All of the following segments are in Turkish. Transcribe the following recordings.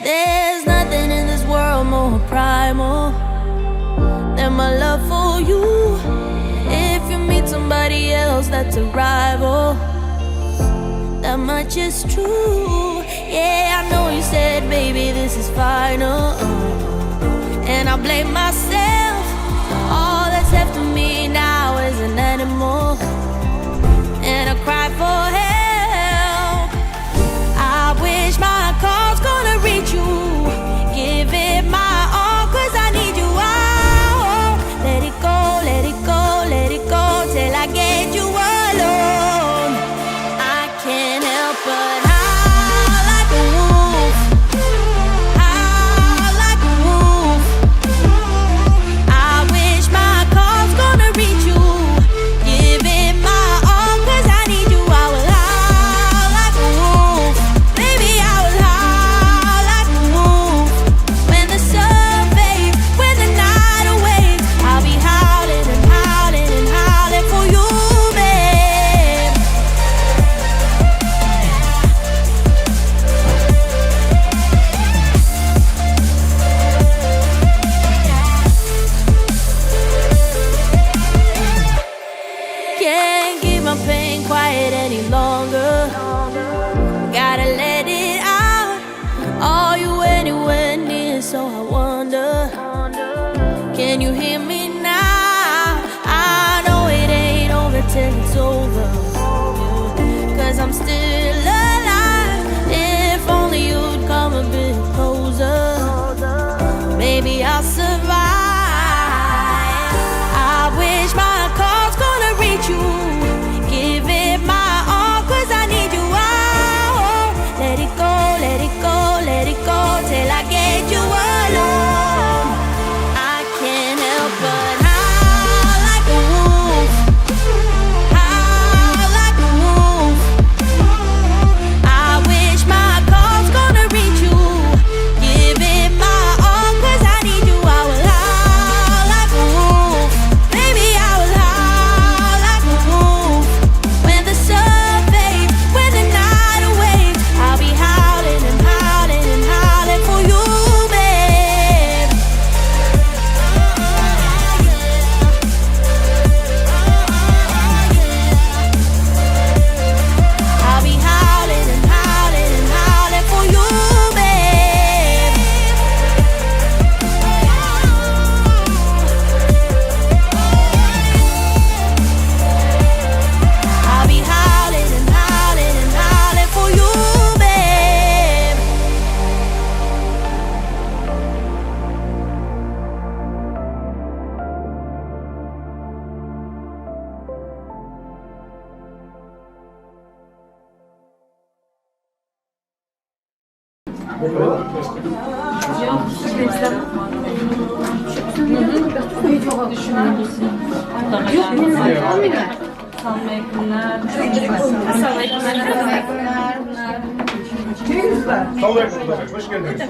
There's nothing in this world more primal than my love for you. If you meet somebody else that's a rival, that much is true. Yeah, I know you said, baby, this is final, and I blame myself. All that's left of me now is an animal, and I cry for help. I wish my call's gonna reach you. Give it my all, 'cause I need you out. Let it go, let it go, let it go, till I get you alone. I can't help but howl like a wolf, howl like a wolf. I wish my call's gonna reach you. Give it my all, 'cause I need you. I will howl like a wolf, baby, I will howl like a wolf. When the sun fades, when the night awaits, I'll be howling and howling and howling for you, babe. Can't keep my pain quiet any longer. Gotta let it out. Are you anywhere near? So I wonder, can you hear me now? I know it ain't over till it's over, 'cause I'm still alive. If only you'd come a bit closer, maybe I'll survive. I wish my call's gonna reach you. Give it my all, 'cause I need you out. Let it go, let it go, let it go, till I get you alone. I can't help but howl like a wolf, howl like a wolf. I wish my call's gonna reach you. Give it my all, 'cause I need you. I will howl like a wolf, baby, I will howl like a wolf. When the sun fades, when the night awaits, I'll be howling and howling and howling for you, babe. I'll be howling and howling and howling for you, babe. I'll be howling and howling and howling for you, babe. Hoş geldiniz.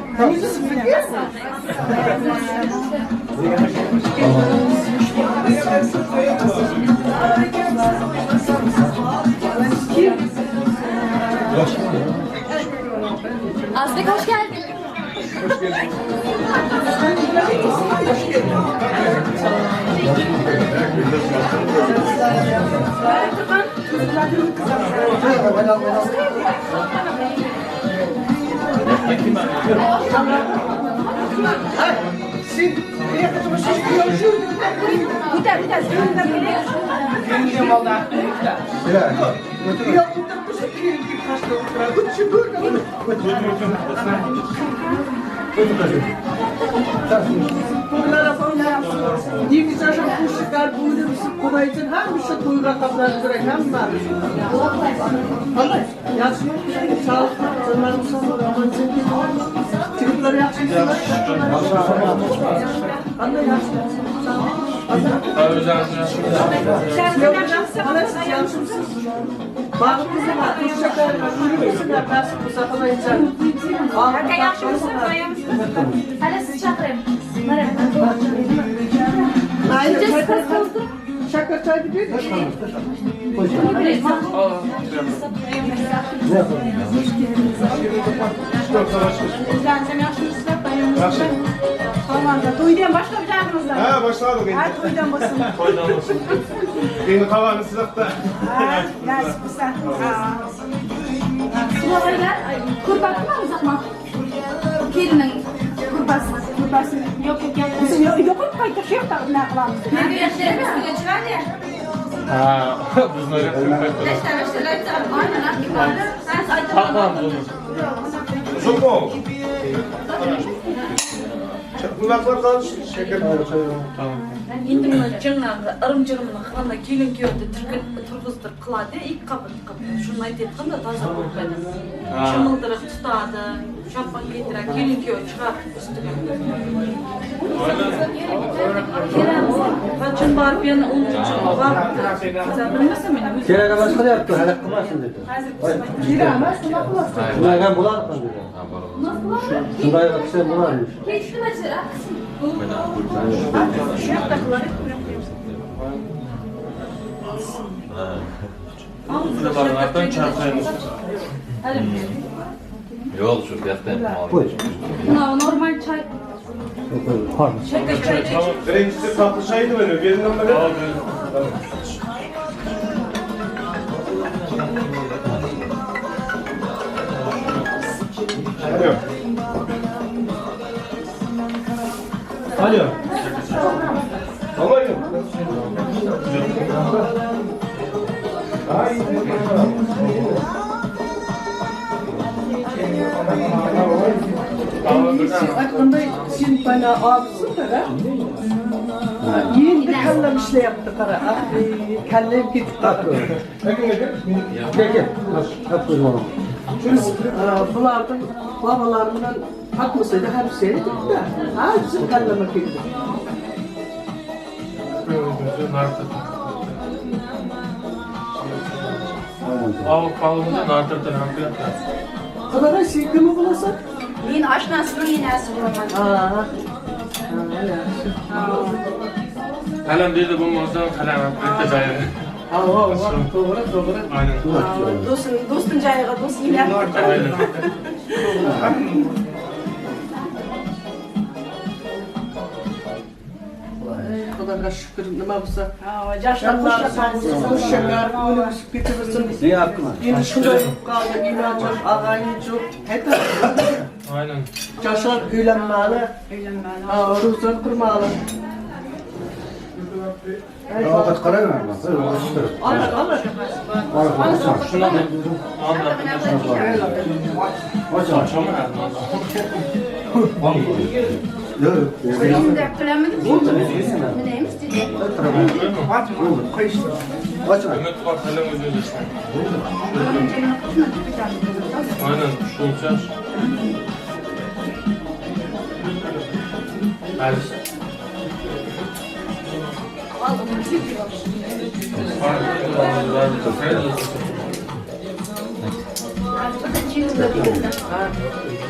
Azbek hoş geldin. Hoş geldiniz. Негізі жампушчикар бөлім көбейтін hamısı to'yға qaplarni kerak hammamiz. Qanday? Yaxshimi? Sog', janob Jigitlar yaxshimisizlar? Qanday yaxshimisiz? Yaxshimisiz? Bag'imizni to'shaklar yuribsizlar, nasib bo'lsa qilaysan. Aka yaxshimisizlar? Hali siz chaqiring. Shakar choyni ber. Çok savaşmış. Sen yaşlısın, ben Yaxşı. Tamam da toydan başka bir tane var. Ha başladık. Her toydan basın. Koydan olsun. Yeni kavanı sıcakta. Ha, nasıl kısa. Sularıyla kurbatma mı zaman? Kelinin kurbası. Yok. Bizim yok kaydı şey yok da ne yapalım? Ne yaşlarımız bile çıkar ya. Ha, biz öyle Tamam bunu. Uzun mu? Kulaklar kalmış. Şeker. Tamam. Endi jangnağı arımjırımını xana kelin kuyovda turg'izdirib qiladi, ilk qabr. Shuni aytayotganda toza bo'lib ketadi. Shimildirib tutadi, chopon keltiradi, kelin kuyov chiqarib ustiga. Qachon borib yana Kerene başka da yaptı, helak kılmasın dedi. Giremez, şuna bulasın. Şunlardan bular mı dedi? Şunlar akışlar bular mı? Geçti mesela. Kulaklardan çarpaymış. Yol şu fiyattan mal. Buyur. Normal çay. Pardon. Tamam. Birincisi tatlı çaydı benim. Birinden beri. Alo. Alo. Alo. Ay. Hakkında şimdi bana abisi de yeni bir kelle işle yaptı para. Kellem gitti. Peki. Hep buyurun oğlum. Biz bunlardan babalarımdan atmasaydı hep şey gitti. Ha bizim kelleme gitti. Av kalımında nartırtın hampiyat. Kadar şey kimi bulasak? Men aşnasının yenesi bulaman. Kalem değil de bu mozdan kalem hampiyat da dayanır. Doğru. Aynen. Dostun cayıga dost iler. Aynen. Kadar şükür ne yapsa. Yaşlar Kuş şeker, ölümüş bitirsin. Ne hakkı var? Yine şurada kaldı, inancım, ağayıncım. Hep Aynen. Yaşar öğlenmeli. Ruzdan kurmalı. Vakat karar ver lan. Böyle uğraştırır. Alır. Şuna da. Anla. Maç var. Çamur lazım. Yok yok. Benim de kılamedim. Neymiş dedi? Maç var. Ümit var kalem özü işte. Aynen. Şu uçar. Hadi.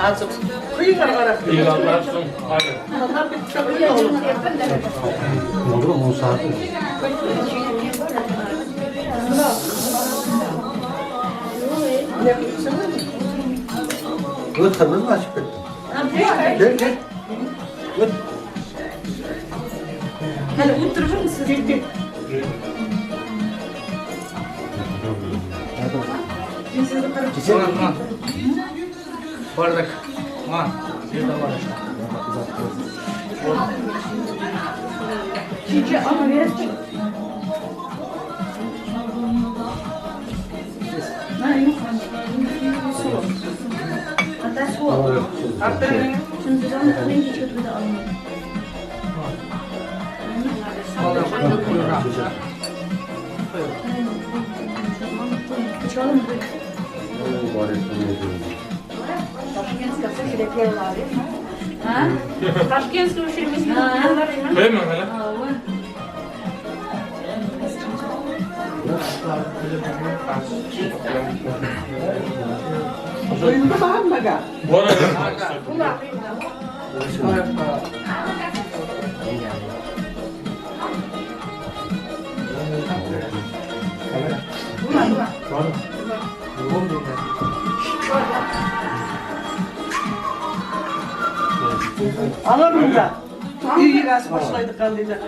Azıcık. Kıyı kara. İyi anlarsın. Aynen. Kadar bir çabuk olur. Olur mu? 10 saat. Ne yapıyorsun? Öt kadını mı açık ettin? Gel gel. Öt. Hali o'tirib mısınız? Gittik. Bardak. Ha. Yerden var. Çiçeği ama verecek. Ha yok. Hatta su. Şimdi biz onu ben geçiyor bir de alalım. Çalalım. Ha? Taşkent'te uçurmuş. Değil mi öyle? Oyunda var mı ga? Bu arada. Anladın mı? İyi rast başlaydık halinde.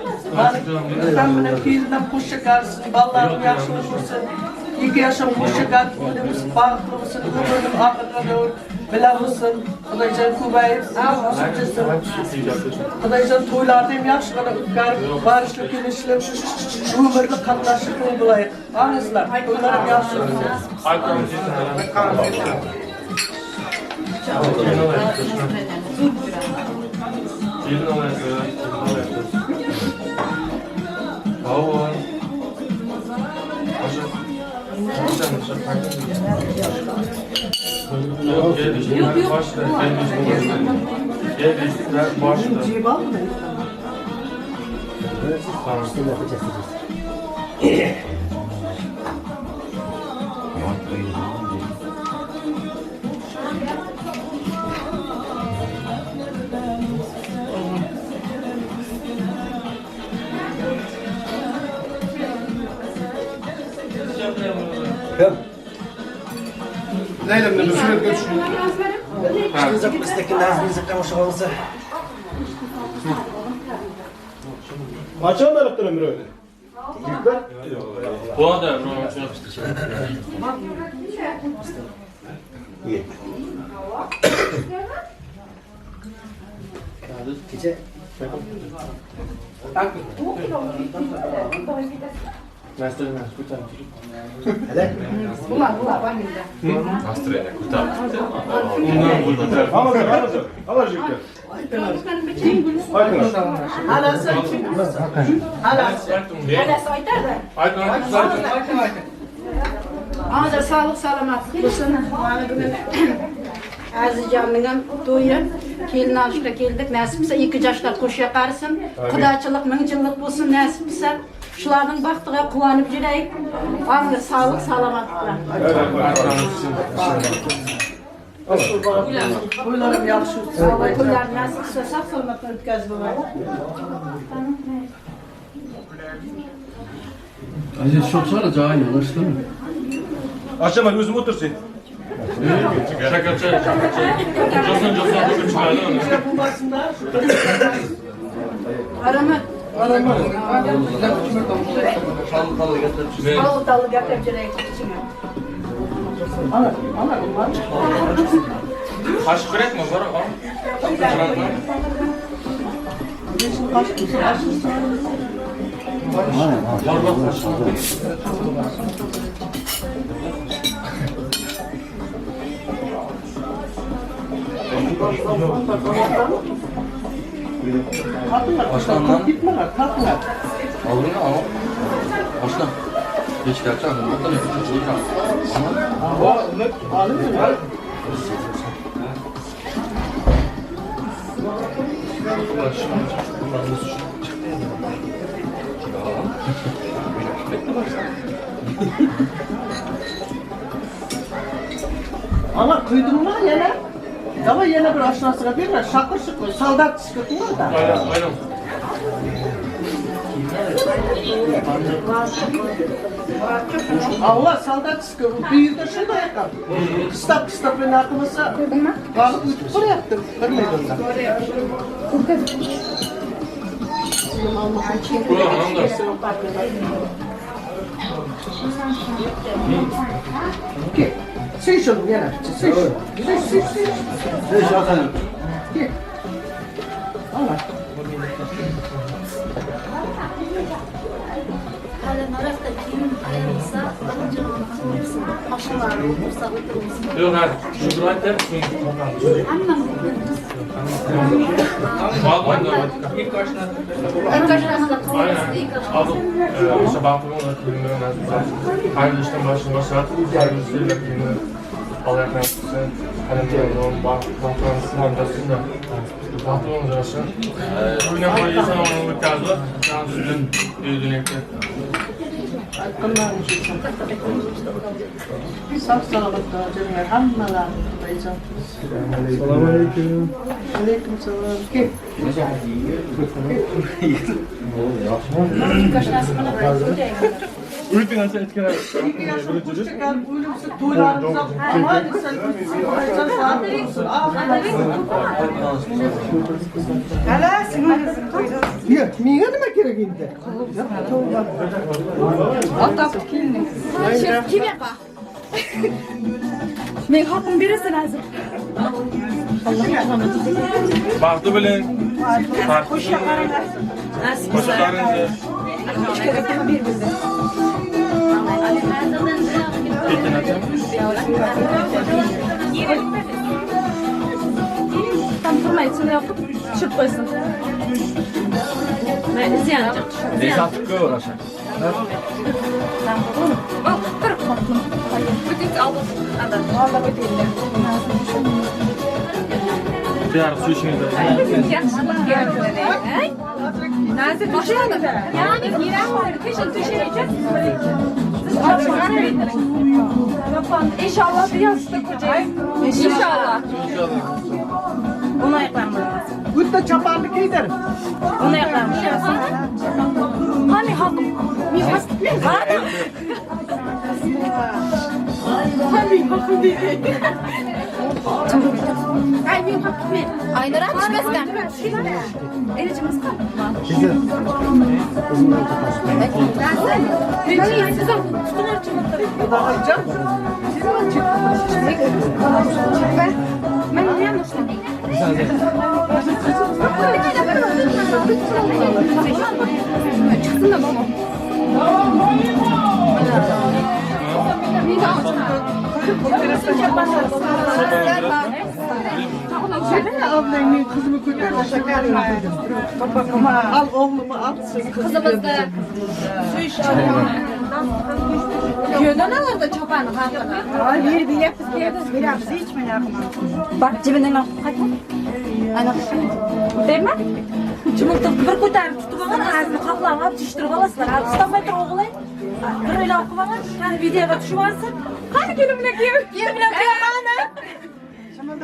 Ben bana fiilden hoş çıkarsın, ballarım yaxşı olursun. İki yaşam hoş çıkar, ömrümüz bağlı mısın, ömrüm ahırına doğru bela mısın. Kudaycan kubayı, Kudaycan toylarda hem yaxşı kadar garip, barışlı, gelişli, ömürlü katlaşık bulayık. Anızlar, toylar hem yaxşı olursun. Gelin olarak var. Yok, gelin başla. Gelin başla. Civan mı? Neyle bir süre görüşürüz. Bizim bizdeki nazımızı kavuşmamızı. Açan da yaptırın bir öyle. Bu da Gece. Hele. Настроение, куда? Alacık gel. Hala sen kim? Hala sen. Ama da sağlık salamatlık olsun. Aziz canının toyu, kelin alışta geldik. Nasipse 2 yaşlar koş yakarsın. Kudaçılık, mıncılık olsun nasipse. Şulardan baktığa kuvanıp jireyik. Ağzı sağlık salamatlıkla. Toylarım yaxşı olsun. Kullar nasipse sağ salamatla ötkazı var. Aziz çok sonra cahil yanlıştı mı? Açama gözüm otursun. Şaka çay. Josun bu çıkardı onu. Bulmasınlar. Arama. Ne? Balı dalı getir jireyik. Ana bunlar. Kaşık kırık mı var o? Geçin kaçmışsın, açmışsın. Var bak kaşık. Başlandan gitmeler, kalklar. Aldın mı? Al. Başla. Geç geleceğim. Buradan yapacağım. Alın mı? Ama kıydın mı yine? Ama yine bir aşağısına bir şakır şıkır, saldat çıkırtma da. Aynen. Allah saldat çıkıyor, bir de şurada yakar. Kıstap beni aklımıza balık yutup buraya yaptım. Görmedim ben. Gel. Sen şunu yine. Sen şunu. Gel. Allah. Yok hadi. Şunu bırak der misin? Bağlayın da İlk başta. aynen. Aldım. İşte baktım ona filmlerin azından. Hayırlı işten başlamışlar. Hayırlı işlerle filmler. Allah yakın etsin. Kalemlerin onun baktığınızın hamdasında. Baktım onu da aşağı. Bugün yapmayı yesen onun bir kazı. Yani sizin düğünekte. Sağ selametle canım. Hamdala. Selamünaleyküm. Aleyküm selam. Gel. Kaç nasıl bana Uyutun sen etkene. 2 yaşında koşa kalıp ölümsün toylarımıza kurban etsen gitsin. Aycan sağ olsun. Yok, niye demek gerek indi? Kim yapar? Men hakkım verirsin hazır. Baktı bilen. Koşalarınızı. Peki nasıl? Tam durmayın, şunu yapıp çıkmasın. Ben izleyeceğim. Neyse artık gör aşağı. Bir ara su içmeyin. Nazır başladı. Yani giren var. Kışın düşüreceğiz. İnşallah bir yastık kocayız. İnşallah. Ona yapamam. Gutta çapanlık giderim. Ona yapamam. Hani hakkım? Hadi. Hani hakkım değil. Ay benim hakkım ver. Aynur atışmaz kan. Elçimiz kan. Ben size tutunar Ben niye anlaştım? Çıksın da baba. Ablayın kızımı kurtar da şeker verdim. Al oğlumu al. Kızımız da su içiyor. Köyden alır da çobanı hakkını. Ay bir yapız biraz içme yapma. Bak cebinden al. Hadi. Ana. Değil mi? Çımıltıp bir kotarıp tutup alın ağzını kaplan alıp düştürüp alasınlar. Al İstanbul'da oğlu. Bir öyle okumanın hani videoya düşü varsın. Hani gülümle giyiyor. Gülümle giyiyor bana.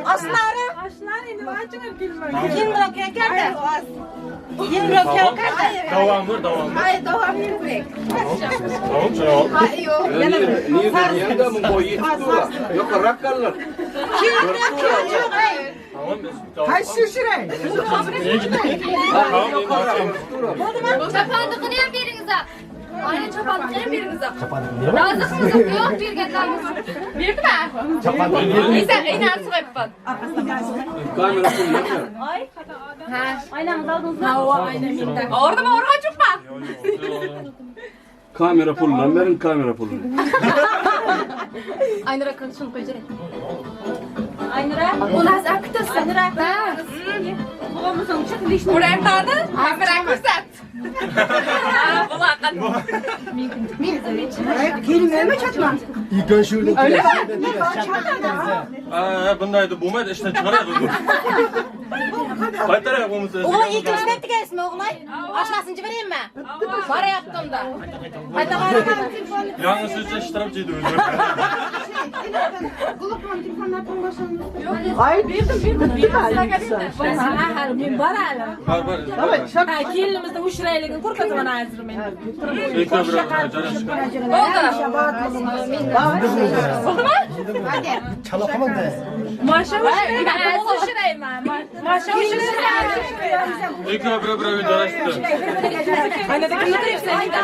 Aslanım. Aslanım. Açın gülümle. Gülümle giyiyor. Gel de. Gülümle giyiyor. Devam ver. Ay devam et. Tamam çay al. Ay yok. Niye de bu boyu tutura? Yok rakkallar. Tamam biz. Kaç şişire? Çapandıkını yem birinize. Aynı çapandıkını yem birinize. Razısınız yok bir getleriniz. Birdi mi? Çapandıkını yem. İnan sıvıppın. Kamera kullanıyor. Aynen aldınız mı? Aynen. Orada mı orada çıkma? Kamera pullan, verin kamera pullan. Aynı rakam şunu koyacak. Aynıra. O nasıl akıtasın? Aynıra. Babamızın çıkın işte. Buraya kaldı. Kamera kırsat. Bu hakan. Kelime mi çatman? İlk ön şurada. Öyle mi? Bundaydı bu med işten çıkarıyordu. Kaç tane yapmamız lazım? Oğlum ilk üç metrik esmi oğlay. Aşlasınca vereyim mi? Para yaptım da. Hadi var. Yalnız sizce iştirapçıydı özür. Ay bildim. Var hala. Var. Ha kilimizde uşraylıgın kurka zaman ağzırım ben. İlk öbürü canım çıkar. Oldu mu? Hadi. Çalapamam da. Maşallah. Ben uşrayım ben. Maşallah. İlk öbürü dolaştı. Anne de kıyıdırıp seni de.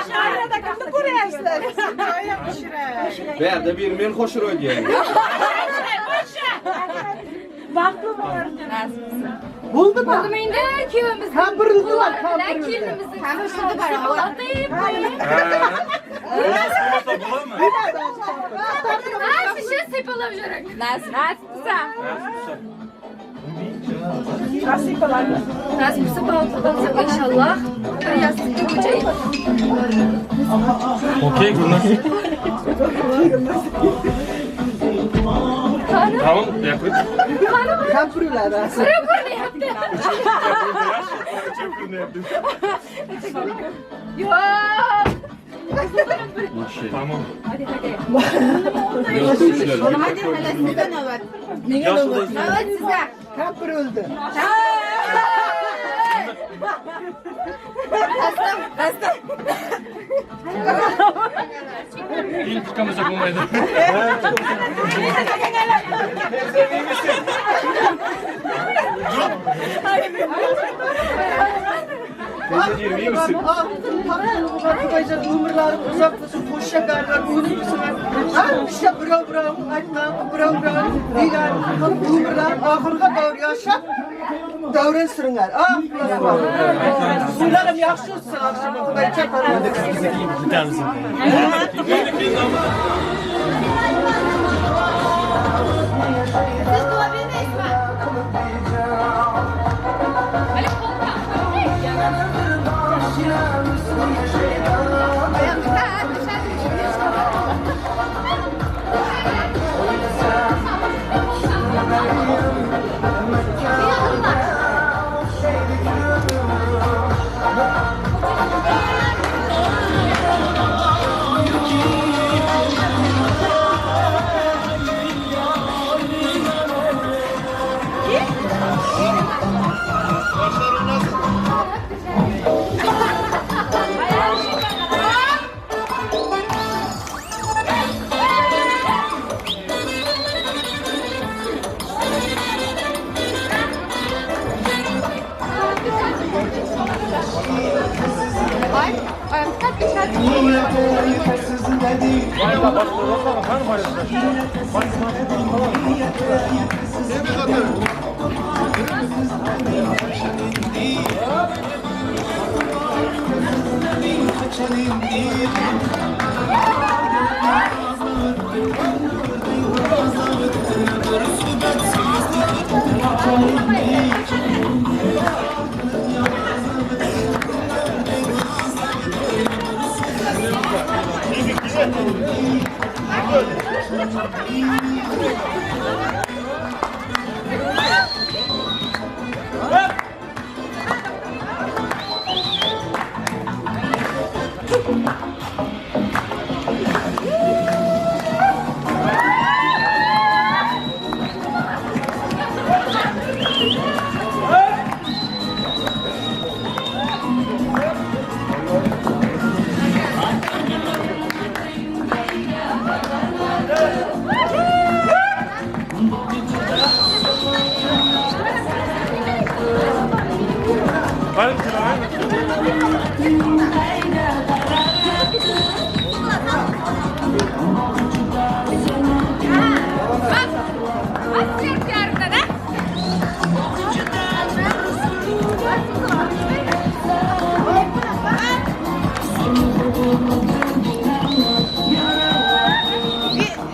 Ver de bir men hoşur ödeyeyim. Baklı var. Buldu mu? Oğlum indi köyümüzde. Kambırıldılar. Lan köyümüzde. Kamıştı para. Atayım. Her bir şey sep olabilir. Nasıl? Nasıl bir sabah olacak inşallah. Yastık kocayım. Okey Gülnaz. Tamam yakın. Kampırıyorlar da. Buraya ne yaptın? Yok. Tamam. Hadi hala size ne var? Yaşlı Evet size. Kampır öldü. İlk çıkamayacak olmaydı. Teyzeciğim iyi misin? Bakmayacak umurlarım uzaklaşın, hoş şekerler, unutmuşlar. İşte bravo, ayttan, bravo. Diğer umurlar ahırga doğru yaşap, davran sürünler. Bunlarım yaxşı olsun akşama kadar çaparım. Gider misin? Siz doğabilir miyiz mi? Ali koltuğa.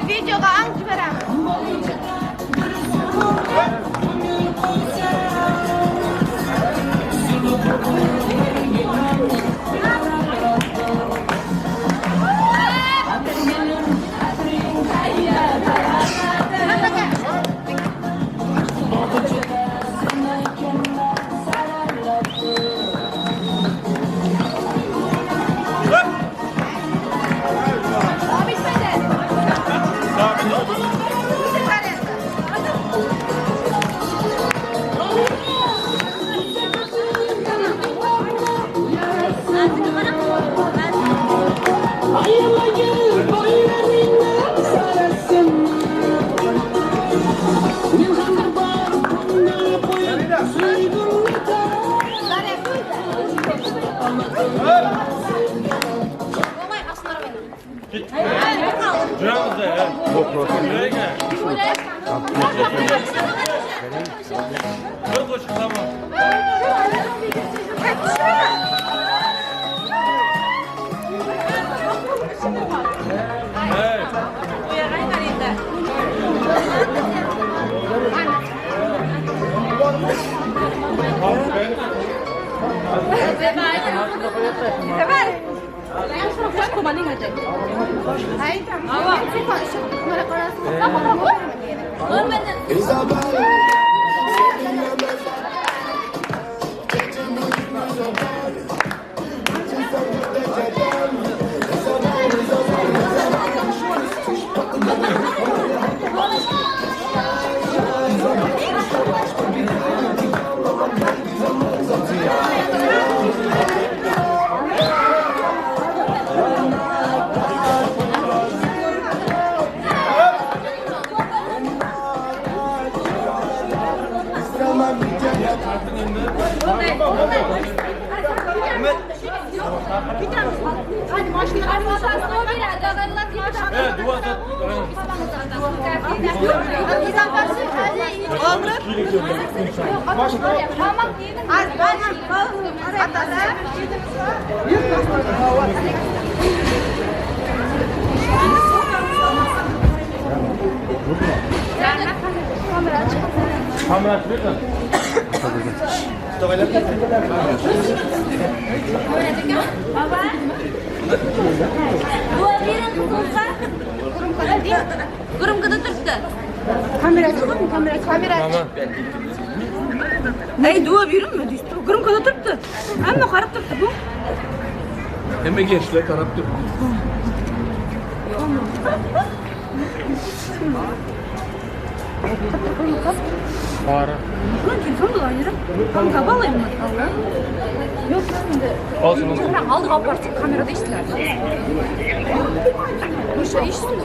Videoga anki beraber. Duramaz ya. Buraya gel. Çok hoş, tamam. Evet. Isabel. Hadi maşına armasasına o bir adamlar gibi. Evet, dua da. Kamera açıyor da. Baba. Dua verin kızımıza. Kurum kıdı tuttu. Kamera çıkıyor mu? Kamera. Tamam. Ey dua verin mi? Kurum kıdı tuttu. Ama karıp tuttu bu. Hemen gençler taraf dur. Para. Bunun telefonu da var yürü. Kanka bağlayayım mı? Yok şimdi. Olsun olsun. Aldık apartı kamerada işler. Bu şey işsin de.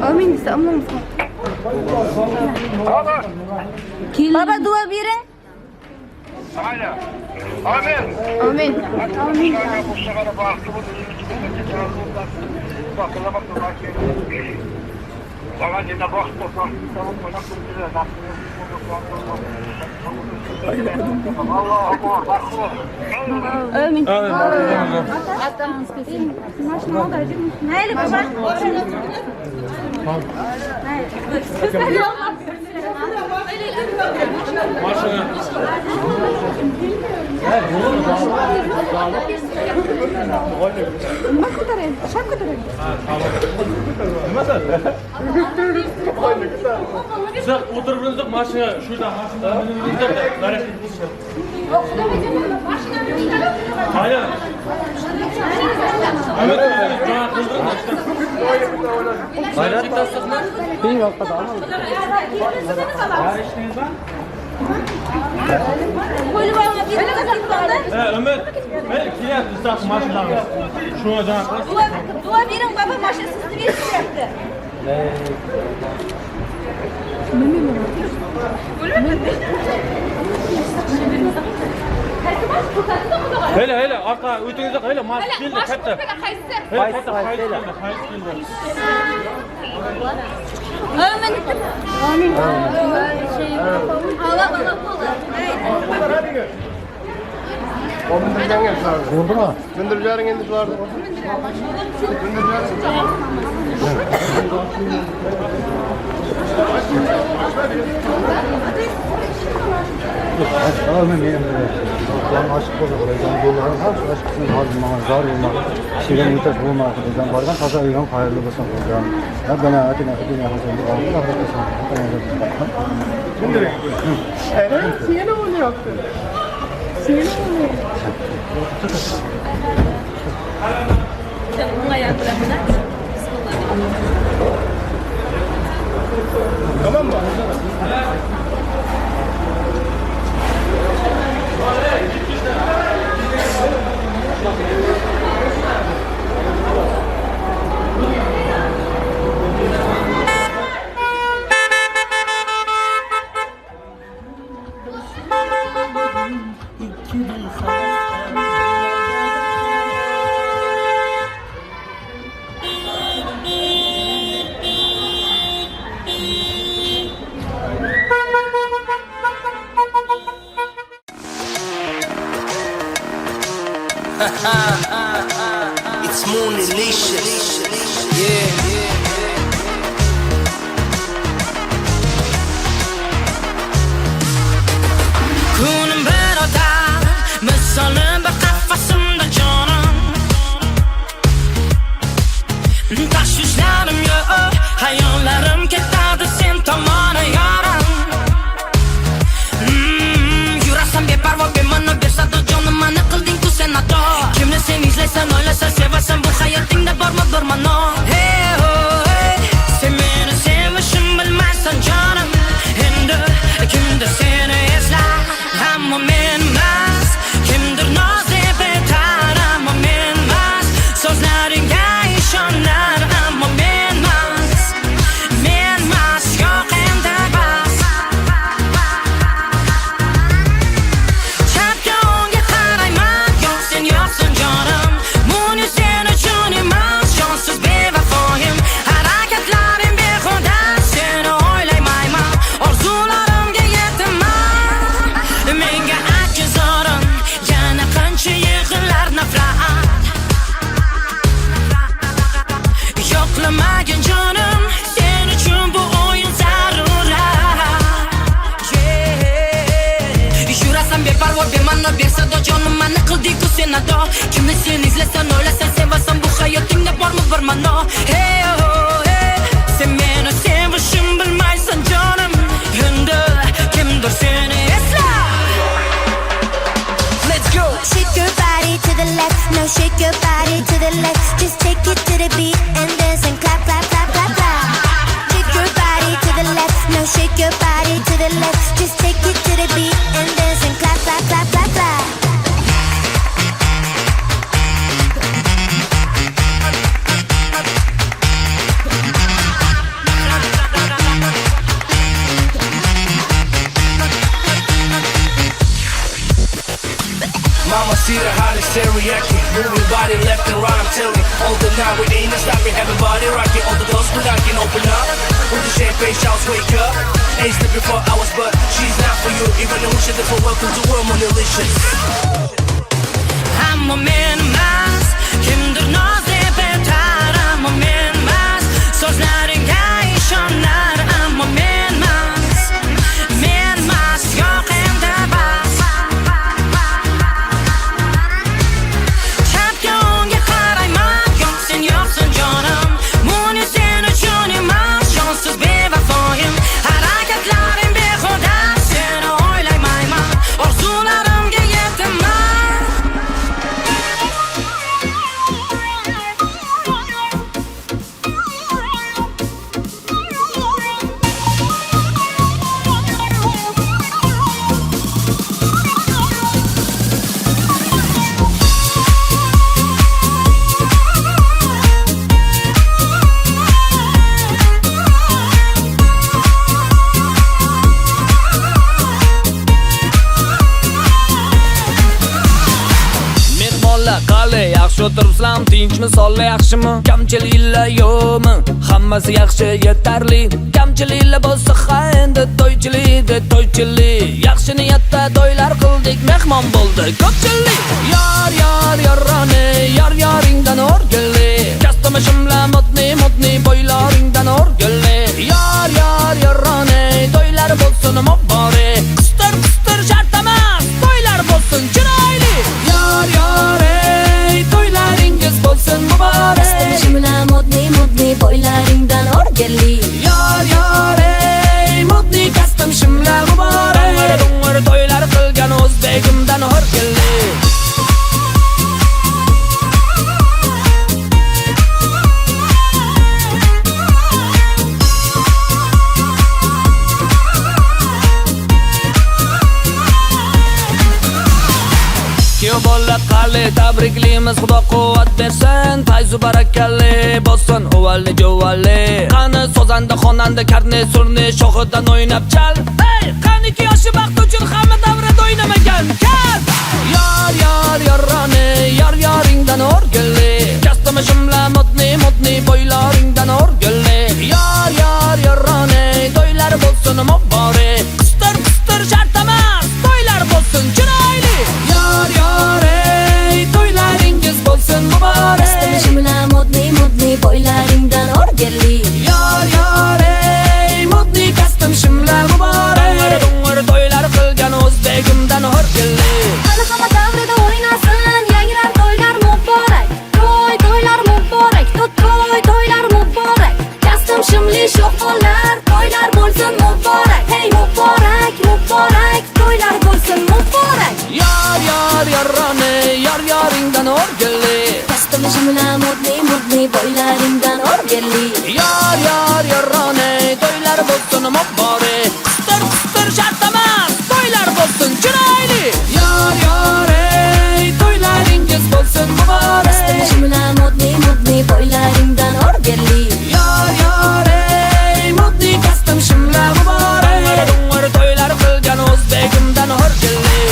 Amin ise amin. Baba dua verin. Aynen. Amin. Amin. Amin. Bu sefer baktı bu bakıla bakıla. Bana ne bak tamam bana kurtular. Amin. Amin. Atam spesifik. Maşına oldu acım. Neyle baba? Maşallah. Siz oturduğunuzda maşına şurada maşına önünüzde hareket edin. Aynen. Evet, bana kıldırın işte. Hayır, Bir yok kadar ama. Ömer, ben kiler ıslak maşınlarımız. Şuna can. Dua verin baba maşasını verin. Hele arka ötünüzde hele maş geldi katta. Hele katta kayıt geldi. Amin. Allah Allah. Vurdu mu? Döndürücülerin endişi vardı. Amin benim de. Ben aşık olacak. Ben yolların her aşkısını harcamalar, zar olmak, şeyden muhtaç olmak. Ben bardan kaza uygan hayırlı olsun. Ben bana atın atın yapacağım. Allah razı olsun. Siyene oluyor. Siyene oluyor. Tamam mı? It's Moon Nation. Yeah. Kunum berotar, misolim bir kafasımda canım. Tashvishlarim yo'q, hayollarim ketadi sen tomona yarim. Yurasan beparvo bema'no bersa da jonim, mani qilding ku sen ato. Kimni sen izlaysan, o'ylasan, sevasan, bu hayotingda Jonni bersa da jonim mani qildi-ku sen ado. Kimni sen izlasan, o'ylasan, sevasan bu hayotingda bormi bir ma'no? Hey oh hey, sen meni sevishim bilmaysan jonim. Endi kimdir seni eslar. Let's go. Shake your body to the left, no shake your body to the left. Just take it to the beat and dance and clap, clap, clap, clap, clap. Shake your body to the left, no shake your body to the left. Just take it to the beat and dance and clap, clap, clap, clap, clap. Mama see the hottest teriyaki. Move your body left and right, I'm telling you. All the night we ain't stopping, having body rocking. All the doors we knocking, open up. With the champagne shouts, wake up. Ain't sleeping for hours, but she's not for you. Even though she's for welcome to world more delicious. I'm a man mas, kimdir noz deb aytar. I'm a man mas, so'zlaringga ishonar. I'm a man mas, yo'q endi bas. Chapga o'ngga qarayman, yo'q sen yo'qsan jonim. Buni sen uchun emas, jonsiz bevafoyim. Harakatlarim behuda, seni o'ylayman. Orzularimga yetaman. Qale yaxshi o'tiribsizlar, tinchmi, sonlar yaxshimi? Kamchiliklar yo'qmi? Hammasi yaxshi, yetarli. Kamchiliklar bo'lsa, ha endi to'ychilik. Yaxshi niyatda to'ylar qildik, mehmon bo'ldi ko'pchilik. Yorrani, yoringdan o'rgilli. Kastamishimlar modni bo'ylaringdan o'rgilli. Yorrani, to'ylar bo'lsin muborak. Qistir shart emas, to'ylar bo'lsin chiroyli. To'ylaringiz bo'lsin muborak. Kastamishimlar modni bo'ylaringdan o'rgilli. Modni kastamishimlar muborak. To'ylar qilgan o'zbegimdan o'rgilli. Bola qali tabriklaymiz, Xudo quvvat bersin. Fayzu barakalli bo'lsin o'valli jovalli. Qani sozanda xonanda karne surni shohidan o'ynab chal. Hey, qaniki yoshi baxt uchun hamma davrada o'ynamagan. Kal. Yorrani, yoringdan o'rgilli. Kastamishimlar modni bo'ylaringdan o'rgilli. Yorrani, to'ylar bo'lsin muborak. Qistir shart emas, to'ylar bo'lsin chiroyli. To'ylaringiz bo'lsin muborak. Kastamishimlar modni bo'ylaringdan o'rgilli. Modni kastamishimlar muborak. To'ylar qilgan o'zbegimdan o'rgilli. Hali hamma davrida o'ynasin, yangilar to'ylar muborak. To'ylar muborak, to'ylar muborak. Kastamishimli sho'xonlar, to'ylar bo'lsin muborak. Hey muborak, to'ylar bo'lsin muborak. Yorrani, yoringdan o'rgilli. Kastamishimlar modni bo'ylaringdan o'rgilli. Yorrani, to'ylar bo'lsin muborak. Qistir shart emas, to'ylar bo'lsin chiroyli. To'ylaringiz bo'lsin muborak. Kastamishimlar modni bo'ylaringdan o'rgilli. Modni kastamishimlar muborak. To'ylar qilgan o'zbegimdan o'rgilli.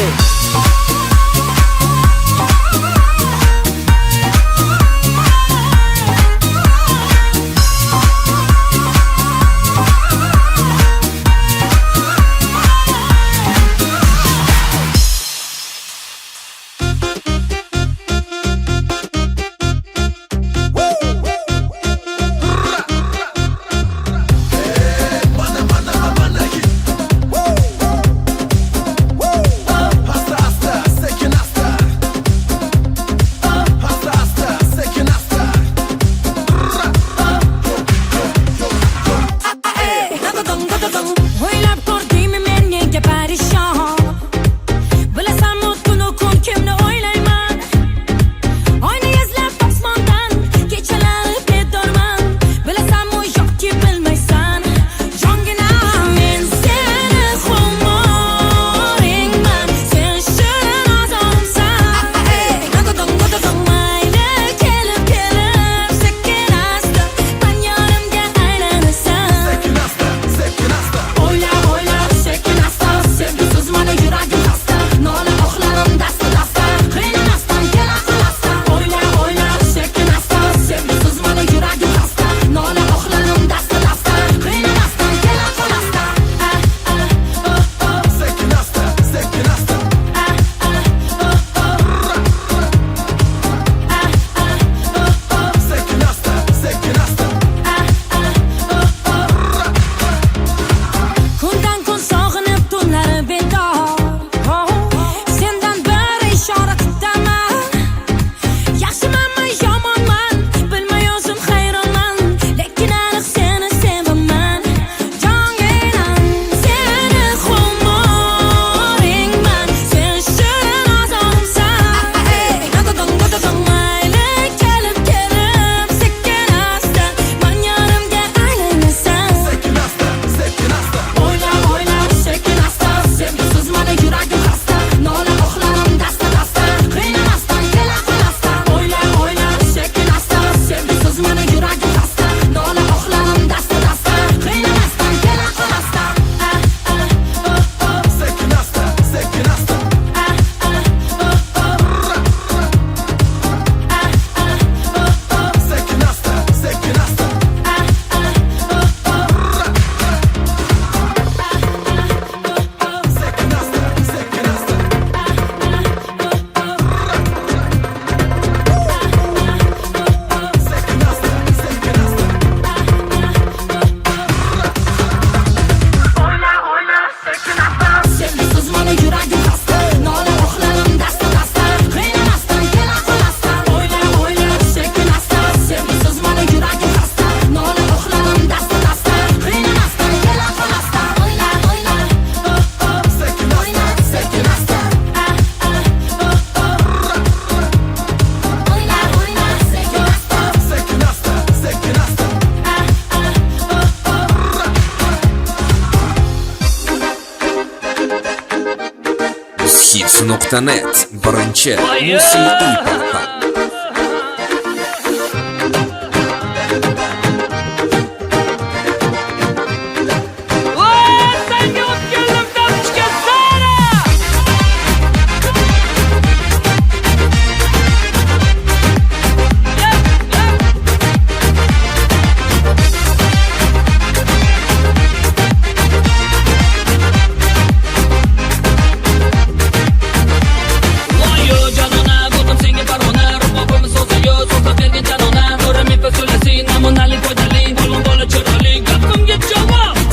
Ushits.net birinchi musiqiy portal.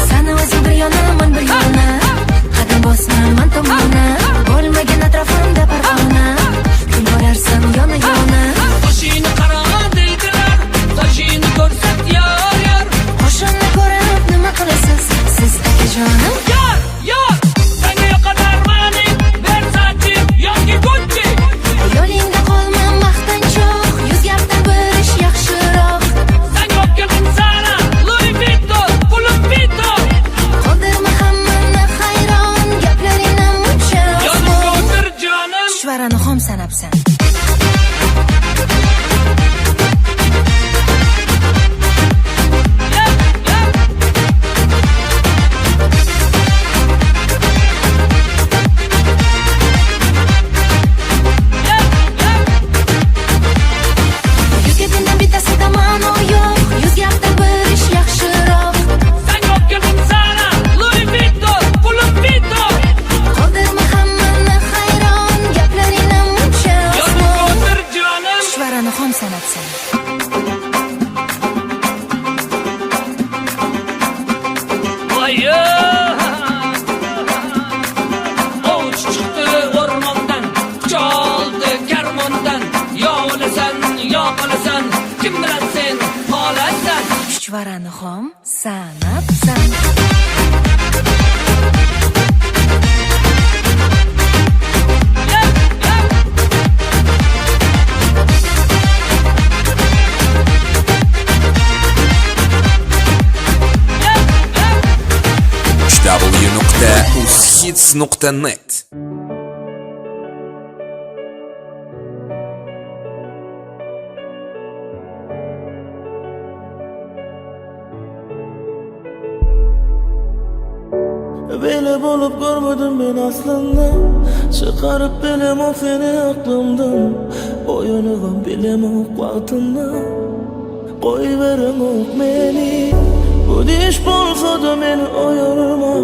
Sana o'zing bir yona, men bir yona. Qadam bosmaman tomona. Bo'lmagan atrofimda parvona. Kun bo'larsan yona yona. Qo'shini qara deydilar, qo'shini ko'rsat yor. Qo'shinni ko'rib nima qilasiz siz akajonim? Yor, senga yoqadarmaning Versace yoki Gucci. Yo'lingda qolma maqtanchoq, yuz gapdan bir ish yaxshiroq. Sen olib kelding sana Louis Vuitton, pulim Vuitton. Qoldirma hammani hayron, gaplaringni muncha Yonimga o'tir jonim. Chuchvarani xom sanabsan. Yuz gapingdan bittasida ma'no yo'q, yuz gapdan bir ish yaxshiroq. Sen olib kelding sana Louis Vuitton, pulim Vuitton. Qoldirma hammani hayron, gaplaringni muncha Yonimga o'tir jonim. chuchvarani xom sanabsan. Ovuç çıktı ormandan, çaldı kermondan. Ya olasan, ya qolasan, kim bilan sen qolasan. Chuchvarani xom sanabsan. www.ushits.net. Böyle bulup görmedim ben aslında. Çıkarıp bilemem seni aklımdan. Oyunu bilemem vaktinde. Koy veremem beni. Bu diş bulsa da beni oyarma.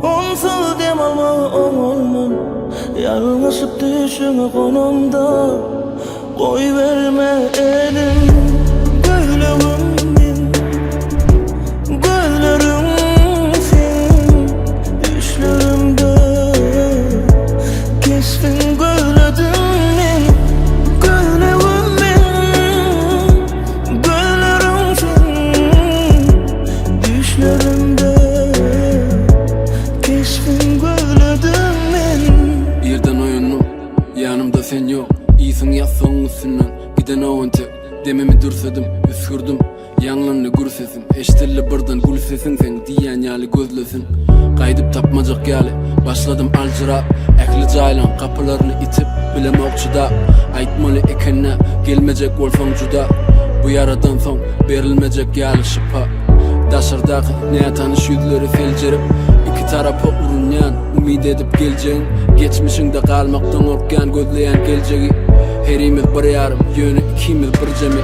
Onsuz dem alma olmam. Yanlışıp düşüne konumda. Koy verme elim. Gülüm bin. Gülürüm. Keskin gölledim ben, göllerim ben, göllerim sen, düşlerimde. Keskin gölledim ben. Yerden oyunum, yanımda sen yok. İyisin yazsın üstünden, giden o önce. Dememi dürsedim, üskürdüm. Yanlarını gür sesin, eştelli birden gül sesin sen diyen yali gözlesin. Kaydıp tapmacak yali, başladım alcıra. Ekli caylan kapılarını itip bilemokçuda. Aytmalı ekenine gelmeyecek olsan cuda. Bu yaradan son verilmeyecek yali şıpa. Daşırdaki neye tanış yüzleri felcerip iki tarafa urunyan umid edip geleceğin. Geçmişinde kalmaktan orkan gözleyen geleceği. Herimiz bir yarım, yönü ikimiz bir cemi.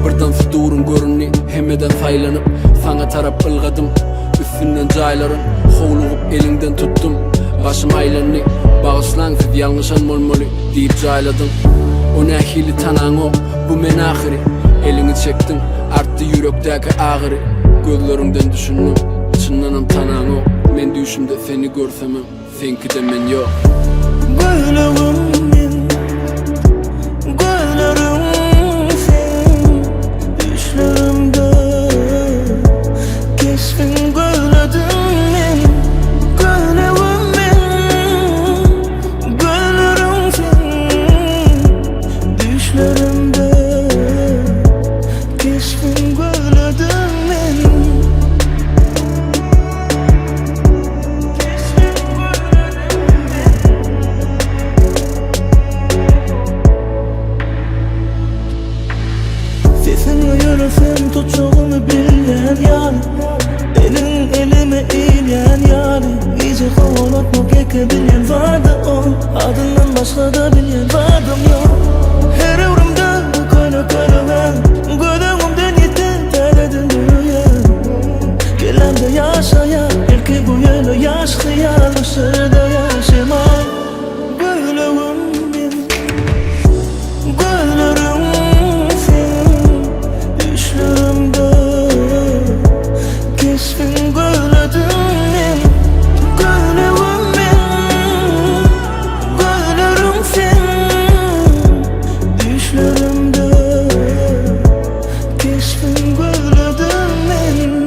Birden sudurun görünni, hemeden saylanıp sana taraf ılgadım. Üstünden cayların, hovluğup elinden tuttum. Başım aylanni, bağışlan siz yanlışan molmoli deyip cayladım. O nehili tanan o, bu men ahiri. Elini çektin, arttı yürekteki ağrı. Gözlerinden düşündüm, çınlanım tanan o. Men düşümde seni görsemem, senki de men yok. Gülüm ben, gülürüm sen, düşlerimde. Keskin gölledim ben, gülüm ben, gülürüm sen, düşlerimde. Keskin gölledim ben. ki bilyen vardı o. Adından başka da bilyen vardım yok. Her evrimde koyna koyna gözümden yetti derdim dünya. Gelemde yaşaya ilki bu yolu yaş hıyal ışırda yaşamay. Gülüm ben, gülürüm sen düşlerimde. Keskin gülüdüm ben, gülüm ben, gülürüm sen düşlerimde. Keskin gülüdüm ben.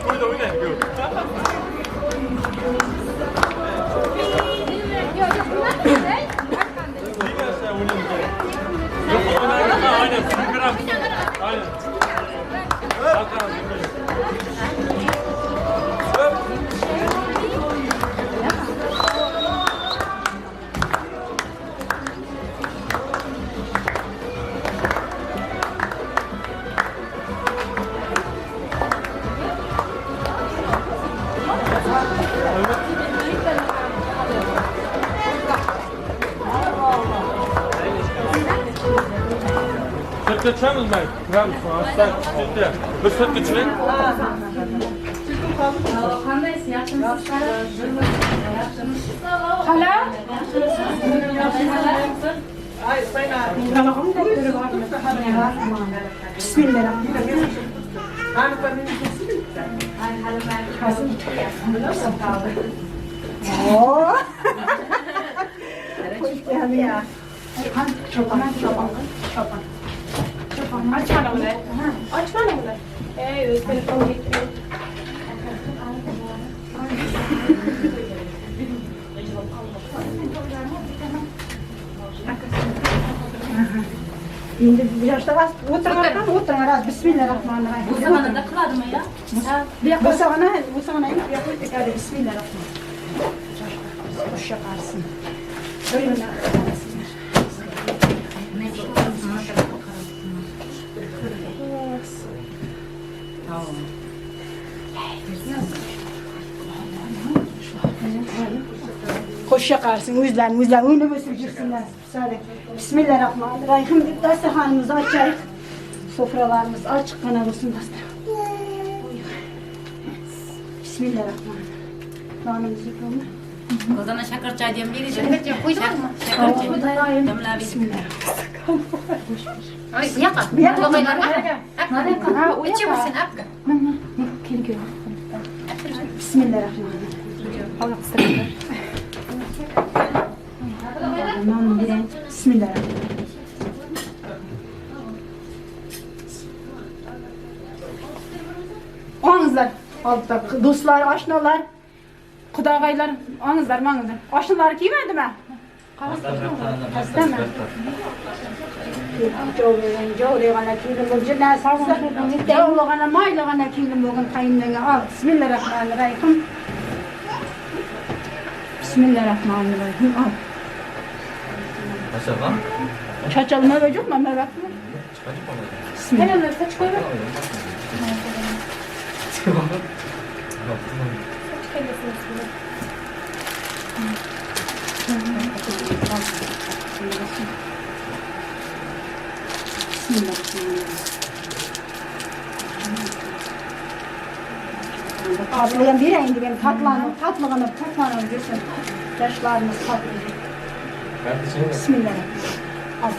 Burada oynayın. geçemiz ben. Krem soğan, ciddi. Bir süt geçmeyin. Qandaysiz? Yaxshimisiz? Hala? Oo. Hoş geldin ya. Çoban. Aç bana bunu. Aç bana bunu. Telefon getiriyor. Şimdi biraz da oturun biraz. Bismillahirrahmanirrahim. Bu zamanda da kıladı mı ya? Bu sana yapıyorduk hadi bismillahirrahmanirrahim. Hoş yaparsın. Öyle hoş yakarsın, yüzler, öyle götüreceksinler. Bismillahirrahmanirrahim. Dasturxonimizni açayıq. Sofralarımız açık kana olsun dastur. Bismillahirrahmanirrahim. Nanımızı koyma. O zaman şakır çay diye mi gireceğim? Şakır çay. Damla Bismillahirrahmanirrahim. Ay, yakar. Lokaylar var mı? İçiyor musun? Apka. Kelgi. Bismillahirrahmanirrahim. Allah ısırır. Bismillahirrahmanirrahim. Ağızlar, altta dostlar, aşnalar, kudagaylar, ağızlar, mağızlar. Aşnalar giymedi mi? Hasta mı? Joğrayana kilim bugün ne sağsa, joğrayana maylagana kilim bugün kayınlığına al. Bismillahirrahmanirrahim. Bismillahirrahmanirrahim. Al. Aşağı. Çaçalma böcek mi? Merak mı? Bismillah. Saç koy bak. Tatlıyan bir indi benim tatlanıp diyorsun. Yaşlarımız tatlı. Bismillah. Al.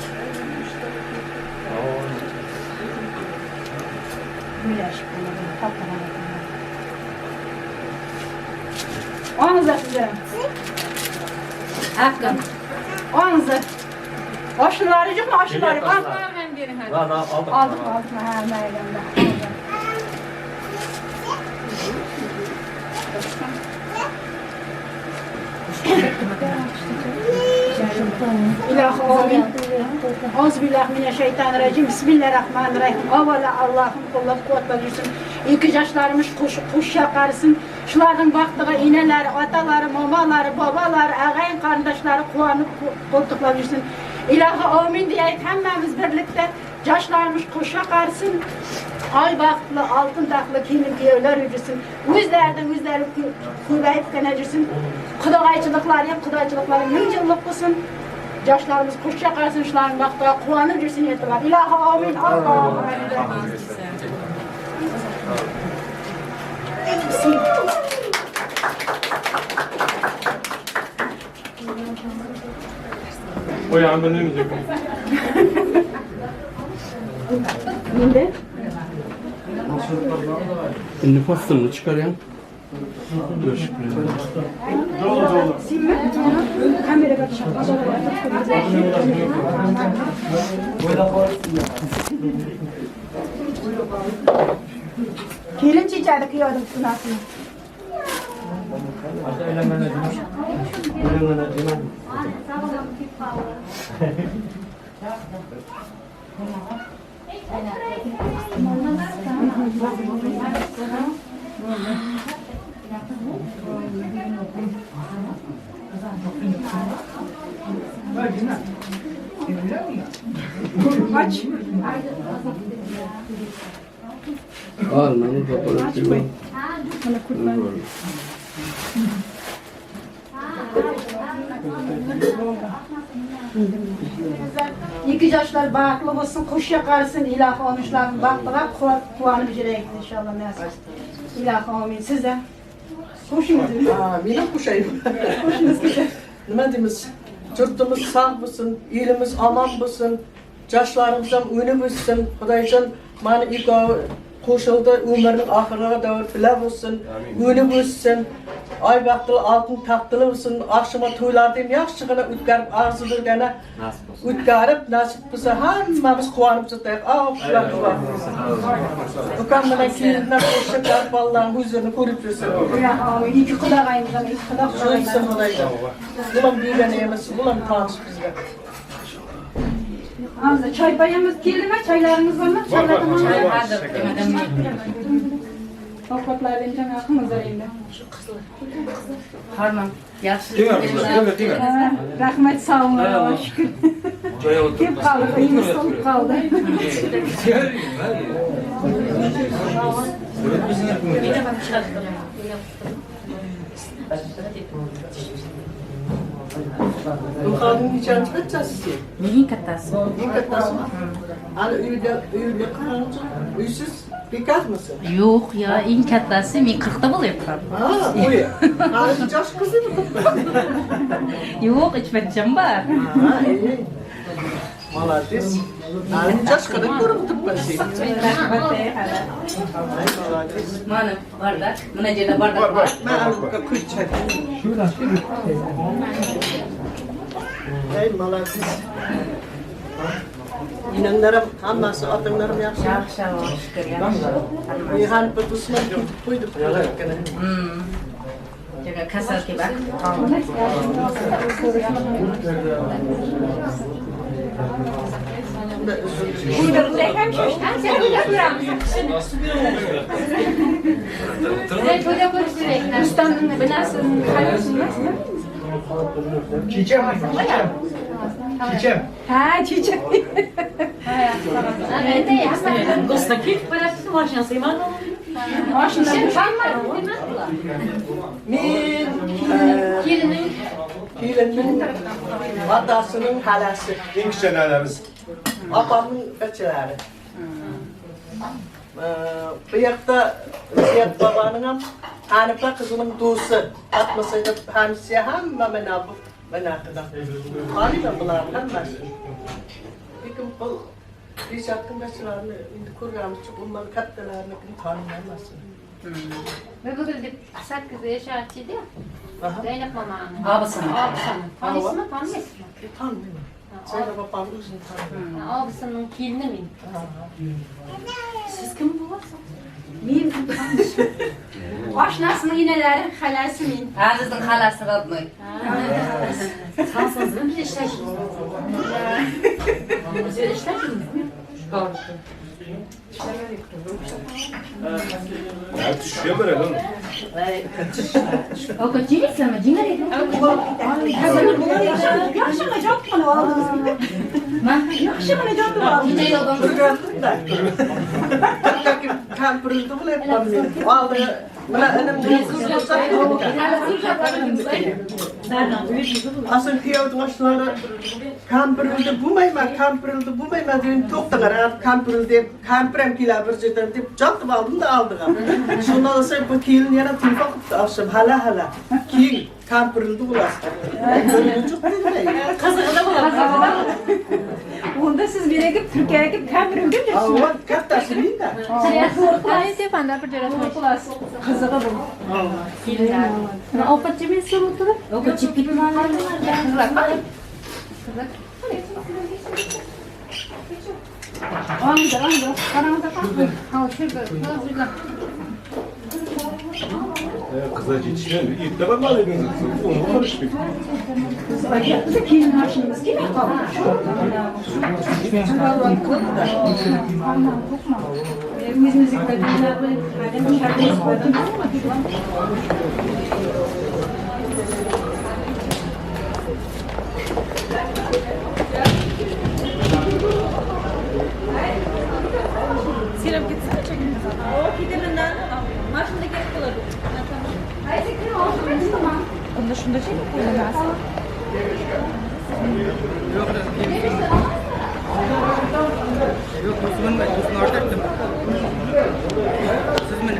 Böyle aşkına tatlanıp. Ağızda size. Afgan. Ağızda. Aşıları yok mu? Aşıları. Al. Aldık. Ha, meydanda. İlahi amin. Euzubillahimineşşeytanirracim. Bismillahirrahmanirrahim. Avala Allah'ım kollab kuvvetlenirsin. İki yaşlarımız kuş yakarsın. Şuların baktığı ineler, ataları, mamaları, babaları, ağayn kardeşleri kuanıp koltuklanırsın. İlahi amin diyeyim hemmemiz birlikte. Yaşlarımız kuş yakarsın. Ay baktlı, altın taklı kilim giyevler yücüsün. Yüzleri kuvvet kenecüsün. Kudayçılıkları min yıllık kılsın. Yaşlarımız kuş yakarsın, şuların baktığı kuanıp yürsün yetiler. İlahi amin. Allah'ım. O yanda ne müzik? Şimdi? Şimdi fastını çıkarayım. Kelin çiçeği kıyıyordum sunasını. Aç. Almanı fotoğraf çekiyorum. Bana kurban. İki yaşlar bağlı olsun, kuş yakarsın, ilahi olmuşların baktılar, kuanıp jireyik inşallah nasip. İlahi amin. Size. Hoşunuz değil mi? Benim kuşayım. Nima deymiz? Yurtumuz sağ bulsun, elimiz aman bulsun, yaşlarımızdan ünü bulsun, Xudaydan mana iko qo'shildi, umrning oxiriga davr bila bo'lsin, ünü bulsun, ay vaqtli altın taqtili bo'lsin, oqshoma to'ylarda ham yaxshigina o'tkarib, og'zi durgana o'tkarib, nasib bo'lsa hammamiz quvonib ketaylik. Ukam bilan kelinlar qo'shib, bolalarning o'zini ko'rib tursin. Amin. İki qudag'ayimizdan, iki Şöyle Xudaydan. Bulam bilgan emas, bulam tanish bizga. Ağzı çay payımız geldi mi? Çaylarımız var mı? Var, çay var. Topraklar deneyeceğim, yakımız var elimde. Harman. Yaxşı. Rahmet sağ olun. Allah'a şükür. Hep kaldı, iyimiz olup kaldı. Bu kadın nechanchi kattasi? Mening kattasi. Eng kattasi. Hali uyda qaranchi, uysiz bekarmisiz? Yo'q, ya eng kattasi men 40 ta bo'lyapman. Ha, qo'y. Hali yosh qizmi? Yo'q, ichmacham bor. Ha, ey. Молодец. Hali yosh qilib ko'rib turibsiz. Mana bardak, mana yerda bardak bor. Men albatta qo'ychak. Ey, молодец. İnanlarım, hammasi otinglarim yaxshi. Yaxshi, shukr, yaxshi. Mehon bitusman ketib qo'ydi. Jaga kasalki bor. Ustanın binasının hayatını nasıl? Çiçek. Ha, çiçek. Gostaki parası maşinası var. Maşinası var mı? Men kelinin otasının halasi. Eng kichkinalarimiz. Opamning bachalari. Bu yoqda Ziyat boboning ham Hanifa qizining do'sti. Atmasayda hamsiya hamma mana bu qildi. Qani bular hammasi. Lekin bu Rishadning bachalarini endi ko'rganimizcha bundan kattalarini taniyolmasın. Bugün de 8 yaşarçıydı ya. Zeynep mama'nın. Abısının. Tanısını tanımıyorsun. Tanımıyorum. Zeynep babam özünü tanımıyorum. Abısının kelini miyim? Siz kim bularsınız? Miyim? Aşnasının ineleri, halası miyim? Aziz'in halası adını. Tanısınız mı? Biz işleşiriz. Biz işleşiriz mi? Doğru. Ya düşüyor mu öyle? O kadar cimrisi mi? Cimri dedim. Kazanır bunlar yaşamak. Yaşamayacak mı aldınız? Yaşamayacak mı aldınız? Turgandim da. Kampirimni bilyapman men. Oldi mana inimning qizi bo'lsa, asl kuyovning oshlari kampirimni bo'lmayman deb to'xtalar. Kampirim deb, kampirim kelar bir yerdan deb jotib oldim da oldiga. Shundan so'ng bu kelin yana telefon qilibdi, oshim hala. Keyin kampirimni bo'lasiz. Qizig'ida bo'ladi. Onda siz bir gidip Türkiye'ye gidip kamerim değil mi? Ava kattasi menda. Ay tepanda bir yere koyuyorlar. Kızığı bu. Kelinler. Avukatçı mı soruldu? Avukatçı gibi mallar var. Kızak bak. Kızak. Anda. Karanlıkta kalk. Al şurada. Şurada. Kıza yetişmiyor mu? İlk defa mı aldınız? Onu konuştuk. Bize kelin aşımız gibi kaldı. Evimizin kadınları, benim şarkımız koydum ama Sirap gitsene çekin. O gideminden maşında gerek olabilir. Ay, sen kim olsun? Onda şunda şey mi koyuyorsun? Yok, Osman Bey, Osman orada ettim. Siz mi?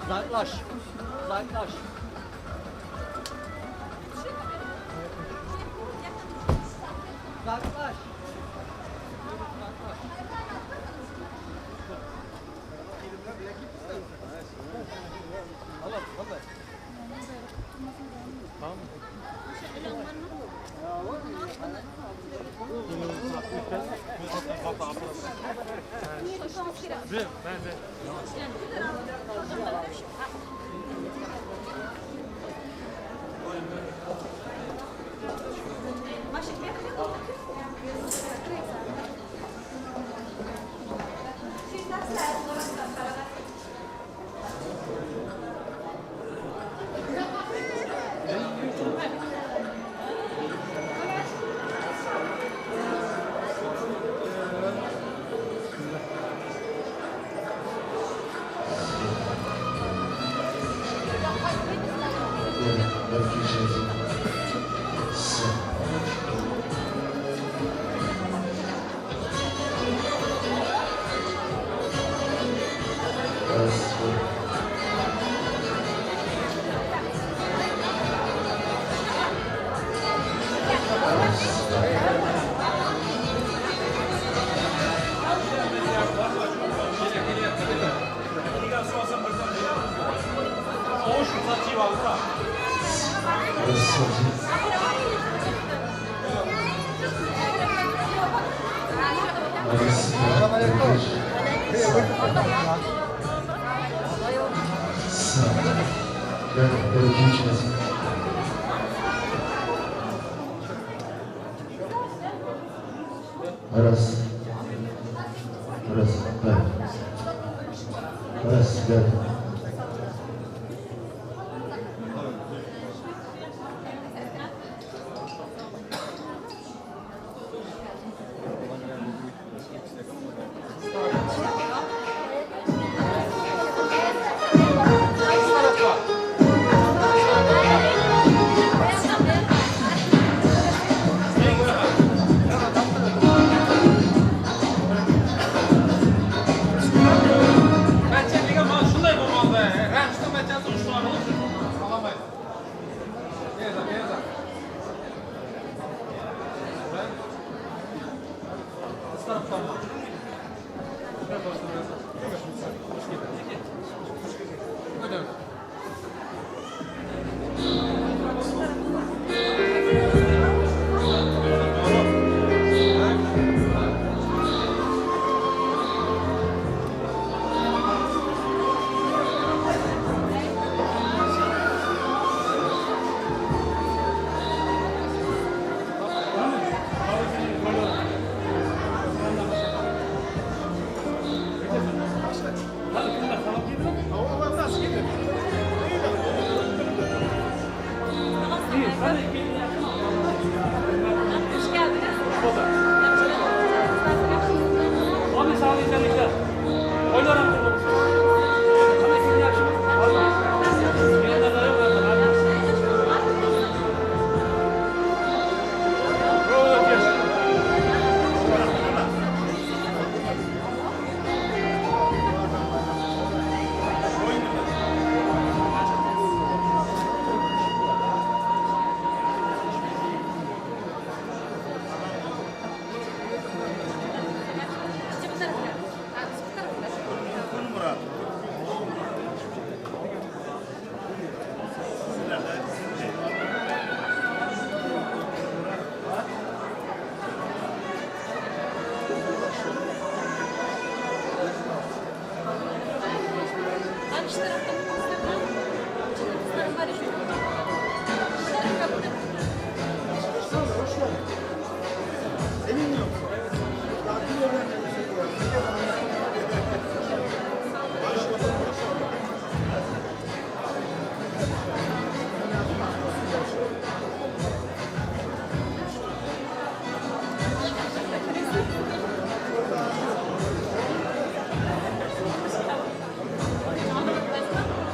Uzaklaş. Uzaklaş. Uzaklaş. Aras. Aras. Gel. Aras gel.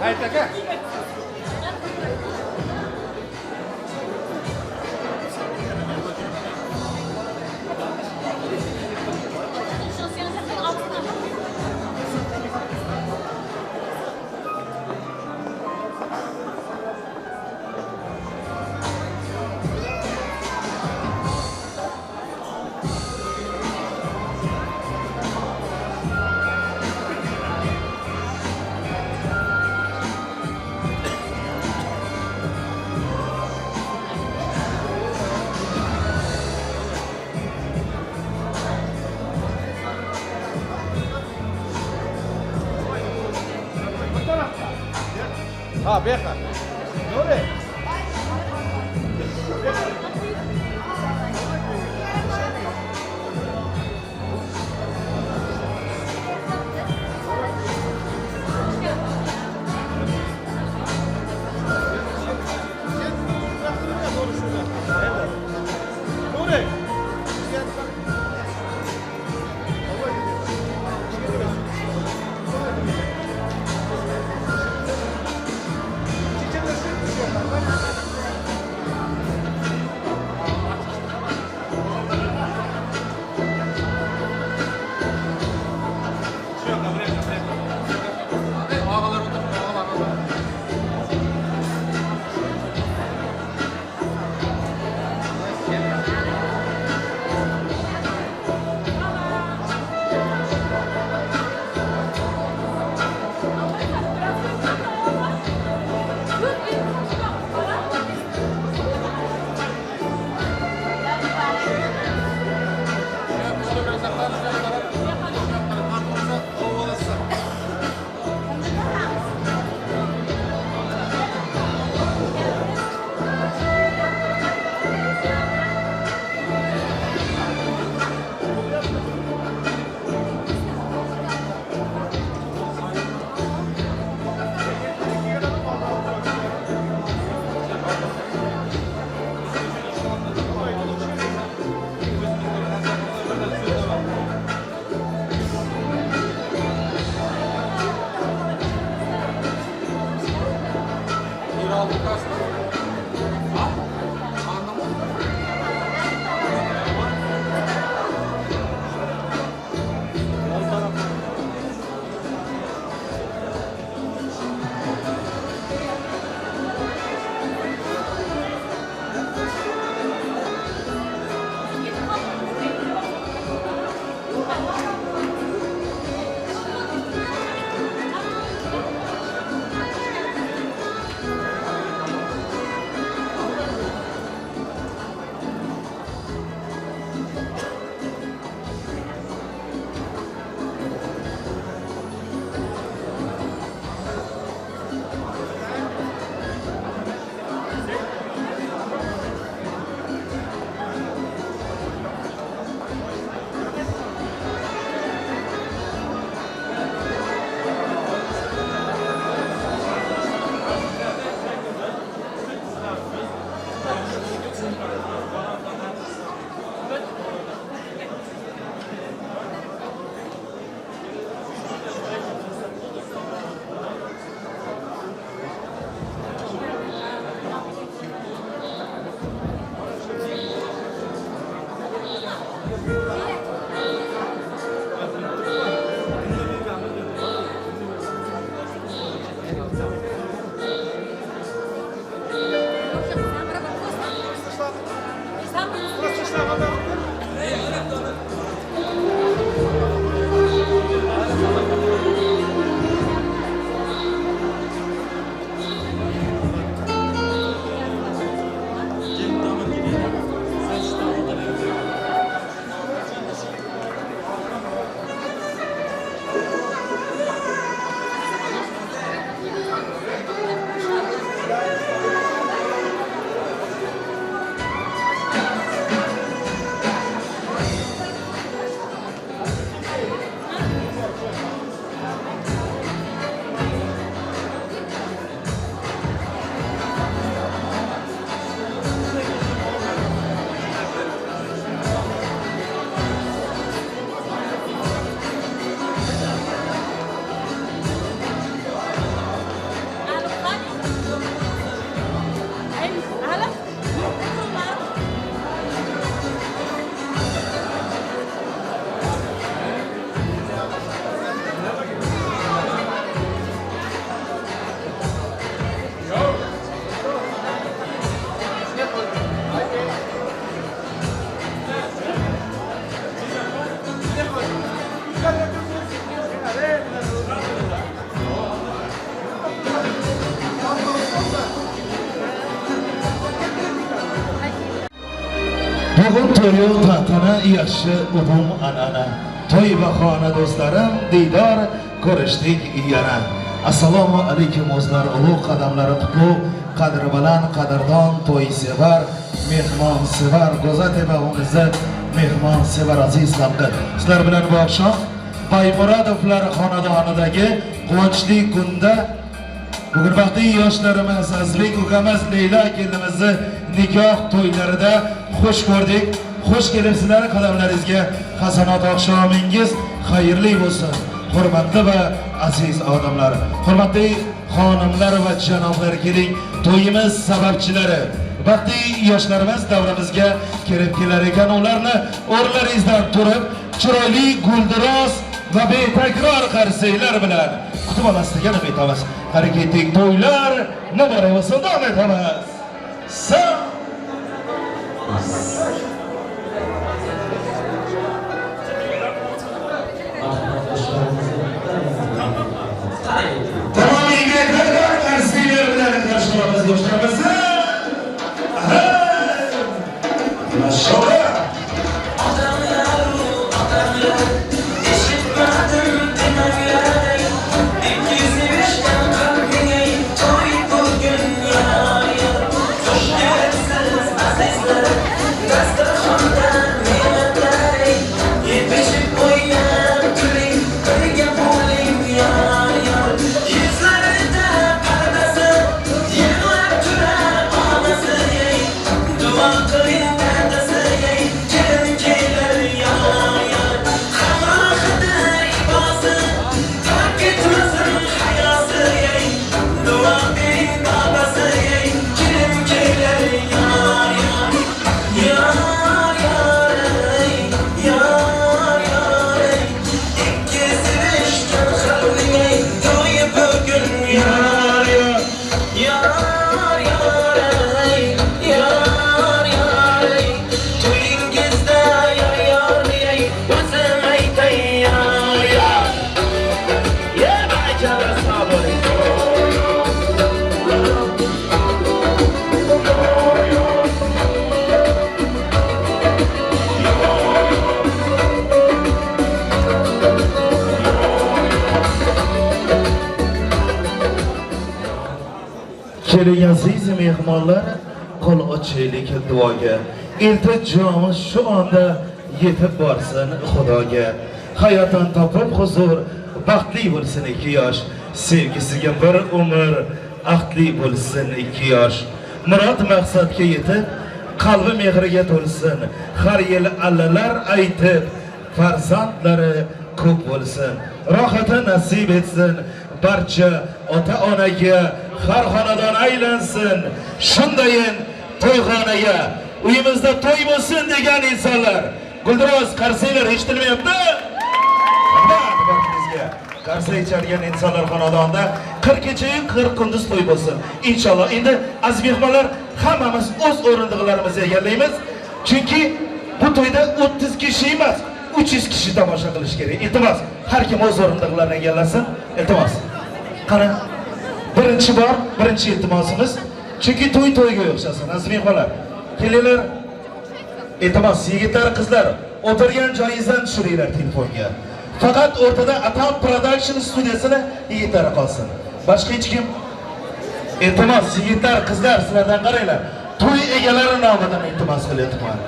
Hayır taka. Ha, beha. Dole. to'yu tantana yaxshi udum an'ana to'y bahona do'stlarim diydor ko'rishdik yana. Assalomu alaykum o'zlar, ulug' qadamlari qutlug', qadri baland, qadrdon, to'y sevar, mehmon sevar, Go'zatepa o'g'lizni mehmon sevar aziz xalqi. Sizlar bilan bu oqshom Baymurodovlar xonadonidagi quvonchli kunda bugun vaqtli yoshlarimiz Azizbek ukamiz Leyla kelinimizni nikoh to'ylarida xush ko'rdik. Xush kelibsizlar, qadamlaringizga hasanat oqshomingiz xayrli bo'lsin. Hurmatli va aziz odamlar, hurmatli xonimlar va janoblar, keling, to'yimiz sababchilari, vaqtli yoshlarimiz davramizga kirib kelar ekan, ularni o'rlaringizdan turib, chiroyli guldiroz va betakror qarsaklar bilan kutib olasizligini umid etamiz. Harakatli to'ylar muborak bo'lsin, davom etamiz. Tamomiga tadbir qarsaklar bilan qarshilamiz yoshlarimizni. Maşallah. Keling aziz mehmonlar, qo'l ochaylik duoga. Iltijomiz shu onda yetib borsin Xudoga. Hayotdan topib huzur, baxtli bo'lsin ikki yosh. Sevgisiga bir umr, ahdli bo'lsin ikki yosh. Murod maqsadga yetib, qalbi mehriga to'lsin. Har yil allalar aytib, farzandlari ko'p bo'lsin. Rohati nasib etsin barcha ota-onaga, har xonadon aylansin. Shundayin to'yxonaga, uyimizda to'y bo'lsin degan insonlar, guldiroz qarsaklar eshitilmayapti? Qarsak chalgan insonlar xonadonda 40 kecha-yu 40 kunduz to'y bo'lsin. Inshaalloh. Endi aziz mehmonlar, hammamiz o'z o'rindiqlarimizni egallaymiz. Chunki bu to'yda 30 kishi emas, 300 kishi tomosha qilish kerak. Iltimos, har kim o'z o'rindiqlarini egallasin. Iltimos. Qani, birinchi bor, birinchi iltimosimiz, chunki to'yga o'xshasin. Aziz mehmonlar, kelinglar. Iltimos, yigitlar, qizlar, o'tirgan joyingizdan tushiringlar telefonga. Faqat o'rtada Atom Production studiyasini yigitlar qolsin. Boshqa hech kim. Iltimos, yigitlar, qizlar, sizlardan qaranglar. To'y egalari nomidan iltimos qilyapman.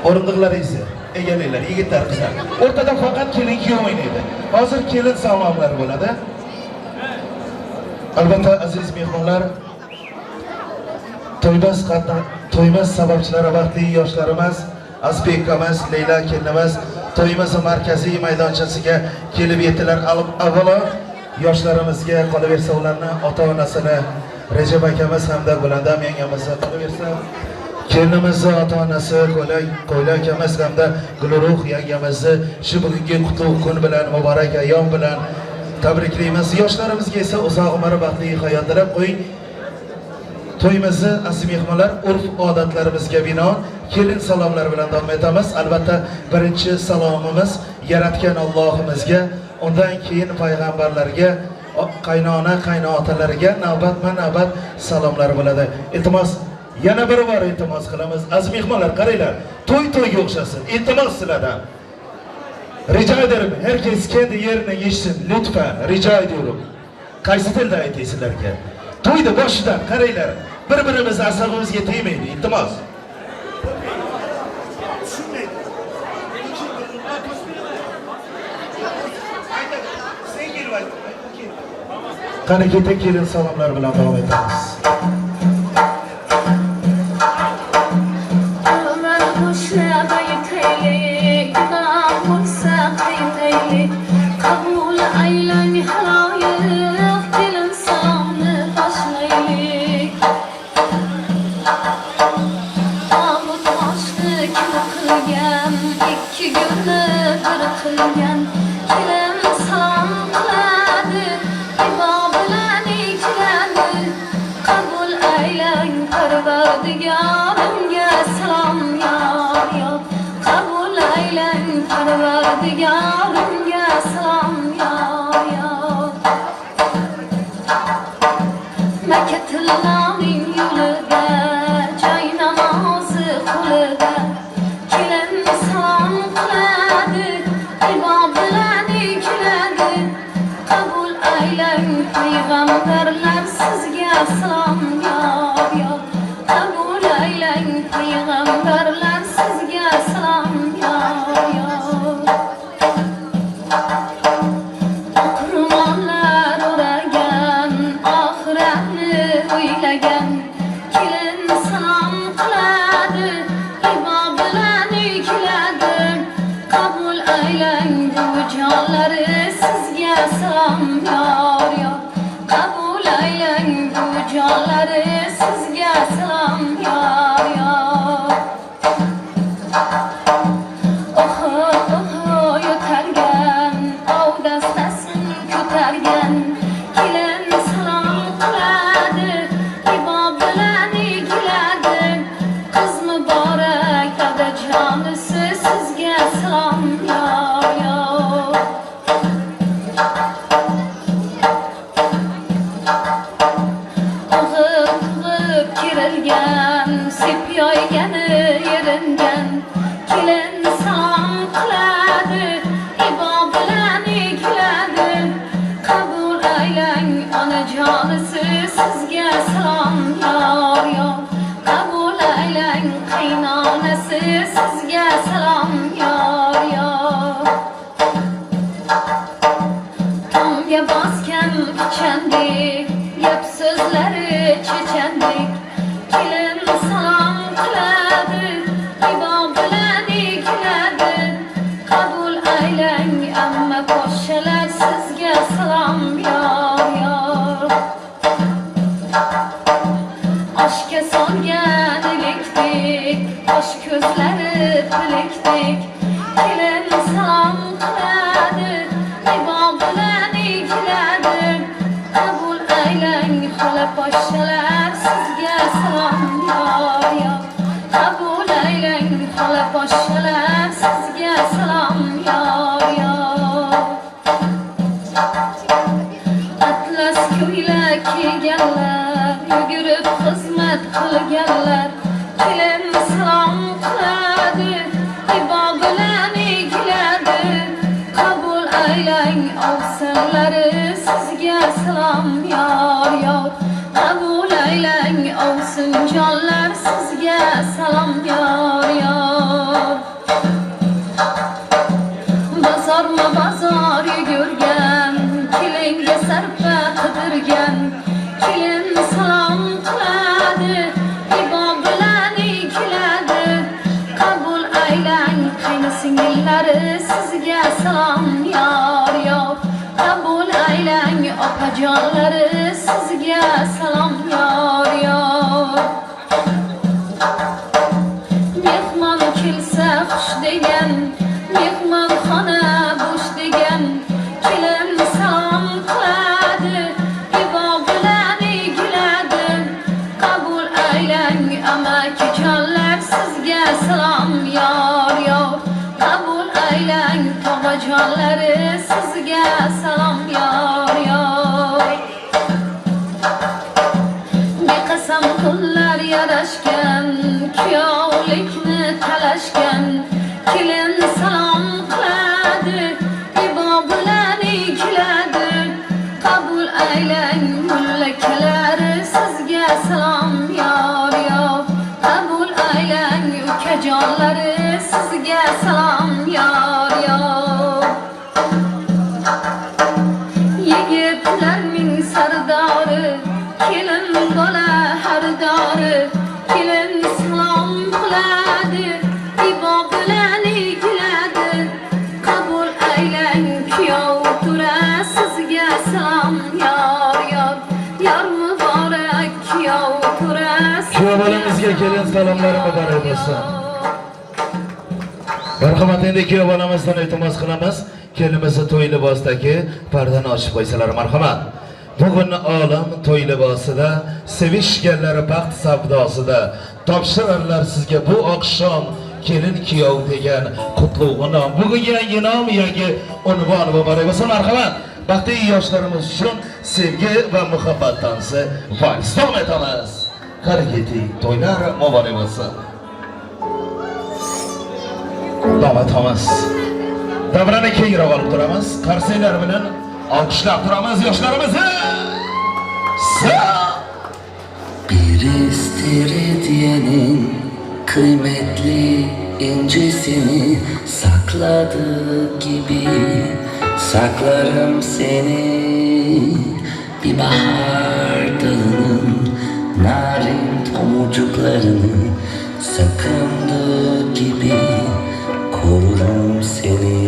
O'rindiqlaringizni egallanglar, yigitlar, qizlar. O'rtada faqat kelin-kuyov o'ynaydi. Hozir kelin salomlar bo'ladi. Albatta aziz mehmonlar, to'yimiz sababchilari vaqtli yoshlarimiz, Azizbek ukamiz, Leyla kelinimiz to'yimiz markaziy maydonchasiga kelib yetdilar. Avvalo yoshlarimizga qolaversa ularni ota-onasini, Rajab akamiz hamda Gulandam yangamizni qolaversa, kelinimizni ota-onasi, Qo'yla akamiz hamda Gulruh yangamizni shu bugungi qutlug' kun bilan, muborak ayyom bilan tabriklaymiz. Yoshlarimizga esa uzoq umr, baxtli hayot tilab qo'ying. To'yimizni aziz mehmonlar, urf-odatlarimizga binoan kelin salomlari bilan davom etamiz. Albatta birinchi salomimiz yaratgan Allohimizga, undan keyin payg'ambarlarga, qaynona, qaynotalarga navbatma-navbat salomlar bo'ladi. Iltimos, Yana bir bor iltimos qilamiz. Aziz mehmonlar, qaranglar. To'yga o'xshasin. Iltimos sizlardan. Rica ederim, herkes kendi yerini yetsin. Lütfen, rica ediyorum. Qaysi tilda aytaysizlarga? To'yda boshidan qaranglar. Bir-birimiz asabimizga tegmaydi. Iltimos. Qani kelin salomlar bilan davom etamiz. Kabul aylan halayık dilin salamını başlayık Ağut başlı kim kılgen İki günü bir kılgen Kilim salam kıladı İbabilen ikilendi Kabul aylan Parvardigarımga salam yar yar Kabul aylan Parvardigarımga salam yar yar Mekke tillaning yo'lida joy namozi qo'lida kelin salom qiladi ibo bilan keladi qabul aylang payg'ambarlar sizga salom yor yor qabul aylang payg'ambarlar sizga salom yor yor Qurmonlar o'ragan oxiratni o'ylagan kelin salom qiladi ibo bilan keladi qabul aylang bu jonlari sizga salom yor yor qabul aylang bu jonlari sizga salom yor yor oho yotargan ovdastasin ko'targan kelin salom qiladi ibo bilan keladi qiz muborak dadajonisi sizga salom yor yor og'ib kerilgan sepyoygani yeringan kelin salom qiladi ibo bilan keladi qabul aylang onajonisi sizga salom yor yor qabul aylang qaynonasi sizga salom yor yor tomga bosgan pichandek gap so'zlari chechandek kelin salom qiladi ibo bilan keladi qabul aylang amma poshshalar sizga salom yor yor oshga solgan elekdek osh ko'zlari pilekdek kelin salom qiladi ibo bilan keladi qabul aylang xola poshshalar sizga salom yor yor qabul aylang xola poshshalar sizga salom yor yor atlas ko'ylak kiyganlar yugurib xizmat qilganlar kelin salom qiladi ibo bilan keladi qabul aylang ovsinlari sizga salom yor yor qabul aylang ovsin jonlar sizga salom yor yor bozorma bozor yugurgan kelinga sarpa qidirgan kelin salom qiladi ibo bilan keladi qabul aylang qaynasingillari sizga salom yor yor qabul aylang opajonlari sizga salom yor yor mehmon kelsa xush degan mehmonxona bo'sh degan kelin salom qiladi ibo bilan keladi qabul aylang amakijonlar sizga salom yor yor qabul aylang tog'ajonlari sizga salom yor yor beqasam qo'llar yarashgan salomlar mübarek olsun. Marhamat, endi kuyov bolamizdan iltimos qilamiz. Kelimizni to'y libosidagi pardani ochib qo'ysalar marhamat. Bugun olam to'y libosida, sevishganlar baxt savdosida topshirarlar sizga bu oqshom kelin kuyov degan qutlug' nom. Bugun yangi nom, yangi unvon muborak bo'lsin marhamat. Baxtli yoshlarimiz uchun sevgi va muhabbat tansi vals davom etamiz. Qani keting, to'ylar muborak bo'lsin. Davom etamiz. Davrani kengroq olib turamiz. Qarsiylar bilan olqishlab turamiz yoshlarimizni. Bir istiridyenin kıymetli incesini sakladığı gibi saklarım seni. Bir bahar dalının narin tomurcuklarını sakındığı gibi korurum seni.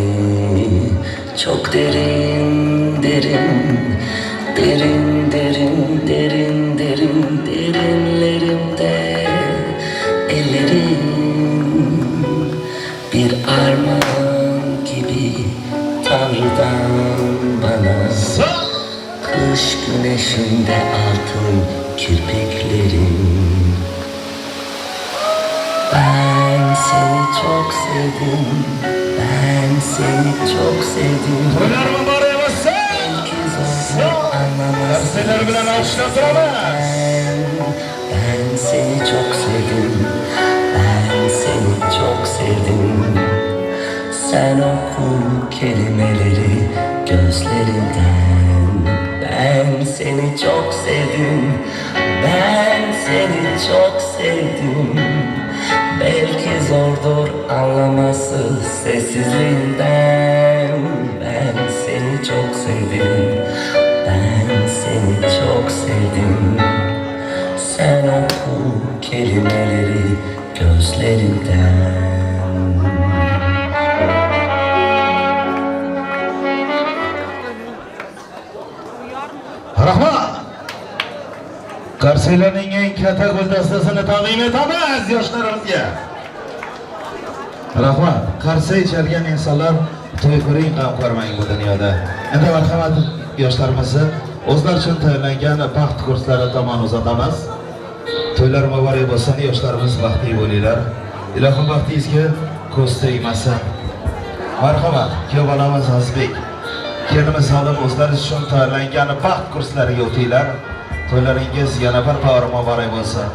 Çok derin derin derin derin derin derin derinlerimde ellerim bir armağan gibi Tanrı'dan bana. Kış güneşinde altın kirpiklerim. Ben seni çok sevdim, ben seni çok sevdim. Belki zor anlamazsın. Ben seni çok sevdim, ben seni çok sevdim. Sen oku kelimeleri gözlerinden. Ben seni çok sevdim, ben seni çok sevdim. Belki zordur anlaması sessizliğinden. Ben seni çok sevdim, ben seni çok sevdim. Sen oku kelimeleri gözlerinden. Rahmat. Qarsiylarning eng katta guldastasini taqdim etamiz yoshlarimizga. Rahmat. Qarsiy chalgan insonlar to'y-ko'ring ham ko'rmang bu dunyoda. Endi marhamat yoshlarimizni o'zlari uchun tayyorlangan baxt kurslari tomon uzatamiz. To'ylar muborak bo'lsin, yoshlarimiz baxtli bo'linglar. Ilohim baxtingizga ko'z tegmasin. Marhamat, kuyov bolamiz Azizbek. Kelimiz olim o'zlari uchun tayyorlangan baxt kurslariga o'tinglar. To'ylaringiz yana bir bor muborak bo'lsin.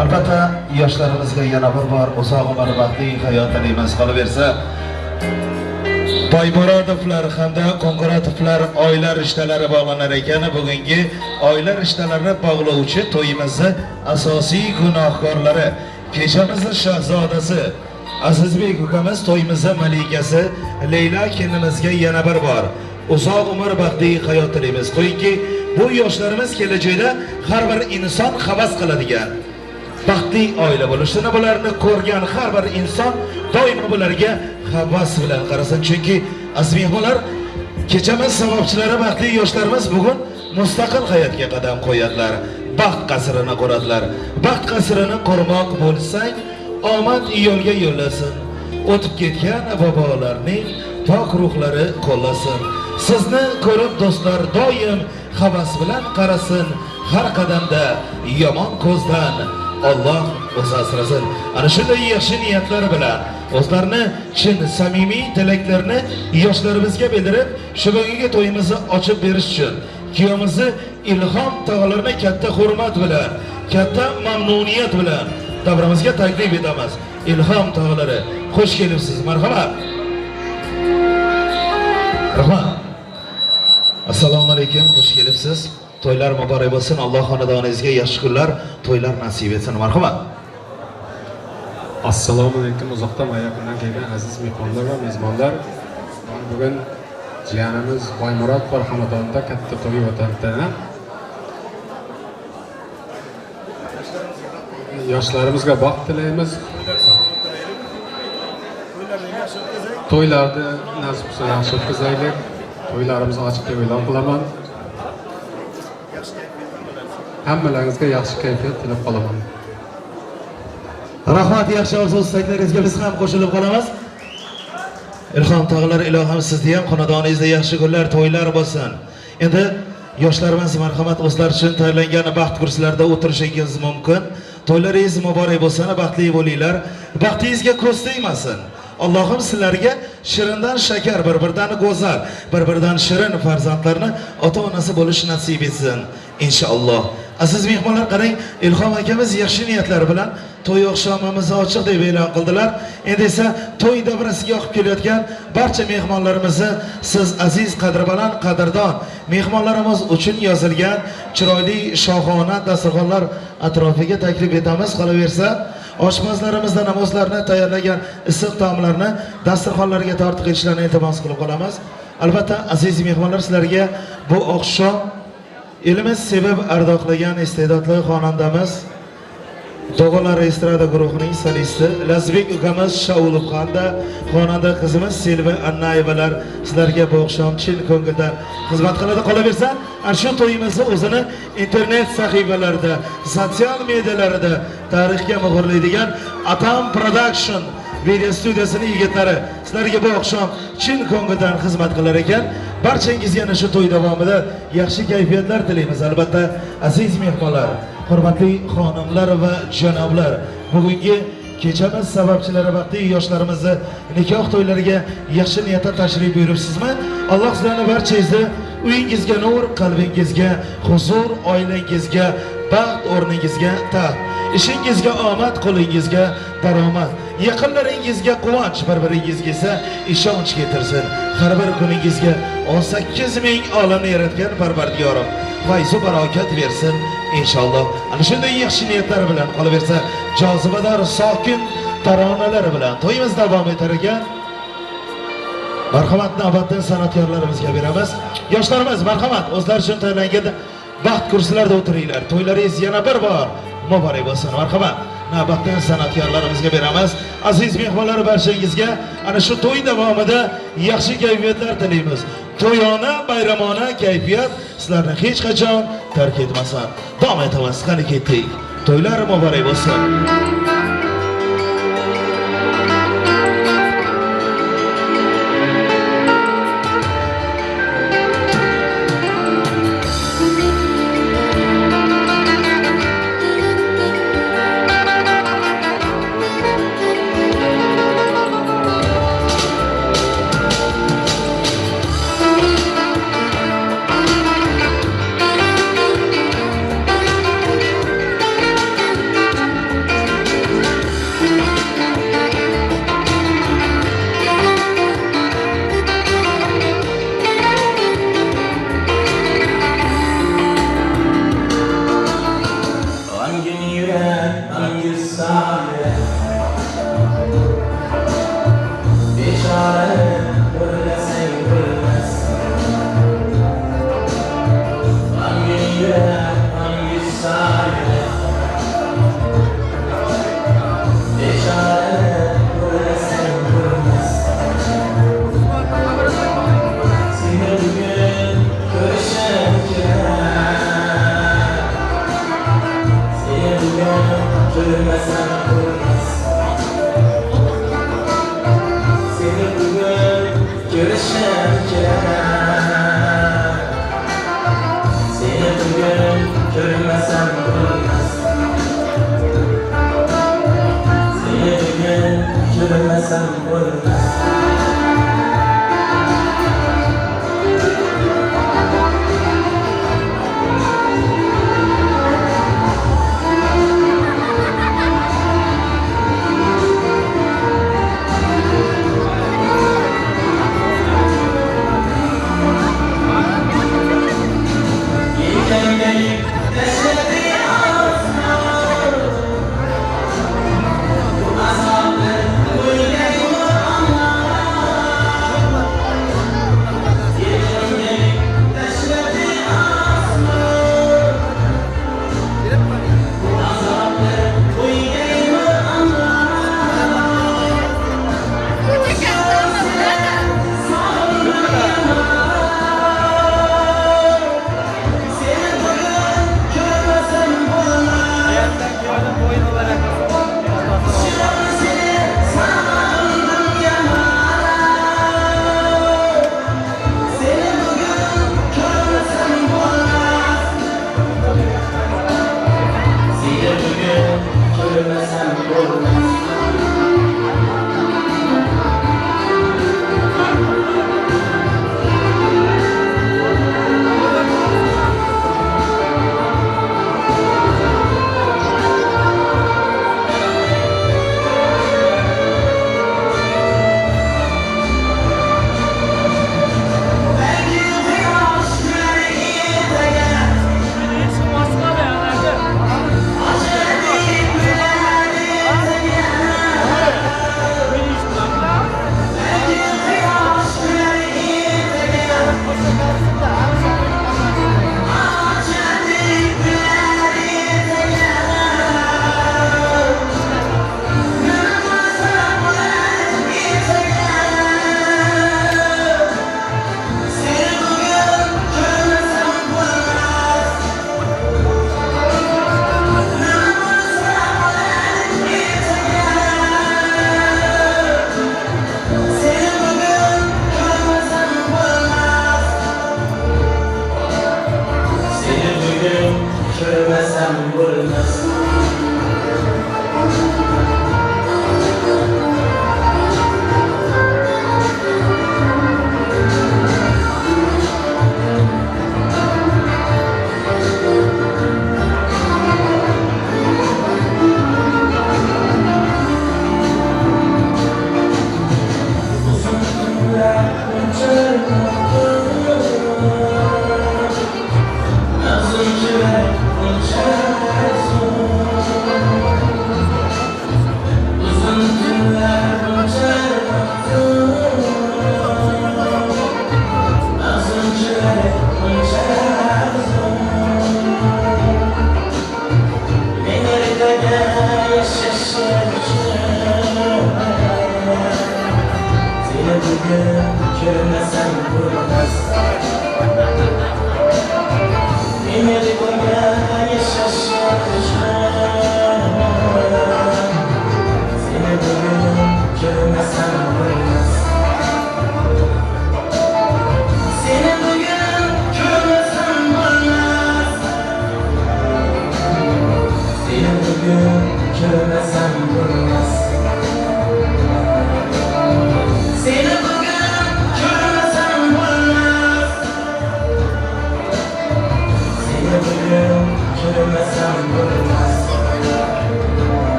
Albatta, yoshlarimizga yana bir bor uzoq umr baxtli hayot tilaymiz. Qolaversa, Toymurodovlar hamda Qo'ng'iratovlar oila rishtalari bog'lanar ekan. Bugungi oila rishtalarini bog'lovchi to'yimizni asosiy gunohkorlari, kechamizni shahzodasi Azizbek ukamiz, to'yimizni malikasi Leyla kelinimizga yana bir bor uzoq umr baxtli hayot tilaymiz. Qo'yingki, bu yoshlarimiz kelajakda har bir inson havas qiladigan baxtli oila bo'lishini, bularni ko'rgan har bir inson doimo bularga havas bilan qarasin. Chunki azmehmonlar, kechamiz sababchilari baxtli yoshlarimiz bugun mustaqil hayotga qadam qo'yadilar. Baxt qasrini quradilar. Baxt qasrini qurmoq bo'lsang, omad yo'lga yo'llasin. O'tib ketgan bobolarning pok ruhlari qo'llasin. Sizni ko'rib do'stlar doim havas bilan qarasin. Har qadamda yomon ko'zdan Alloh o'zi asrasin. Ana shunday yaxshi niyatlar bilan o'zlarini chin samimiy tilaklarini yoshlarimizga bildirib, shu bugungi to'yimizni ochib berish uchun kuyovimizni Ilhom tog'alarini katta hurmat bilan, katta mamnuniyat bilan davramizga taklif etamiz. Ilhom tog'alari, xush kelibsiz. Marhamat. Rahmat. Assalomu alaykum, xush kelibsiz. To'ylar muborak bo'lsin. Alloh xonadoningizga yaxshi kunlar, to'ylar nasib etsin. Marhamat. Assalomu alaykum, uzoqdan va yaqindan kelgan aziz mehmonlar va mezbonlar. Bugun jiyanimiz Boymurod xonadonida katta to'y o'tadi. Yoshlarimizga baxt tilaymiz. To'ylarni nasib bo'lsa yaxshi o'tkazaylik. To'ylarimizni ochiq deb e'lon qilaman. Hammalaringizga yaxshi kayfiyat tilab qolaman. Rahmat, yaxshi so'zlaringizga biz ham qo'shilib qolamiz. Ilhom tog'lar, ilohim sizni ham xonadoningizda yaxshi kunlar, to'ylar bo'lsin. Endi yoshlarimiz marhamat o'zlari uchun tayyorlangan baxt kursilarda o'tirishingiz mumkin. To'ylaringiz muborak bo'lsin, baxtli bo'linglar. Baxtingizga ko'z tegmasin. Allohim sizlarga shirindan shakar, bir-biridan go'zal, bir-biridan shirin farzandlarni ota-onasi bo'lish nasib etsin inshaalloh. Aziz mehmonlar, qarang, Ilhom akamiz yaxshi niyatlar bilan to'y oqshomimizni ochiq deb e'lon qildilar. Endi esa to'y davrasiga oqib kelayotgan barcha mehmonlarimizni siz aziz, qadrbaland, qadrdon mehmonlarimiz uchun yozilgan chiroyli shohona dasturxonlar atrofiga taklif etamiz. Qolaversa, oshpazlarimizdan namozlarni tayyorlagan issiq taomlarni dasturxonlarga tortiq etishlarini iltimos qilib qolamiz. Albatta, aziz mehmonlar, sizlarga bu oqshom elimiz sevib ardoqlagan iste'dodli xonandamiz, Dog'lar estrada guruhining solisti Lazbek ukamiz Shaulov hamda xonanda qizimiz Selva Annayevalar sizlarga bu oqshom chin ko'ngildan xizmat qiladi. Qolaversa, shu to'yimizni o'zini internet sahifalarida, sotsial medialarida tarixga muhrlaydigan Atam Production video studiyasining yigitlari sizlarga bu oqshom chin ko'ngildan xizmat qilar ekan. Barchangizga ana shu to'y davomida yaxshi kayfiyatlar tilaymiz. Albatta, aziz mehmonlar, hurmatli xonimlar va janoblar, bugungi kechamiz sababchilari vaqtli yoshlarimizni nikoh to'ylariga yaxshi niyatda tashrif buyuribsizmi? Alloh sizlarni barchangizni uyingizga nur, qalbingizga huzur, oilangizga baxt, o'rningizga taxt, ishingizga omad, qo'lingizga daromad, yaqinlaringizga quvonch, bir-biringizga esa ishonch keltirsin. Har bir kuningizga 18 ming olamni yaratgan Parvardigorim fayzu barokat bersin inshaalloh. Ana shunday yaxshi niyatlar bilan, qolaversa jozibador sokin taronalar bilan to'yimiz davom etar ekan. Marhamatni navbatdan san'atkorlarimizga beramiz. Yoshlarimiz, marhamat, o'zlari uchun tayyorlangan baxt kursilarda o'tiringlar. To'ylaringiz yana bir bor muborak bo'lsin. Marhamat, navbatdan san'atkorlarimizga beramiz. Aziz mehmonlar, barchangizga ana shu to'y davomida yaxshi kayfiyatlar tilaymiz. To'yona, bayramona kayfiyat sizlarni hech qachon tark etmasin. Davom etamiz, qani ketdik. To'ylar muborak bo'lsin.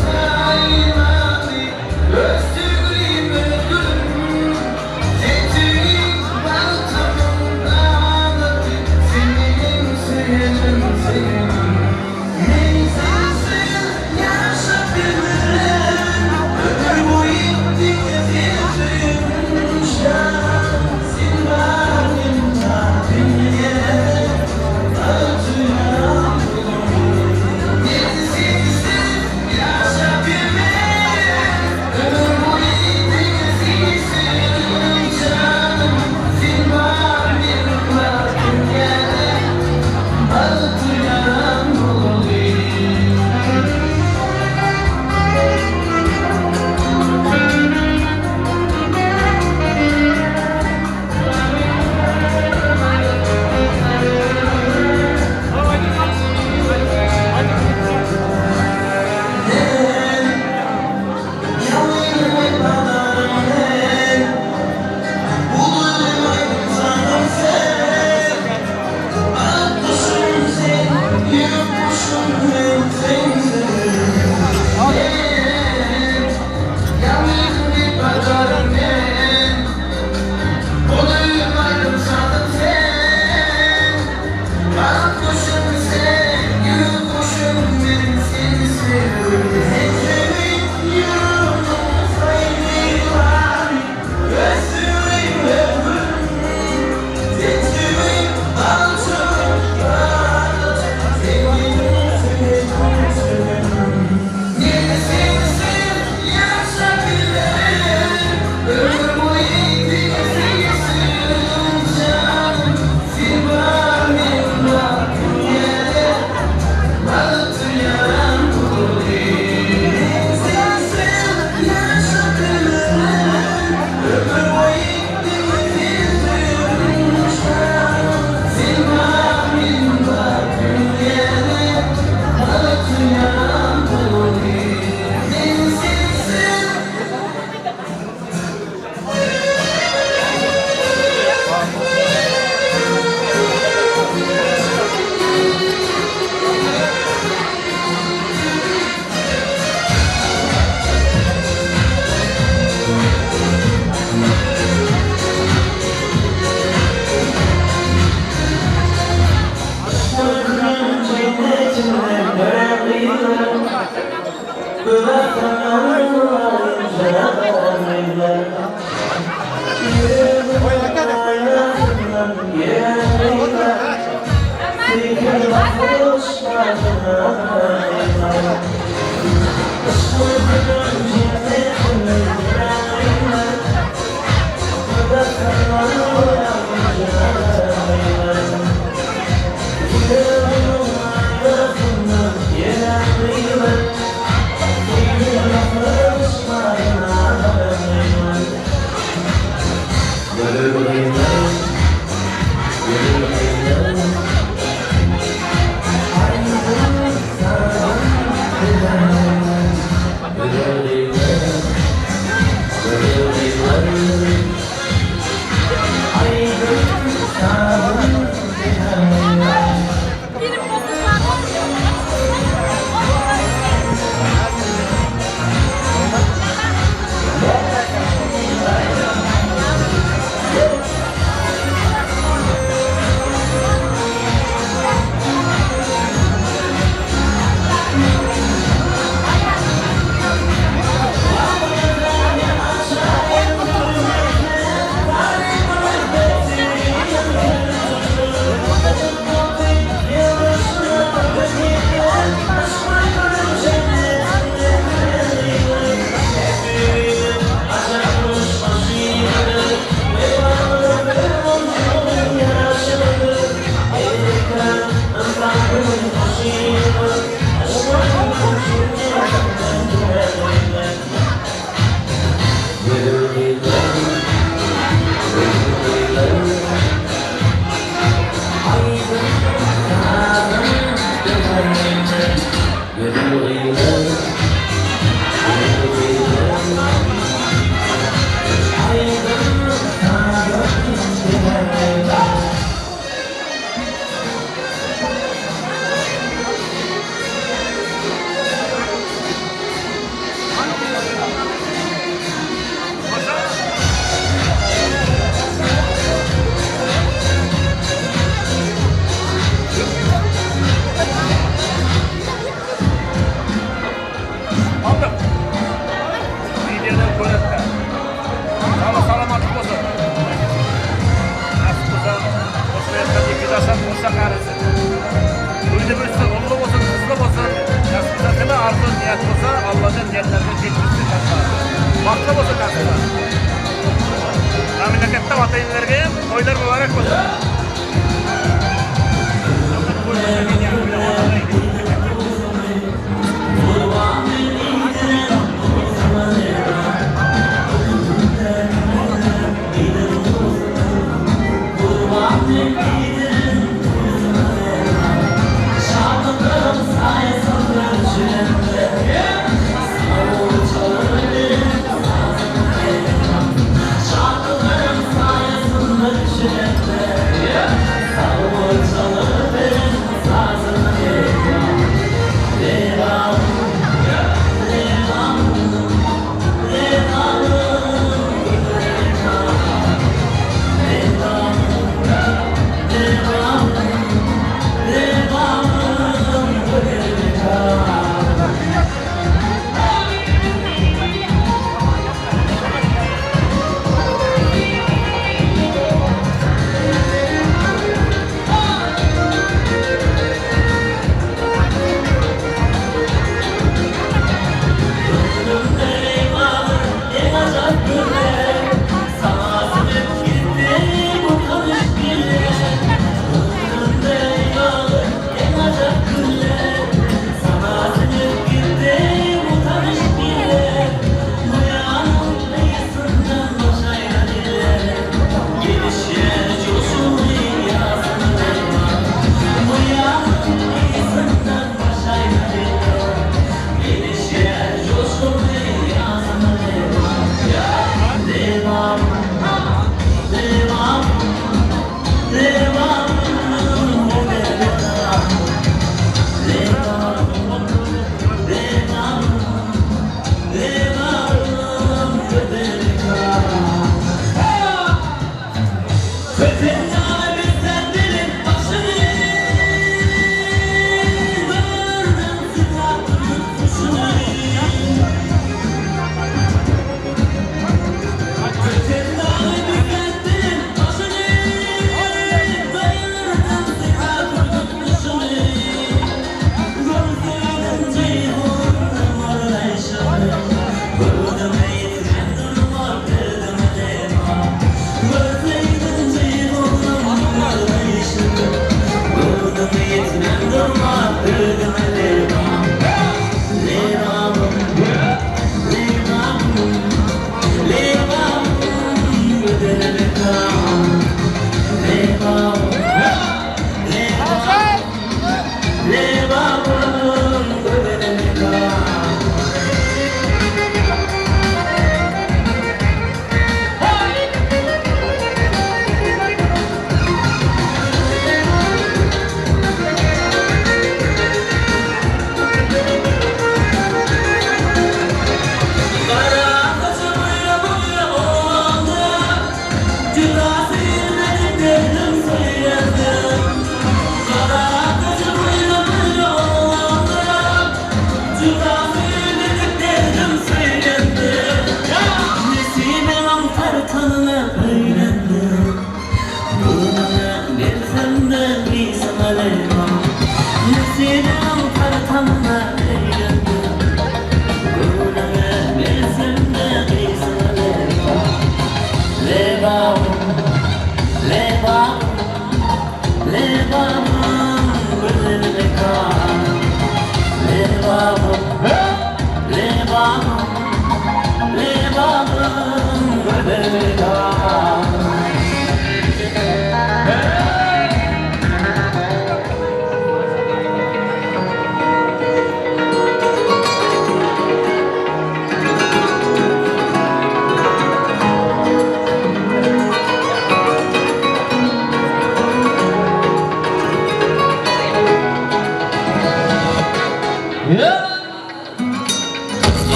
Sayma Yeah.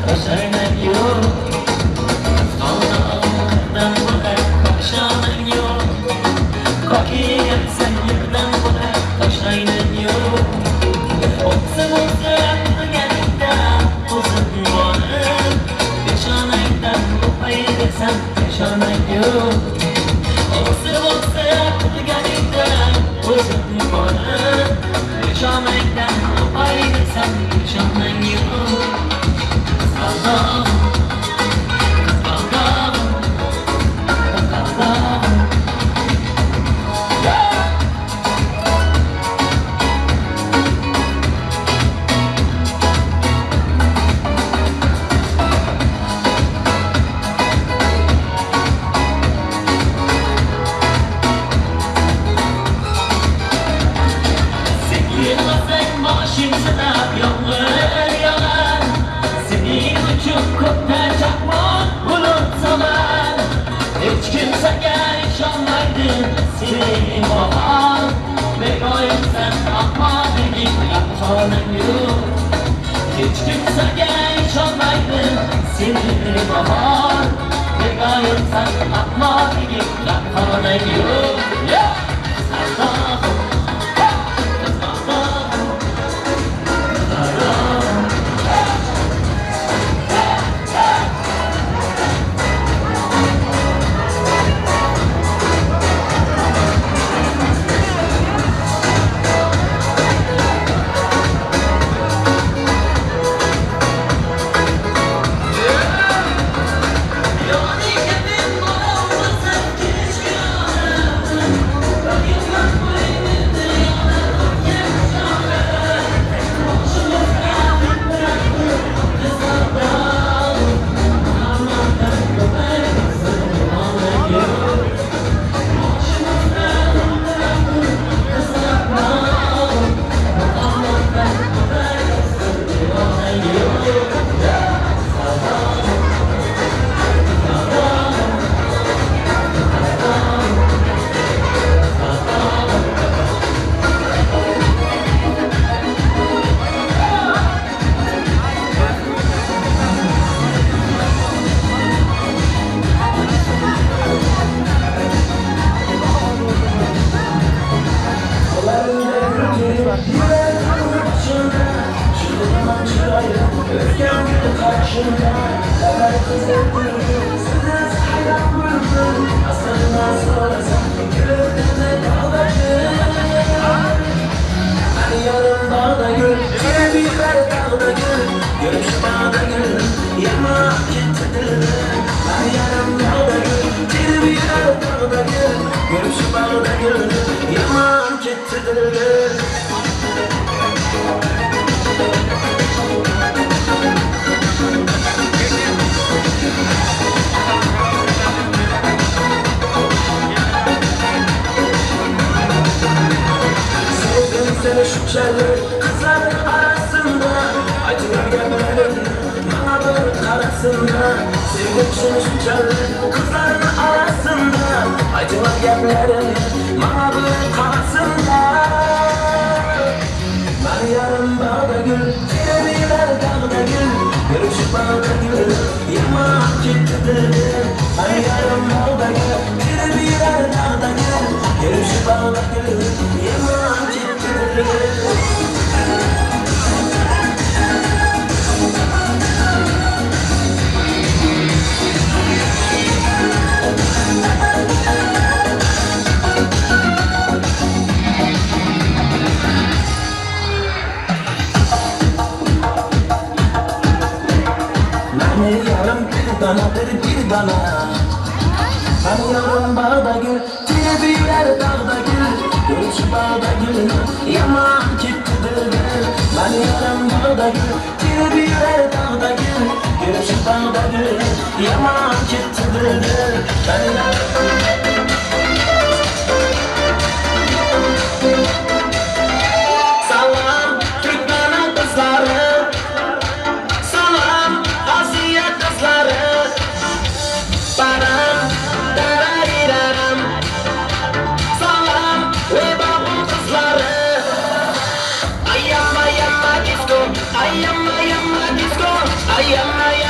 koşanan yok. Ağlardan bakar koşanan yok. Kokiyen sen yerden bakar koşanan yok. Olsun olsun gelip de uzun varım. Peşanaydan kopayı desem peşanan yok. Olsun olsun gelip de uzun varım. Peşanaydan kopayı desem peşanan yok. Kıskandım, kıskandım, kıskandım. Yılmasın başımıza yollar yalan. Senin uçup kopacak mı bulut zaman? Hiç kimseye inşanmaydı seni bahar. Ve koyunsan akma benim yapmanım yok. Hiç kimseye inşanmaydı seni bahar. Ve koyunsan akma benim yapmanım yok. Allah'ım seni şu çevre kızların arasında. Acılar gelmeden bana böyle arasında. Sevdim seni şu çevre kızların arasında. Acılar gelmeden bana böyle arasında. Ben yarım bağda gül, çilebiler dağda gül. Görüşüp bağda gül, yaman ciddidir. Ben yarım bağda gül, çilebiler dağda gül. Görüşüp bağda gül, yaman ciddidir. Yarım bir danadır bir dana. Ben yarım bağda gül, çilebiler dağda gül. Görüşü bağda gül, yaman ciddidir. Ben yarım bağda gül, çilebiler dağda gül. Görüşü bağda gül, yaman ciddidir. Ben yarım salam Türkmen kızları, salam Aziya kızları. Baram, darayiraram. Salam ve babam kızları. Ayam ayam disco, ayam ayam disco, ayam ayam.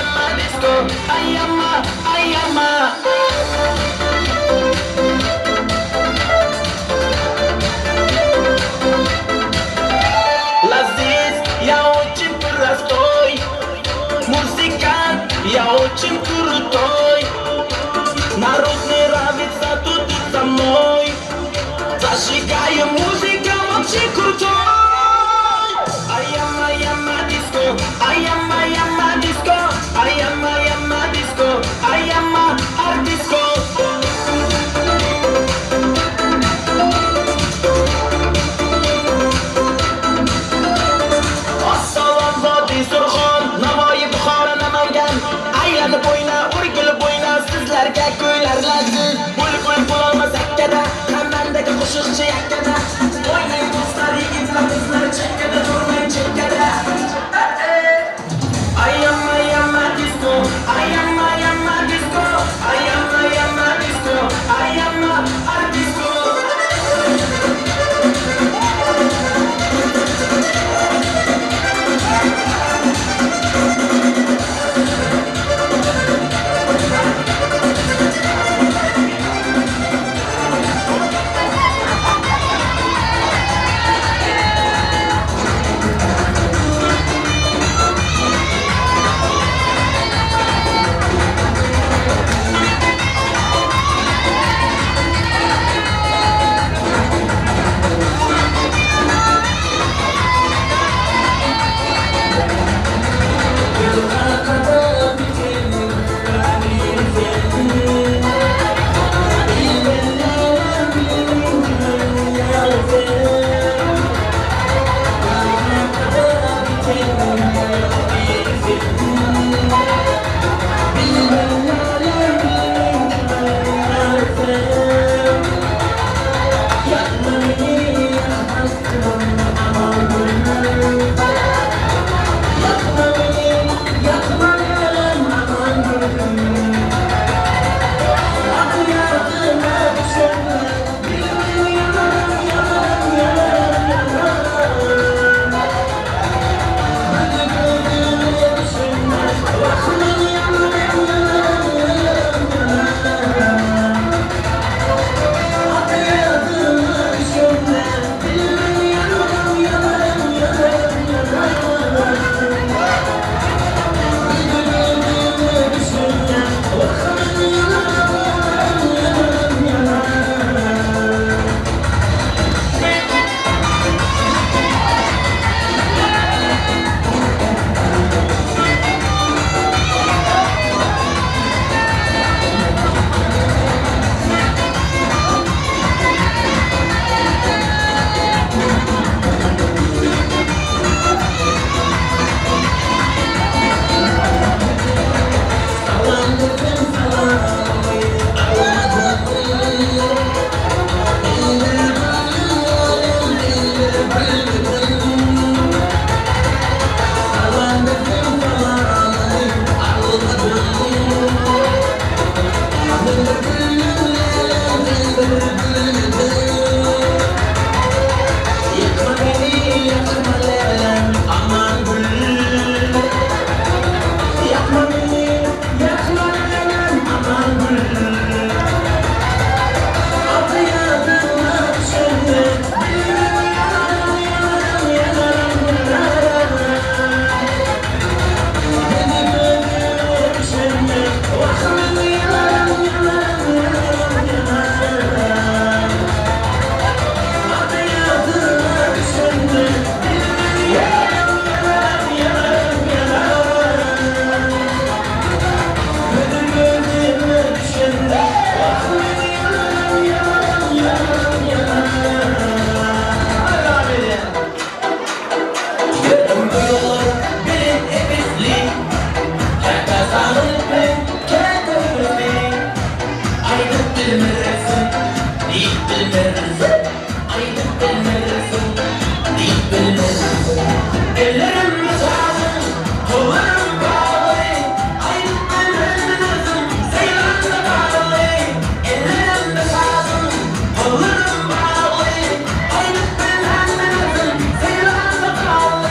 bilirsin, iyi bilirsin. Ellerim müsaadın, kollarım bağlı, ayrılmayın özüm, seyranla bağlı. Ellerim müsaadın, kollarım bağlı, ayrılmayın özüm, seyranla bağlı.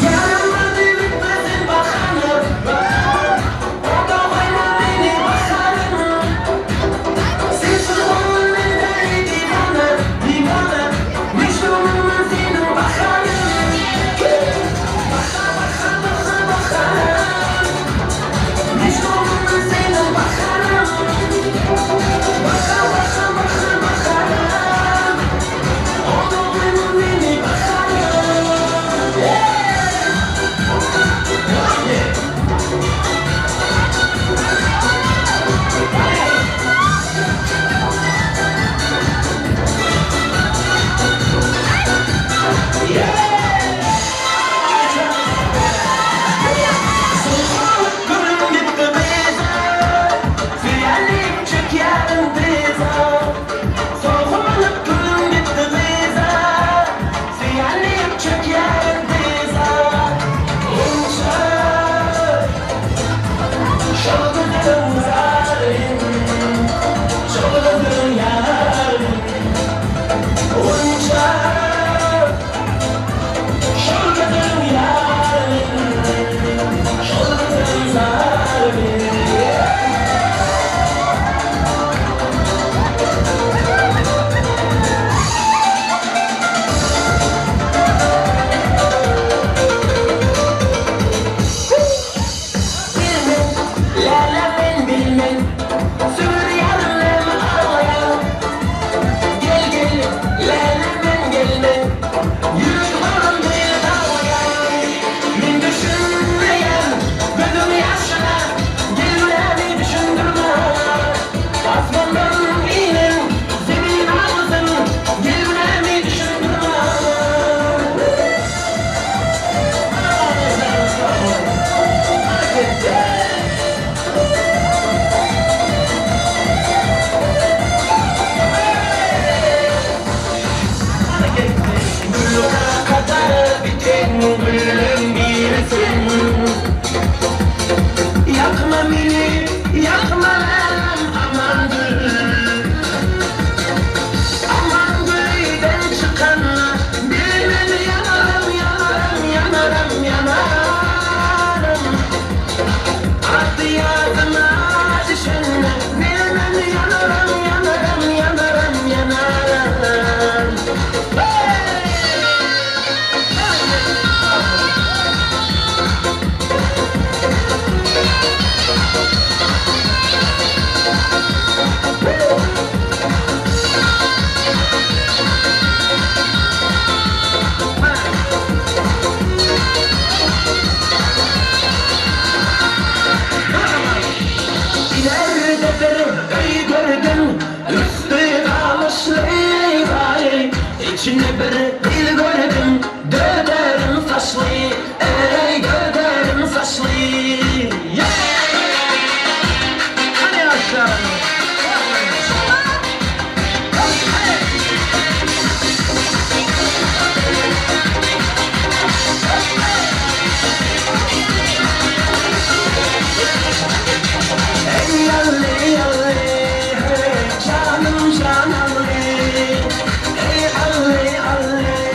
Yanıma bitmesin bakanım, o da beni bakarım. Sensiz onun elleri divane, divane, Mecnun'um senin bakarım. Baka baka baka bakarım, Mecnun'um senin bakarım. Baka baka baka bakarım, o da beni bakarım. Yakma beni, yakma amandır. Aman göyden çıkan bilmem yanarım, yanarım, yanarım, yanarım. Adı yardıma düşenle bilmem yanarım, yanarım, yanarım, yanarım. İleride bir öy gördüm, üstü kamışlı bari. İçinde bir dil gördüm, döderim saçlı, ey döderim saçlı. Hadi aşağı. Ey yalli yalli, canım canalli, ey alli alli.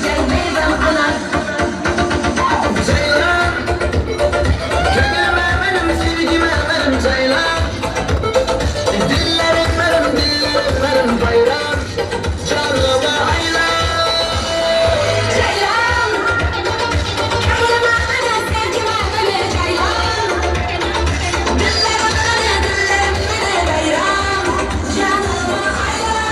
gel meydan kınar. Ceylan, kögülme benim sevgime benim ceylan. Dillerim benim bayram. Canıma hayran. Ceylan, kögülme benim sevgime benim ceylan. Dillerim benim bayram. Canıma hayran.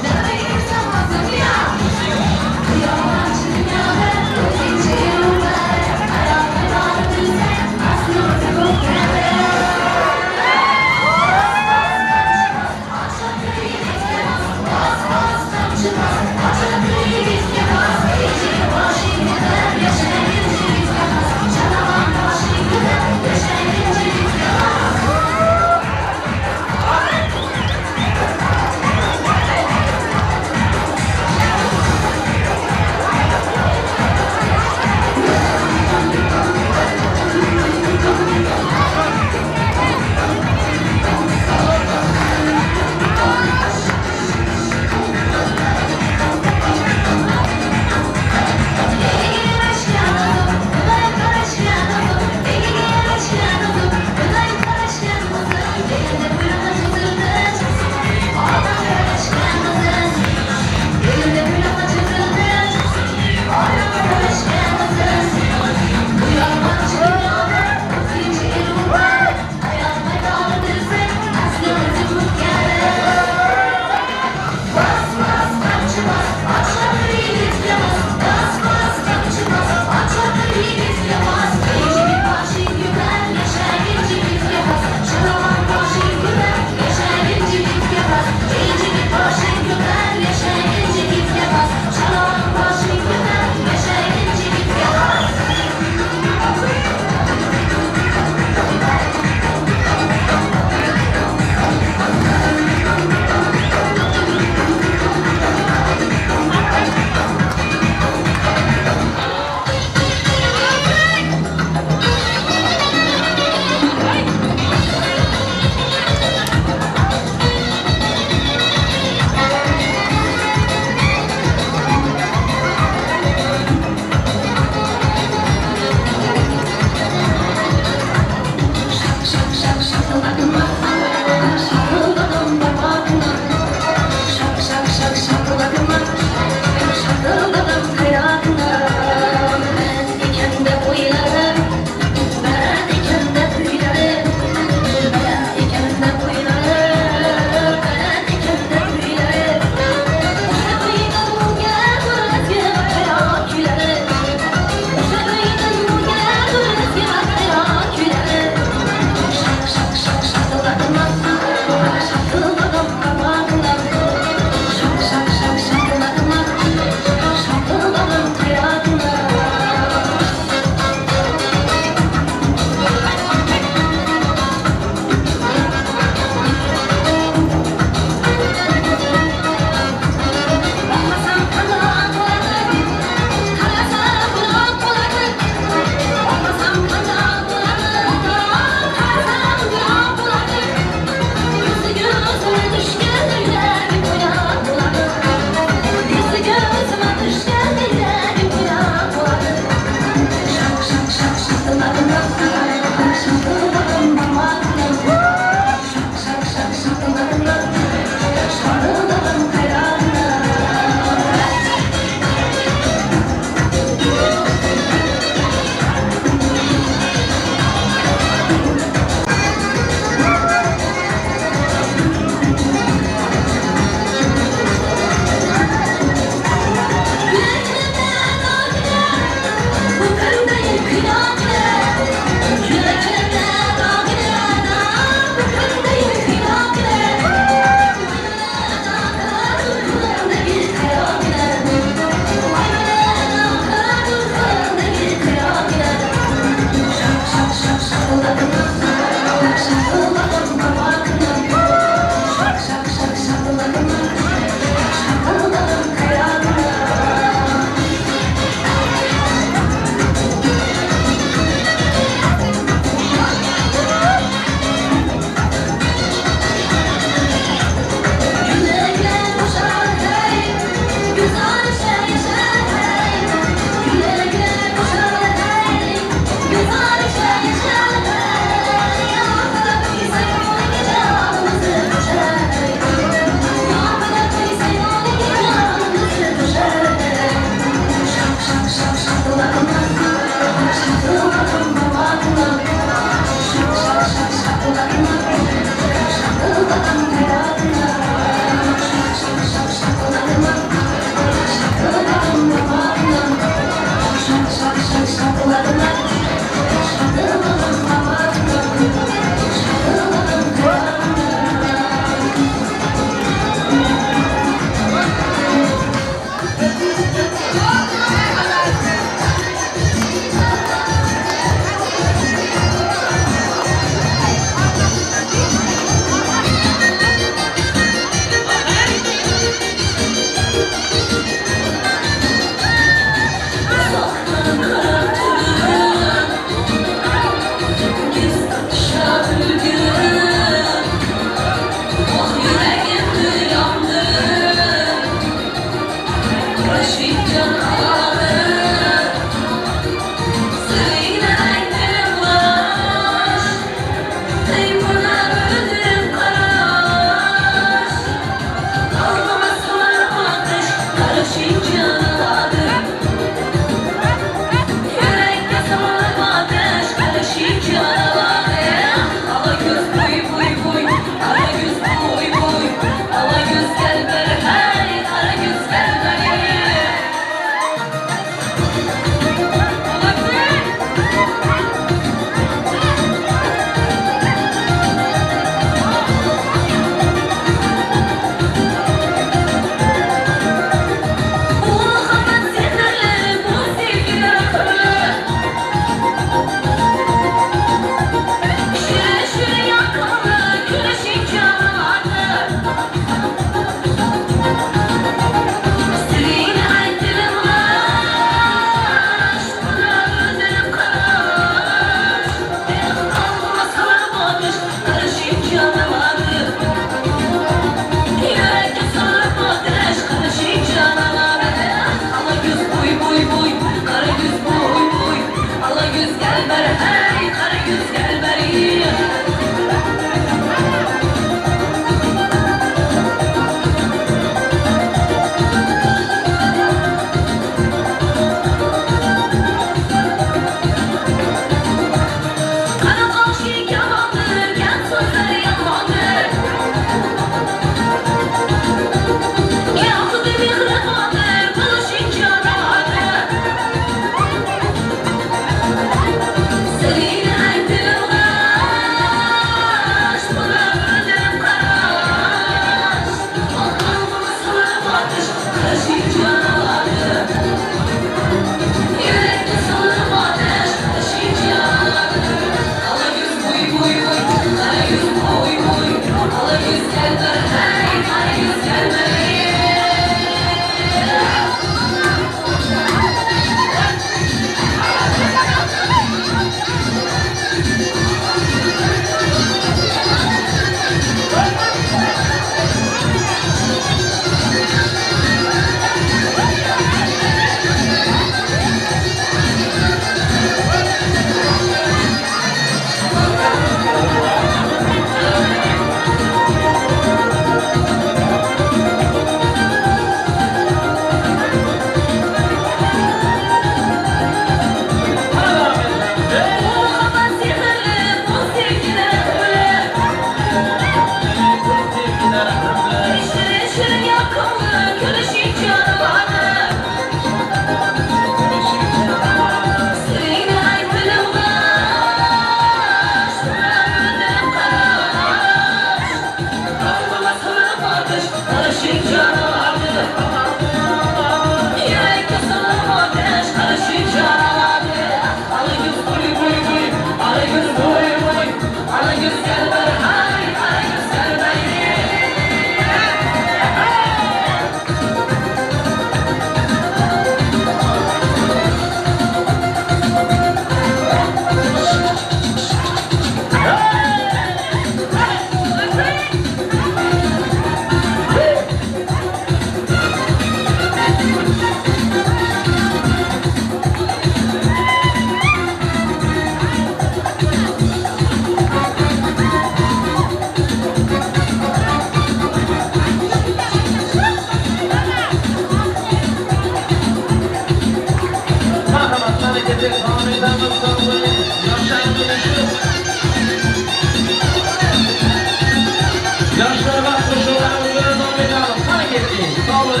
ol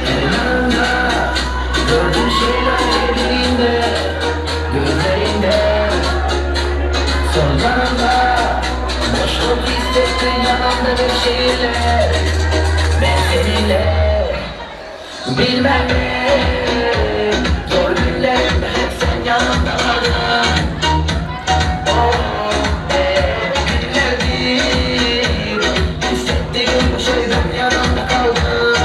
yanımda. Gördüğüm şeyler elinde, gözlerinde, solularında. Boşluk hissettin yanımda bir şeyler. Ben seninle bilmem ne. Zor günlerimde hep sen yanımda vardın. Günlerdir hissettiğim bu şeyden yanımda kaldın.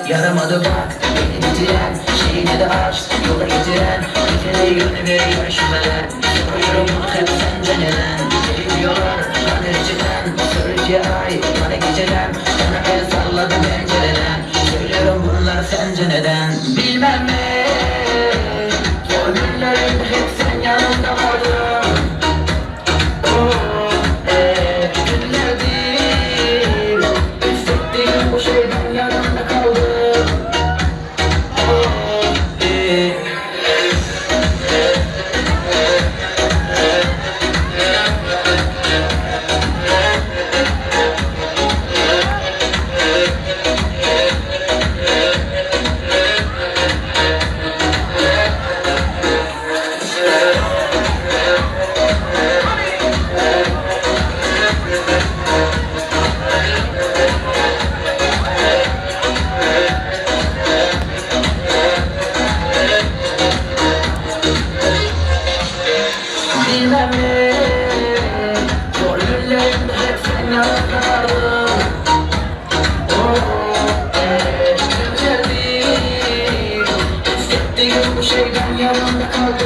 Yaramadı bak beni bitiren, şeyine de aşk yola getiren, geceli yönü ve görüşmeler. Soruyorum bunu hep sence neden? Seviyorlar kaderciden, sürücü ay bana geceden, bana el salladı pencereden. Söylüyorum bunlar sence neden? Bilmem ne. Zor günlerimde hep sen yanımda vardın. Günlerdir hissettiğim bu şeyden yanımda kaldım. Bilmem ne. Zor günlerimde hep sen yanımda vardın. Günlerdir hissettiğim bu şeyden yanımda kaldım.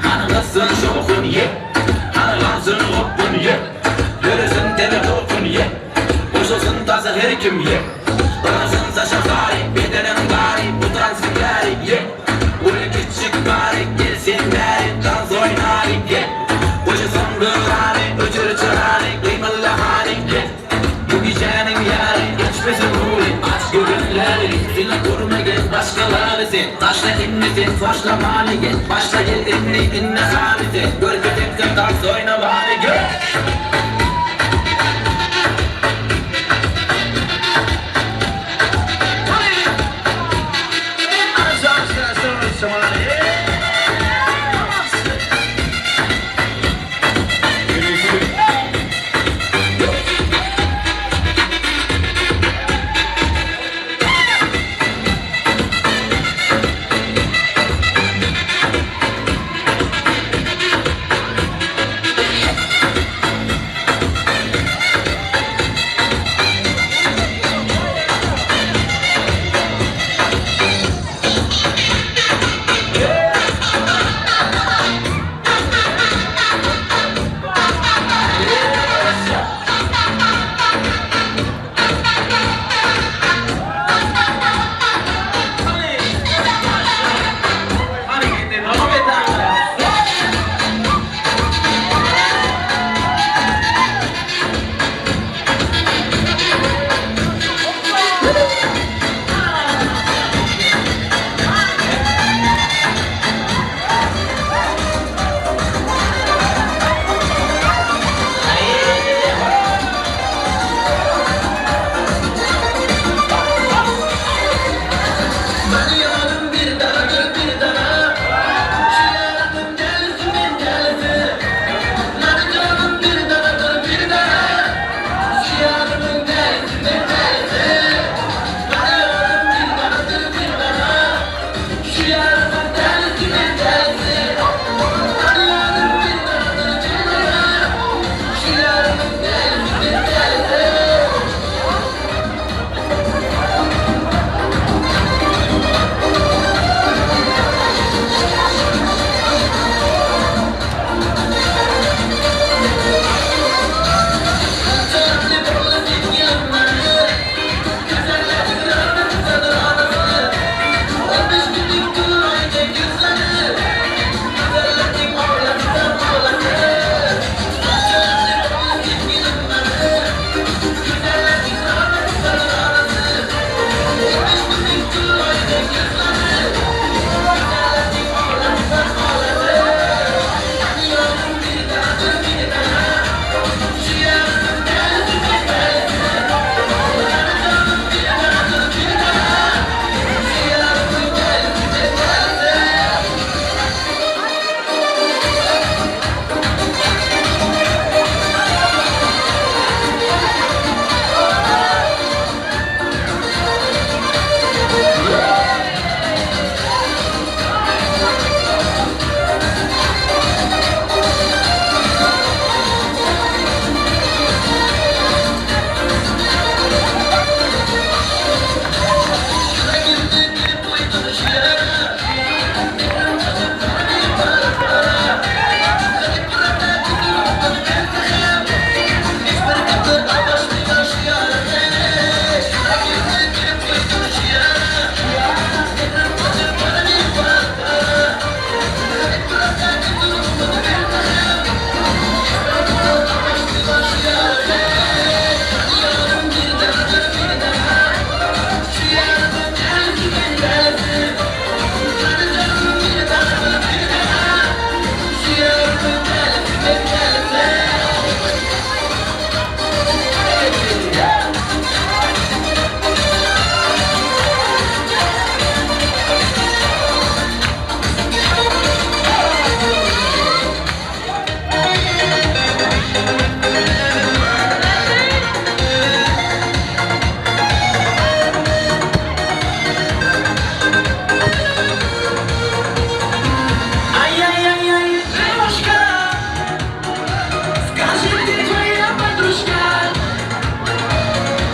Anlasın şokun ye, anlansın hoppun ye, görürsün dene korkun ye, boşulsun tası her kim ye, anasın saça gari, bedenin gari, utansın gari ye, ulu küçük gari, gelsin gari, dans oynari ye, boşulsun gırani, öcür çırani, kıymalı hani ye, bu gecenin yari, geçmesin huli, aç gönülleri, zil kurma gel başkaları sen, taşla inmesin, taşla mani gel, başla gel inne halisi, gör kötekten dans oyna bari gör.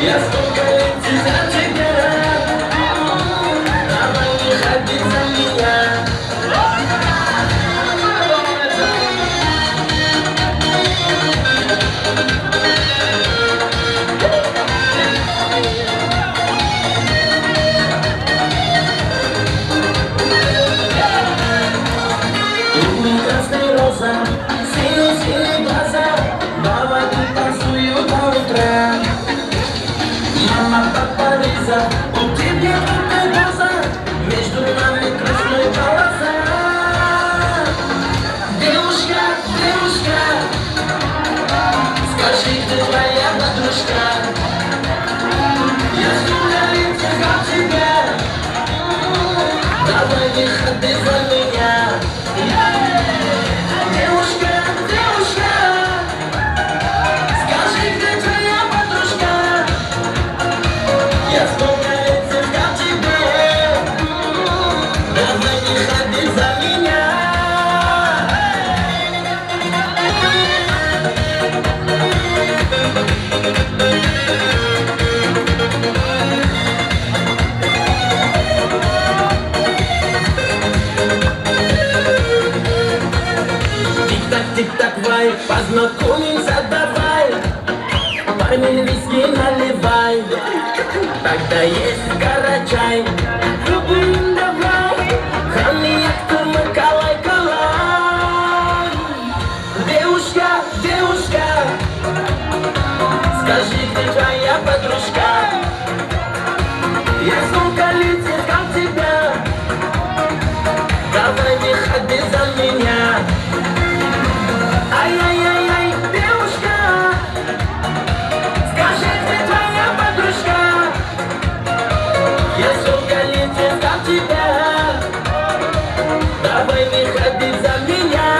Я столько лет за тебя. Давай не ходи за меня. Красная роза, синие глаза, давай танцую до утра. Мама, папа, Лиза, у тебя крутая глаза, между нами красная полоса. Девушка, девушка, скажи, ты твоя подружка. Я столько лет искал тебя, давай не ходи за меня. Девушка, девушка, скажи, где твоя подружка? Я столько лет искал тебя, давай не ходи за меня. Тик-так, вай, познакомимся, давай. Парни виски наливай, тогда есть карачай. Любым давай, коньяк, калай, калай. Девушка, девушка, скажи, где твоя подружка? Я столько лет искал тебя, давай не ходи за меня. Ай-яй-яй-яй, девушка, скажи, где твоя подружка? Я столько лет искал тебя, давай не ходи за меня.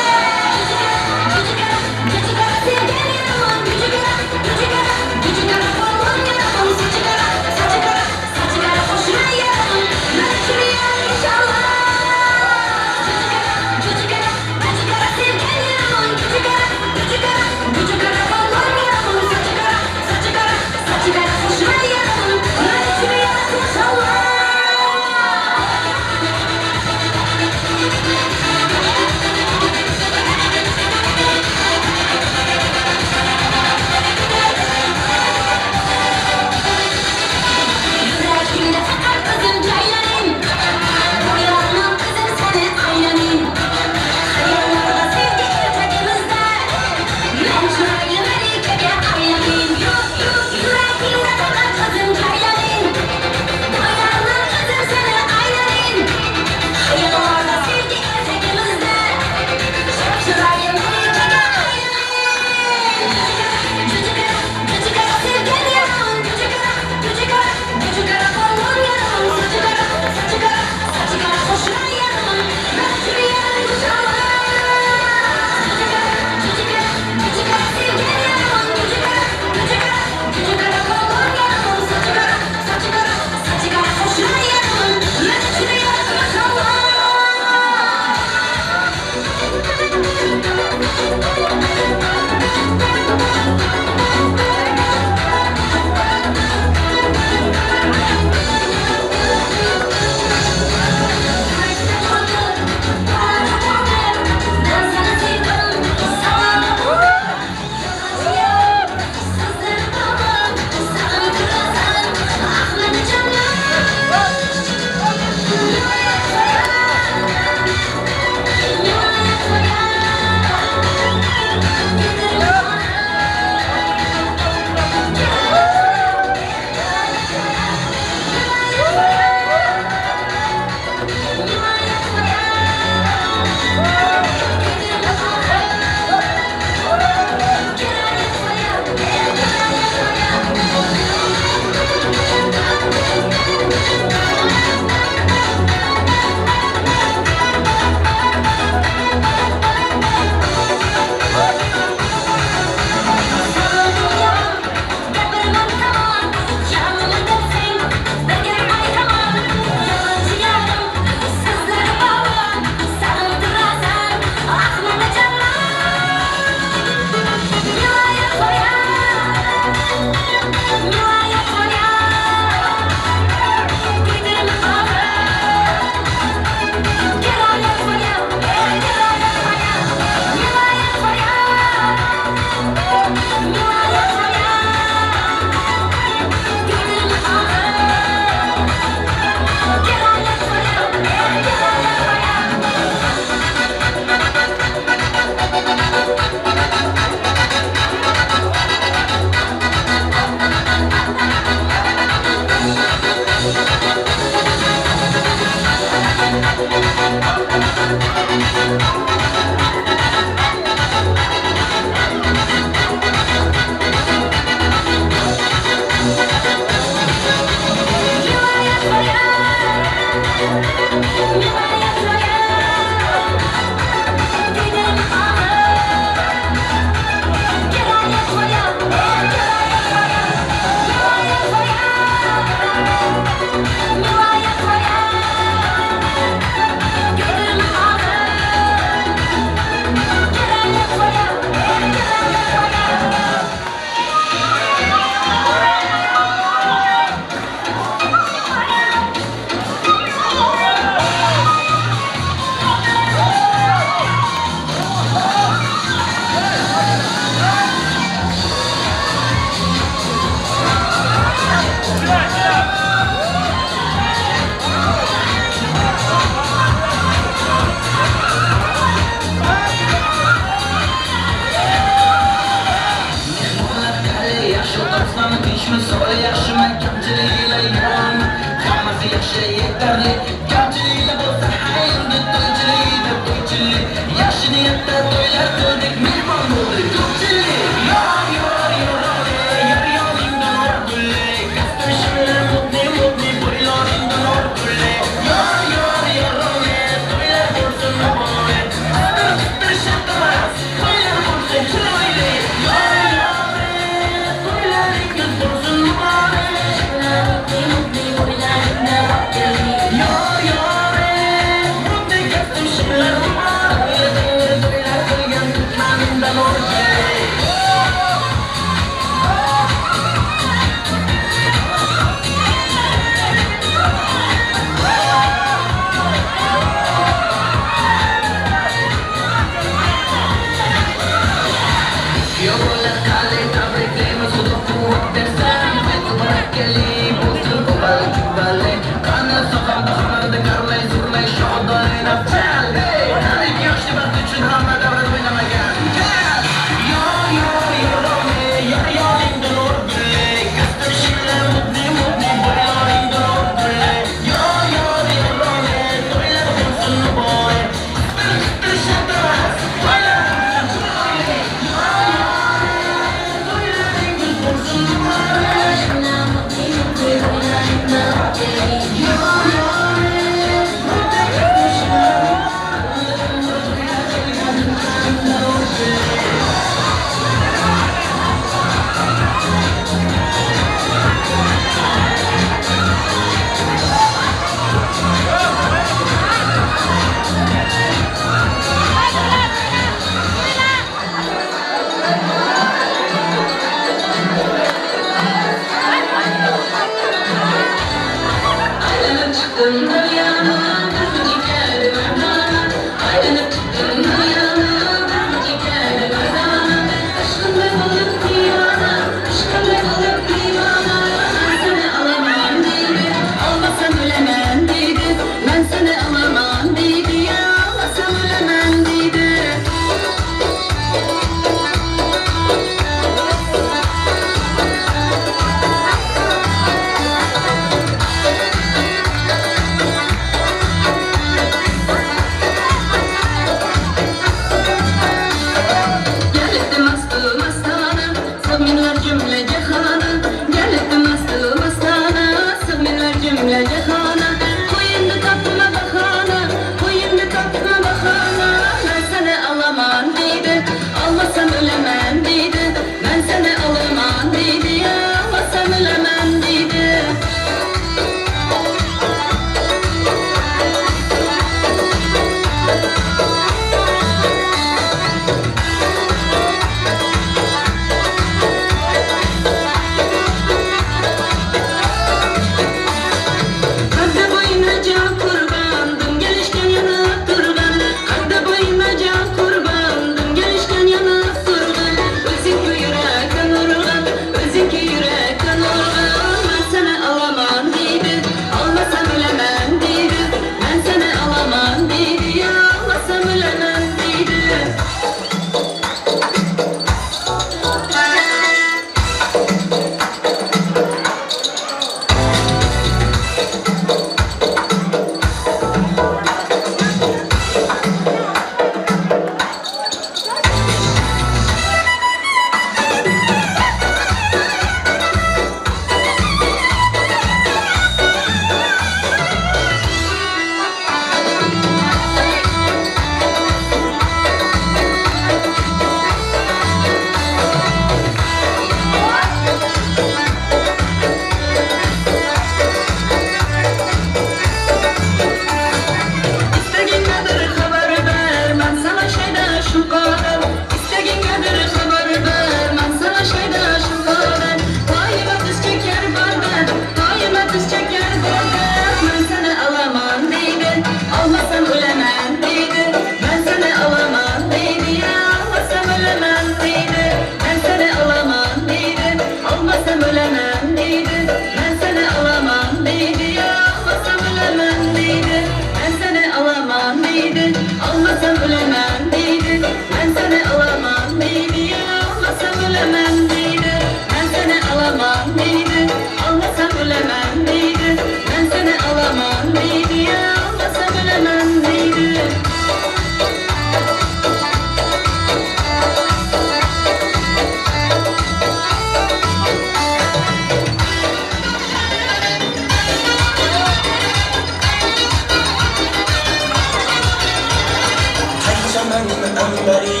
beri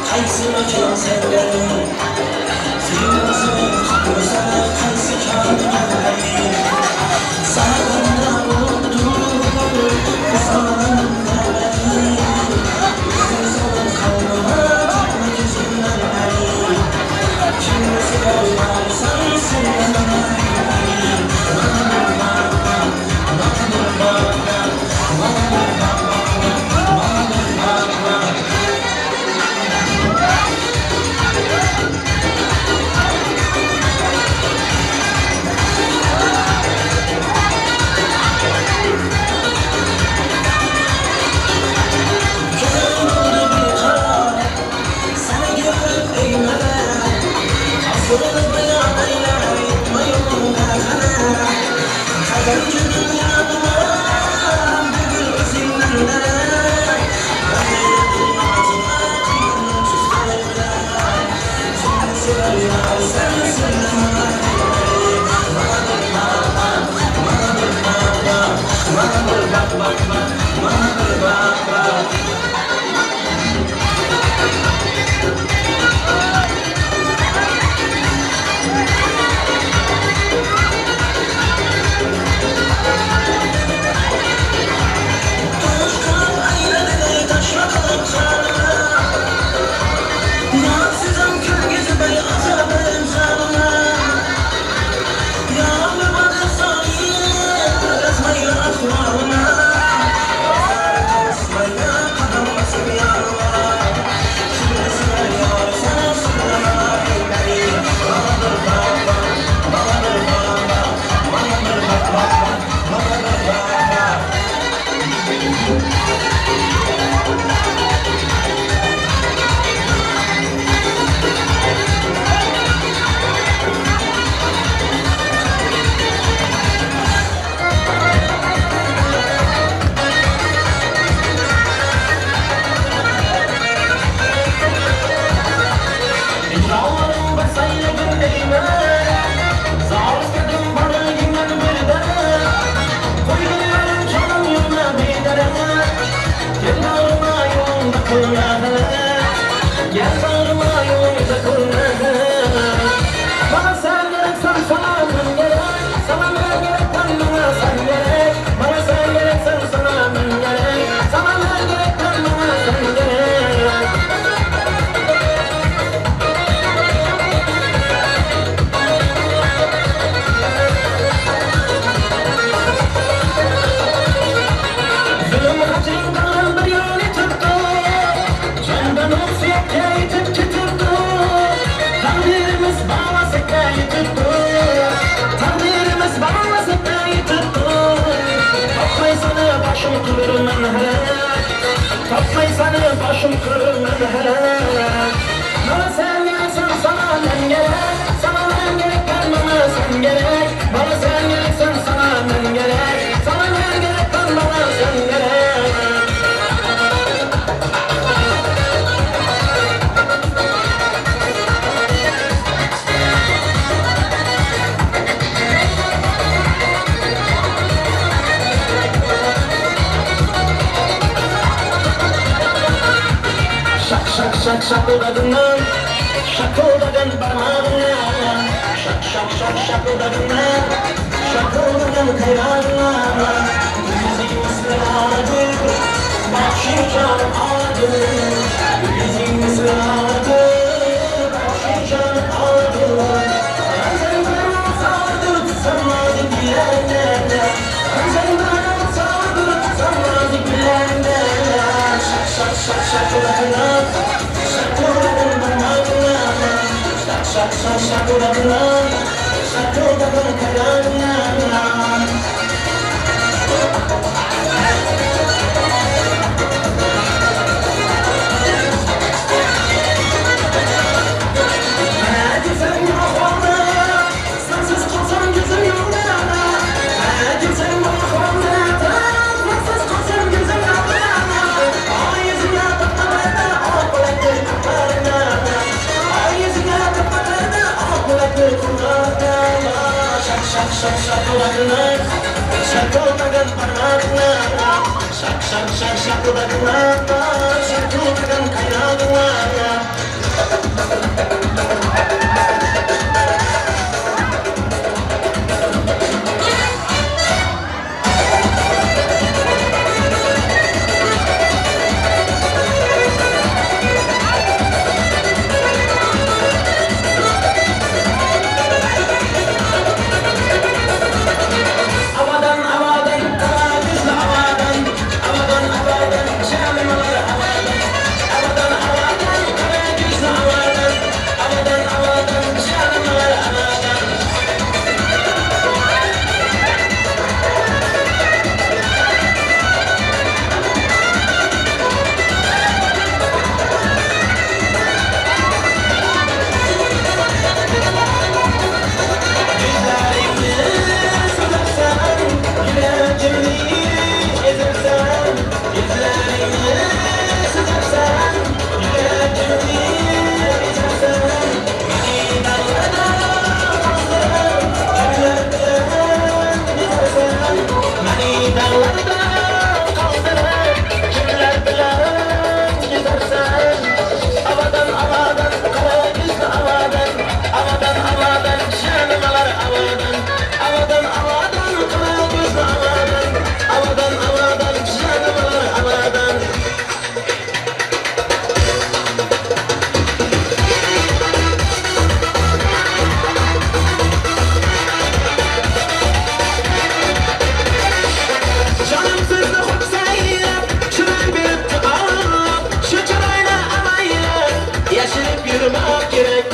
Qaysi makon sevganim Sevmasini tutmasa qaysi kamdan beri Sana oldu Kısanımda beri Kızılın kalma Tutma gözümden beri Kimisi koyarsan sevmem Şakıldadın şakıldadın parmağına Şak şak şak şakıldadın şakıldadın kayağına Yüzümüzle ağladı bak şimdi canım ağladı Yüzümüzle ağladı bak şimdi canım ağladı Sen bana sağladı sanmazdı bilenlerle Sen bana sağladı sanmazdı bilenlerle Şak şak şak şakıldadın şakıldadın parmağına Şak şak şak şakıldadın şakıldadın kayağına Şakıldadın parmağına Şak şak şak şakıdaklarda şarkılardan kaynadılar. Havadan havadan kara gözlü havadan, havadan havadan şamimalar havadan, havadan havadan kara gözlü havadan, havadan havadan şamimalar havadan. Havadan havadan kara gözlü havadan, havadan havadan şamimalar havadan, havadan havadan kara gözlü havadan, havadan havadan şamimalar havadan. Canım sızlı hüseyin'e şuray bir ağırlık şu çırayla amayla yaşayıp yürümek gerek.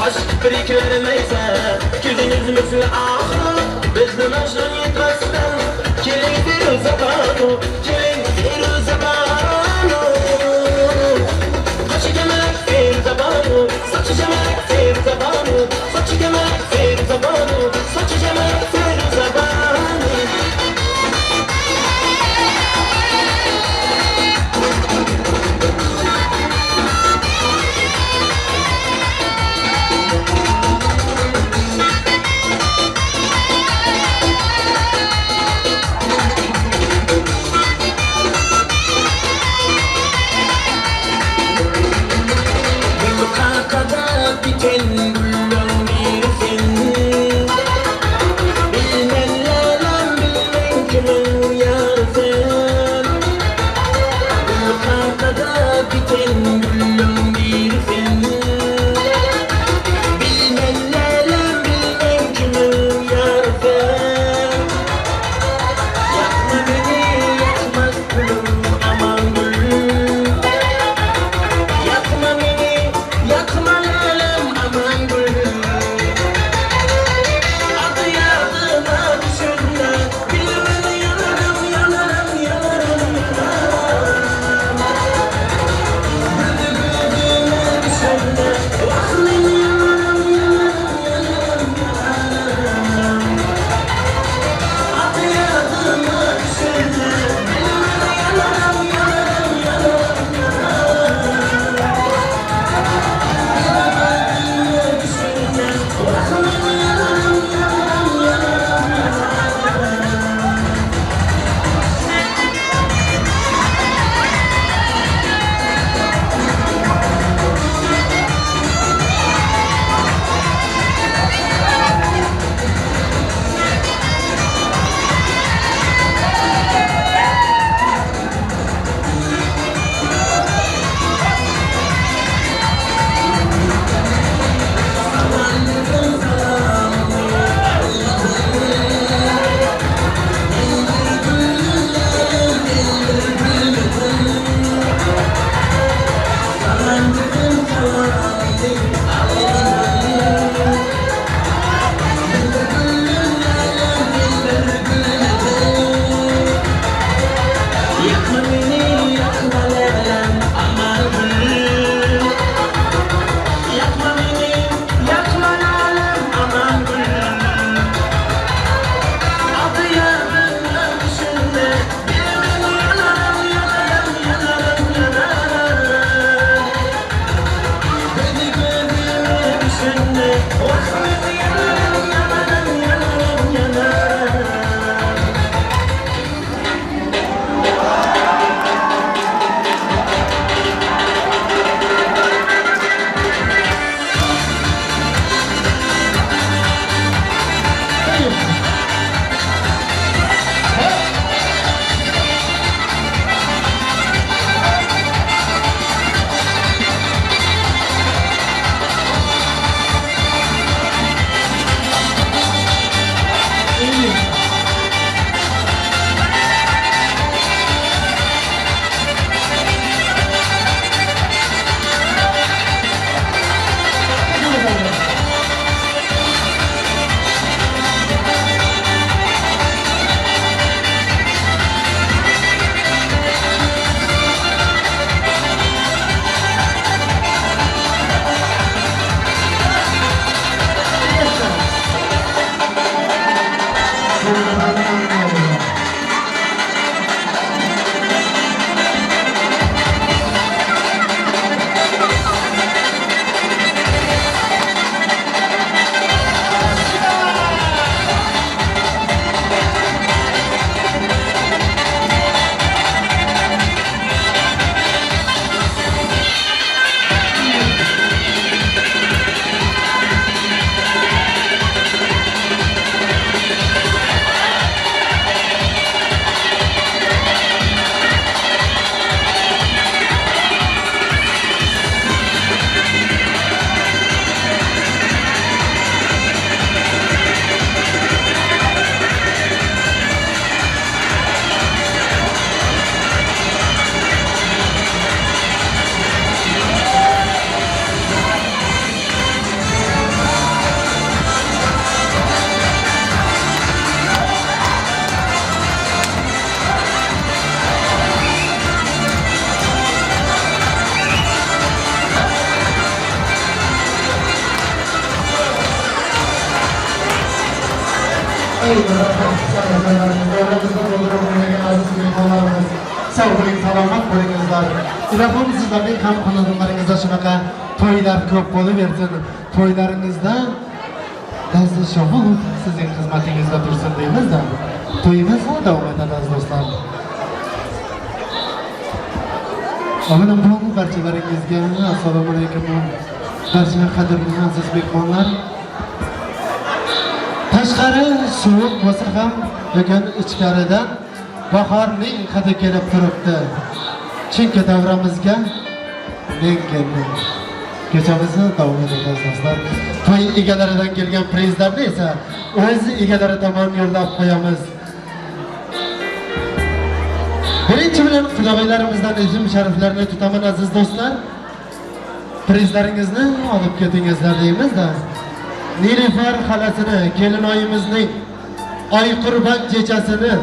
Aşk bir vermeyse gözünüz müslü ahı bizni mecnun yetmezden kelin bir zamanı kelin bir zamanı kaşı gemek bir zamanı saçı gemek bir zamanı saçı gemek bir zamanı saçı gemek bir zamanı. Sağ bo'ling, salomat bo'lingizlar. Ilahim sizlarning ham xonadonlaringizda shunaqa to'ylar ko'p bo'laversin. To'ylaringizda Dazli Shohul sizning xizmatingizda tursin deymiz-da. To'yimiz davom etadi aziz do'stlar. Avvalambor barchalaringizga assalomu alaykum. Barcha qadrli aziz mehmonlar. Tashqari sovuq bo'lsa ham, lekin ichkaridan bahorning hidi kelib turibdi. Chunki davramizga men keldim. Kechamizni davom etamiz do'stlar. To'y egalaridan kelgan prizlarni esa o'z egalari tomon yo'llab qo'yamiz. Birinchi bilan filoylarimizdan ism shariflarini tutaman aziz do'stlar. Prizlaringizni olib ketingizlar deymiz-da. Nilufar xalasini, kelinoyimizning Oy qurban chechasini,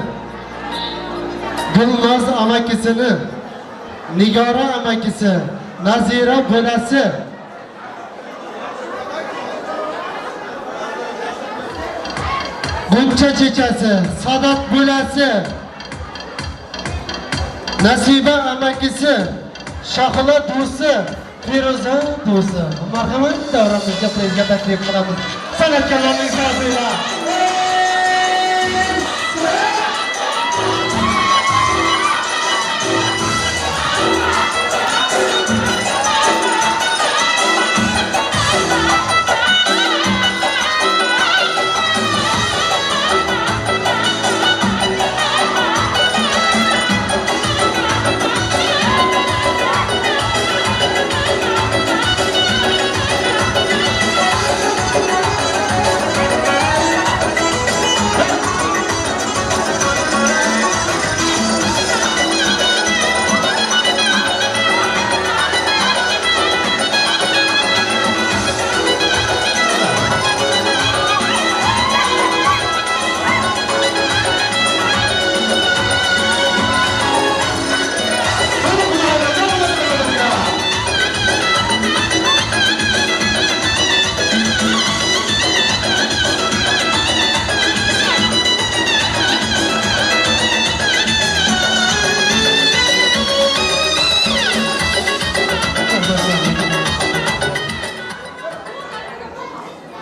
Gulnoz amakisini, Nigora amakisi, Nazira bo'lasi, Buncha chechasi, Sadat bo'lasi, Nasiba amakisi, Shahla do'sti, Feruza do'sti. Marhamat, davramizga prezga taklif qilamiz. San'atkorlarning so'zida.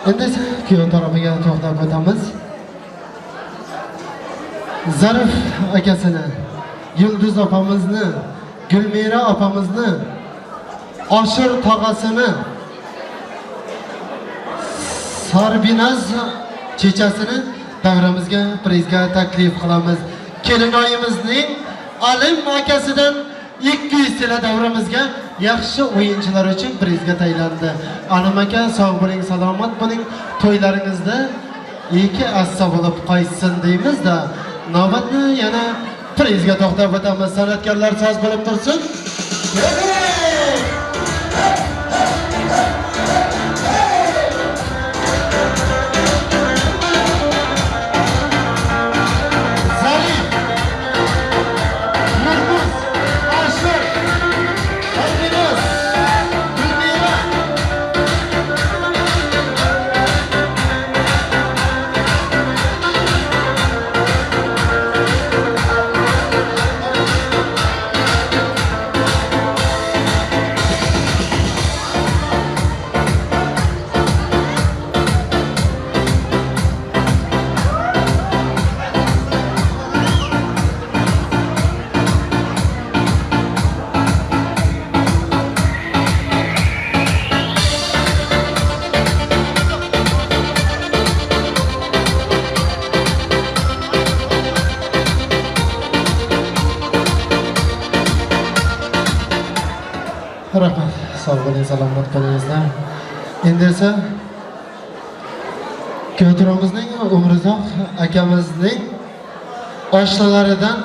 Endi kuyov tarafiga to'xtab o'tamiz. Zarif akasini, Yulduz opamizni, Gulmira opamizni, Oshir tog'asini, Sarbinaz chechasini davramizga prizga taklif qilamiz. Kelinoyimizning Alim akasidan 200 yil davramizga yaxshi o'yinchilar uchun prizga taylandi. Alim aka, sog' bo'ling, salomat bo'ling. To'ylaringizda iki assa bo'lib qaytsin deymiz-da. Navbatni yana prizga to'xtab o'tamiz. San'atkorlar soz bo'lib tursin. Rahmat, sog' bo'ling, salomat bo'lingizlar. Endi esa Ko'tramizning Umrizoq akamizning oshnalaridan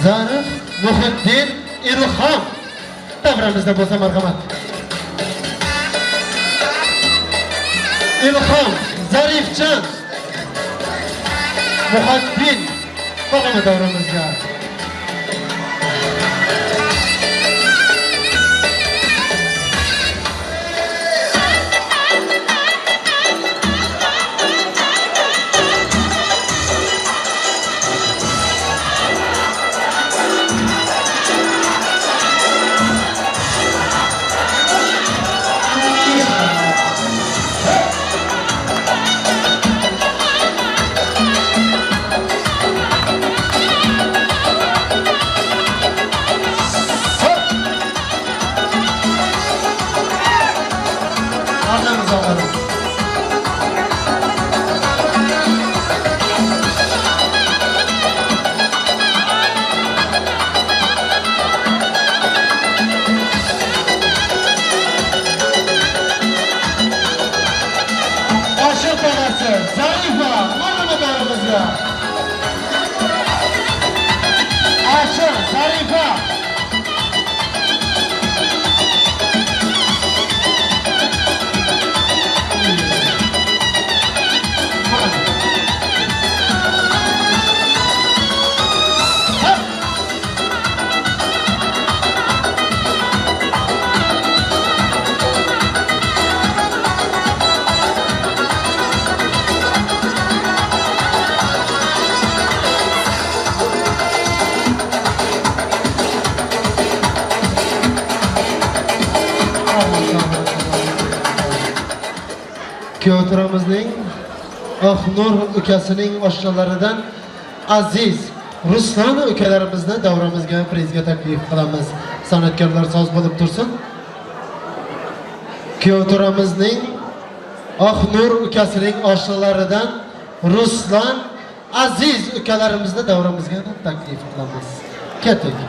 Zarif Muhiddin Ilhom davramizda bo'lsa marhamat. Ilhom, Zarifjon, Muhiddin marhamat davramizga. sizga. Ashur, Zarifa. Kyotoramizning Nur ukasining oshxonalaridan aziz Ruslan ukalarimizni davramizga prezga taklif qilamiz. San'atkorlar soz bo'lib tursin. Kyotoramizning Nur ukasining oshxonalaridan Ruslan aziz ukalarimizni davramizga taklif qilamiz. Keting.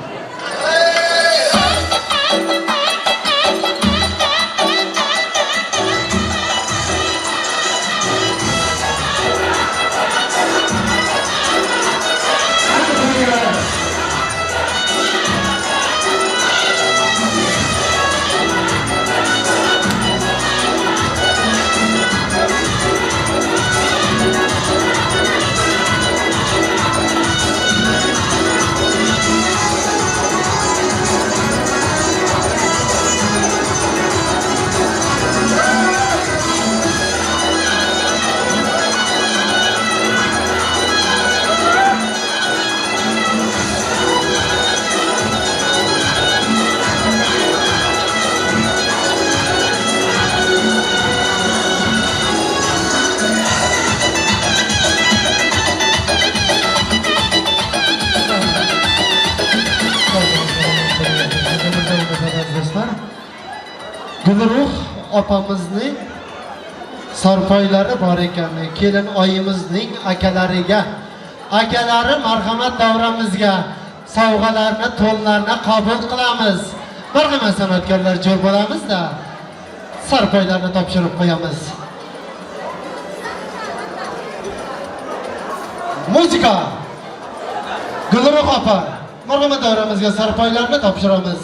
Gulruh opamizning sarpoylari bor ekan. Kelin oyimizning akalariga, akalari marhamat davramizga sovg'alarni, to'nlarni qabul qilamiz. Marhamat san'atkorlar jo'r bo'lamiz-da, sarpoylarni topshirib qo'yamiz. Muzika. Gulruh opa, marhamat davramizga sarpoylarni topshiramiz.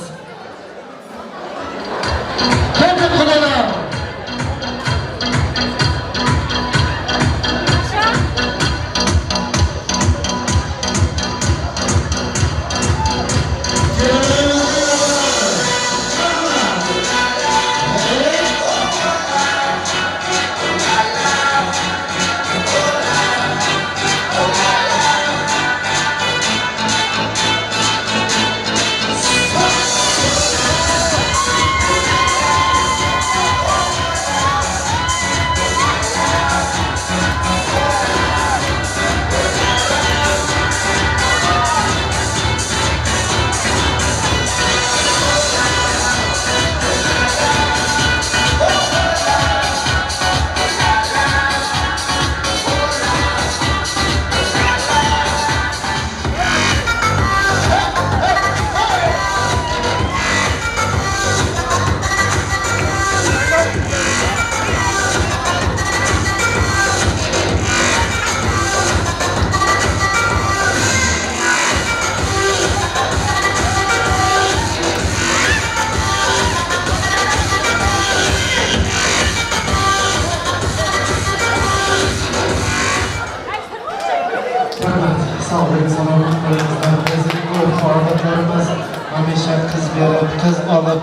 Sağlık, salomat qo'yingizlar. Bizning urf-odatlarimiz hamisha qiz berib, qiz olib,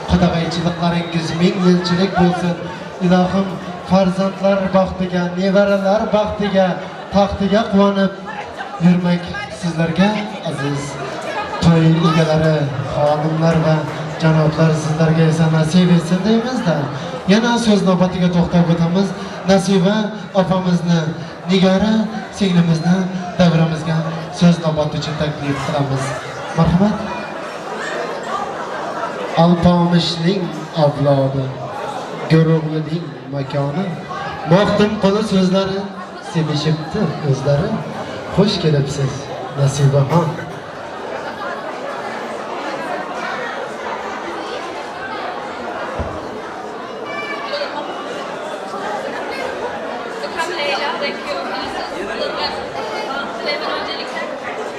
qudag'aychiliklaringiz ming yilchilik bo'lsin. Ilohim farzandlar baxtiga, nevaralar baxtiga, taxtiga quvonib yurmak sizlarga aziz to'y egalari, xonimlar va janoblar sizlarga esa nasib etsin deymizda. Yana so'z navbatiga to'xtab o'tamiz. Nasiba opamizni, Nigora singlimizni davramizga so'z navbati uchun taklif qilamiz. Marhamat. Alpomishning avlodi, Go'ro'g'lining makoni, Moxtim qo'li so'zlari sevishibdi o'zlari. Xush kelibsiz, Nasibaxon. Thank you. Hemen öncelikle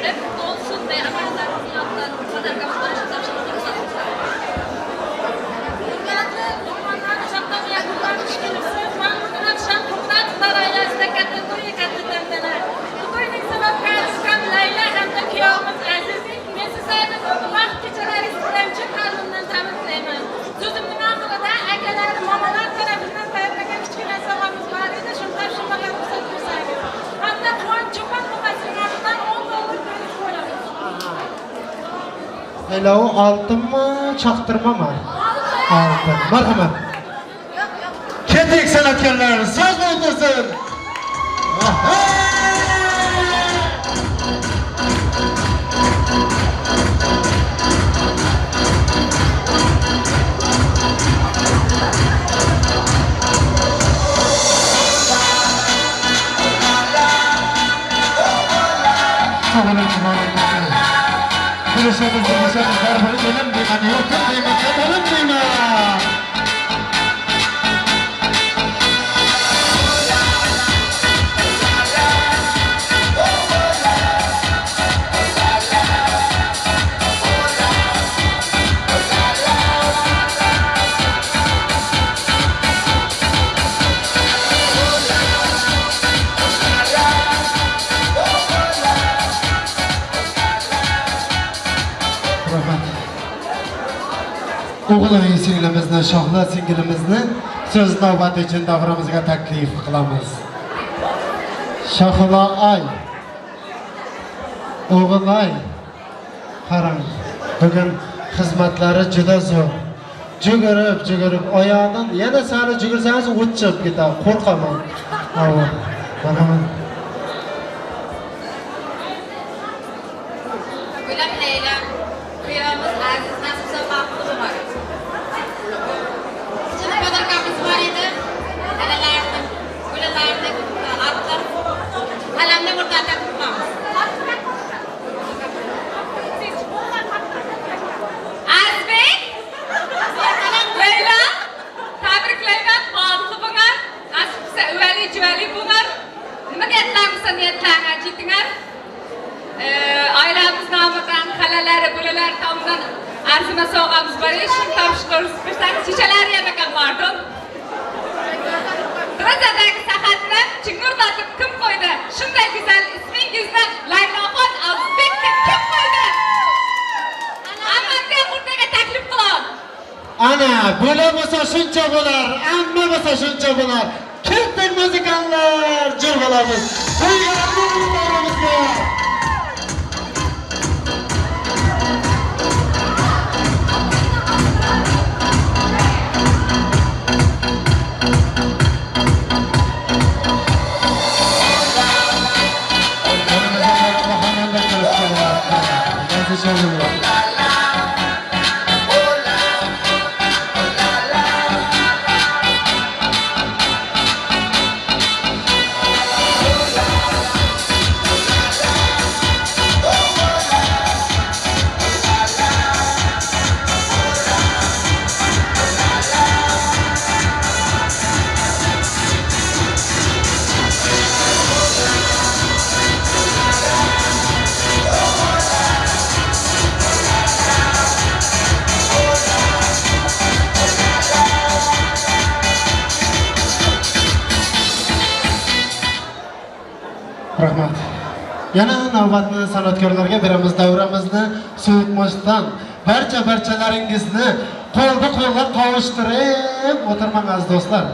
hep mutlu olsun ve arkadaşlarımızın yanından Sadarkamız Barış'ın tavşanını kısaltmışlar. Hürmetli Kurbanlar uçaktan yakınlar düşkünüsü, Mahmud'un akşam Kurban Sarayla istekatlı Duyuk adlı tantana. Bu duyunun sebepkar çıkan Leyla hem de kıyağımız Aziz'in Mesisay'da vaxt keçeler istilemci kanundan temizleyemem. Sözümün ahırda əgələr mamalar tarafından tayarlayan küçüklə savamız var idi. Şunu tavşınmağa ruhsat versaydı. Hatta Kuan Çoban babasından 10 dolar verip koyalım. Hele o altın mı, çaktırma mı? Altın. Merhamet. Kedik sanatkarlar, söz bulunsun. O'g'il singlimizni, shohla singlimizni so'z navbati uchun davramizga taklif qilamiz. Shohla ay. O'g'il ay. Qarang, bugun xizmatlari juda zo'r. Jugurib, oyog'idan yana sari jugursangiz o'chib ketadi, qo'rqaman. Mana Gülam Leyla, kıyağımız Aziz nasipse mahmudum var. Şimdi Sadarkamız var idi. Halalarını, gülalarını attı. Halamda buradan da tutmamız. Aziz Bey, Leyla, tabriklayman, mağdulu bunar. Nasipse üveli bunar. Nima niyetlarımızsa niyetlarına ciddiler. Ailemiz namıdan, halaları, bulalar tamdan arzima soğamız var. Şimdi tavşılırız. Bir tane çiçeler yemekken vardı. Drazadaki sahatına çıngırdatıp kim koydu? Şunday güzel ismingizden Laylaxon Azizbek'te kim koydu? Amanga buradaga taklif qilin. Ana, bo'lmasa shuncha bo'lar, amma bo'lsa shuncha bo'lar. Ketdik muzikanlar, jur bo'lamiz. Rahmat. Yana navbatni san'atkorlarga beramiz. Davramizni so'yitmoqdan barchalaringizni qo'lda qovushtirib o'tirmang aziz do'stlar.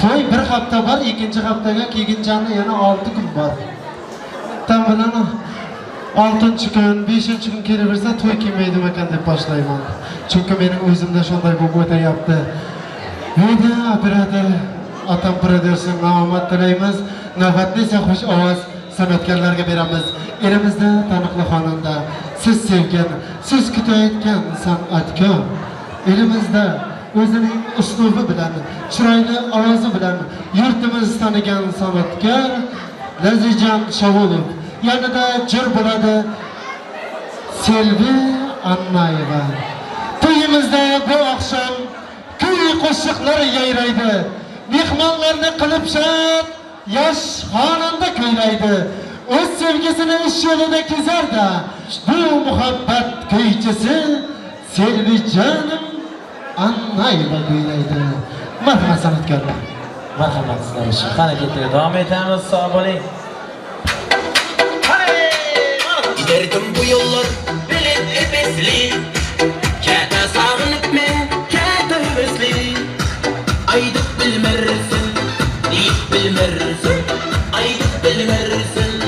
To'y bir hafta bor, ikkinchi haftaga kelgunchani yana 6 kun bor. Tam bilan 6-kun, 5-kun kelaversa to'y kelmaydi ekan deb boshlayman. Chunki mening o'zimda shunday bo'lib o'tayapti. Nega operator atam produserga omad tilaymiz. Navbatni esa xush ovoz san'atkorlarga beramiz. Elimizda taniqli xonanda, siz sevgan, siz kutayotgan san'atkor. Elimizda o'zining uslubi bilan, chiroyli ovozi bilan yurtimiz tanigan san'atkor Lazijon Shovulov. Yanida jir bo'ladi Selvi Annayeva. To'yimizda bu oqshom kuy qo'shiqlar yayraydi. Mehmonlarni qilib shod yosh xonanda kuylaydi. öz sevgisini iş yoluna gezer da bu muhabbet kıyıcısı Selvi canım anlayla güyleydi. Merhamet sanatkarlar. Merhamet sizler için. Hareketleri devam etmemiz sağ olayım. Giderdim bu yollar bilip hevesli Kâta sağınıp men, kâta hevesli Aydık bilmersin, deyip bilmersin Aydık bilmersin,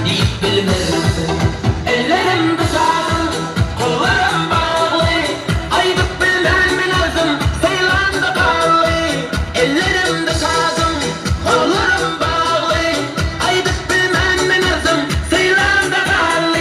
deyip bilmersin Ellerim dışarı, kollarım bağlı Aydık bilmem mi lazım, Seylan'da bağlı Ellerim dışarı, kollarım bağlı Aydık bilmem mi lazım, Seylan'da bağlı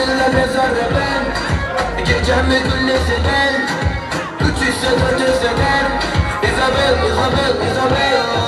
seninle mezarda ben Gecemi gündüzü ben 300 sene 400 sene Isabel, Isabel, Isabel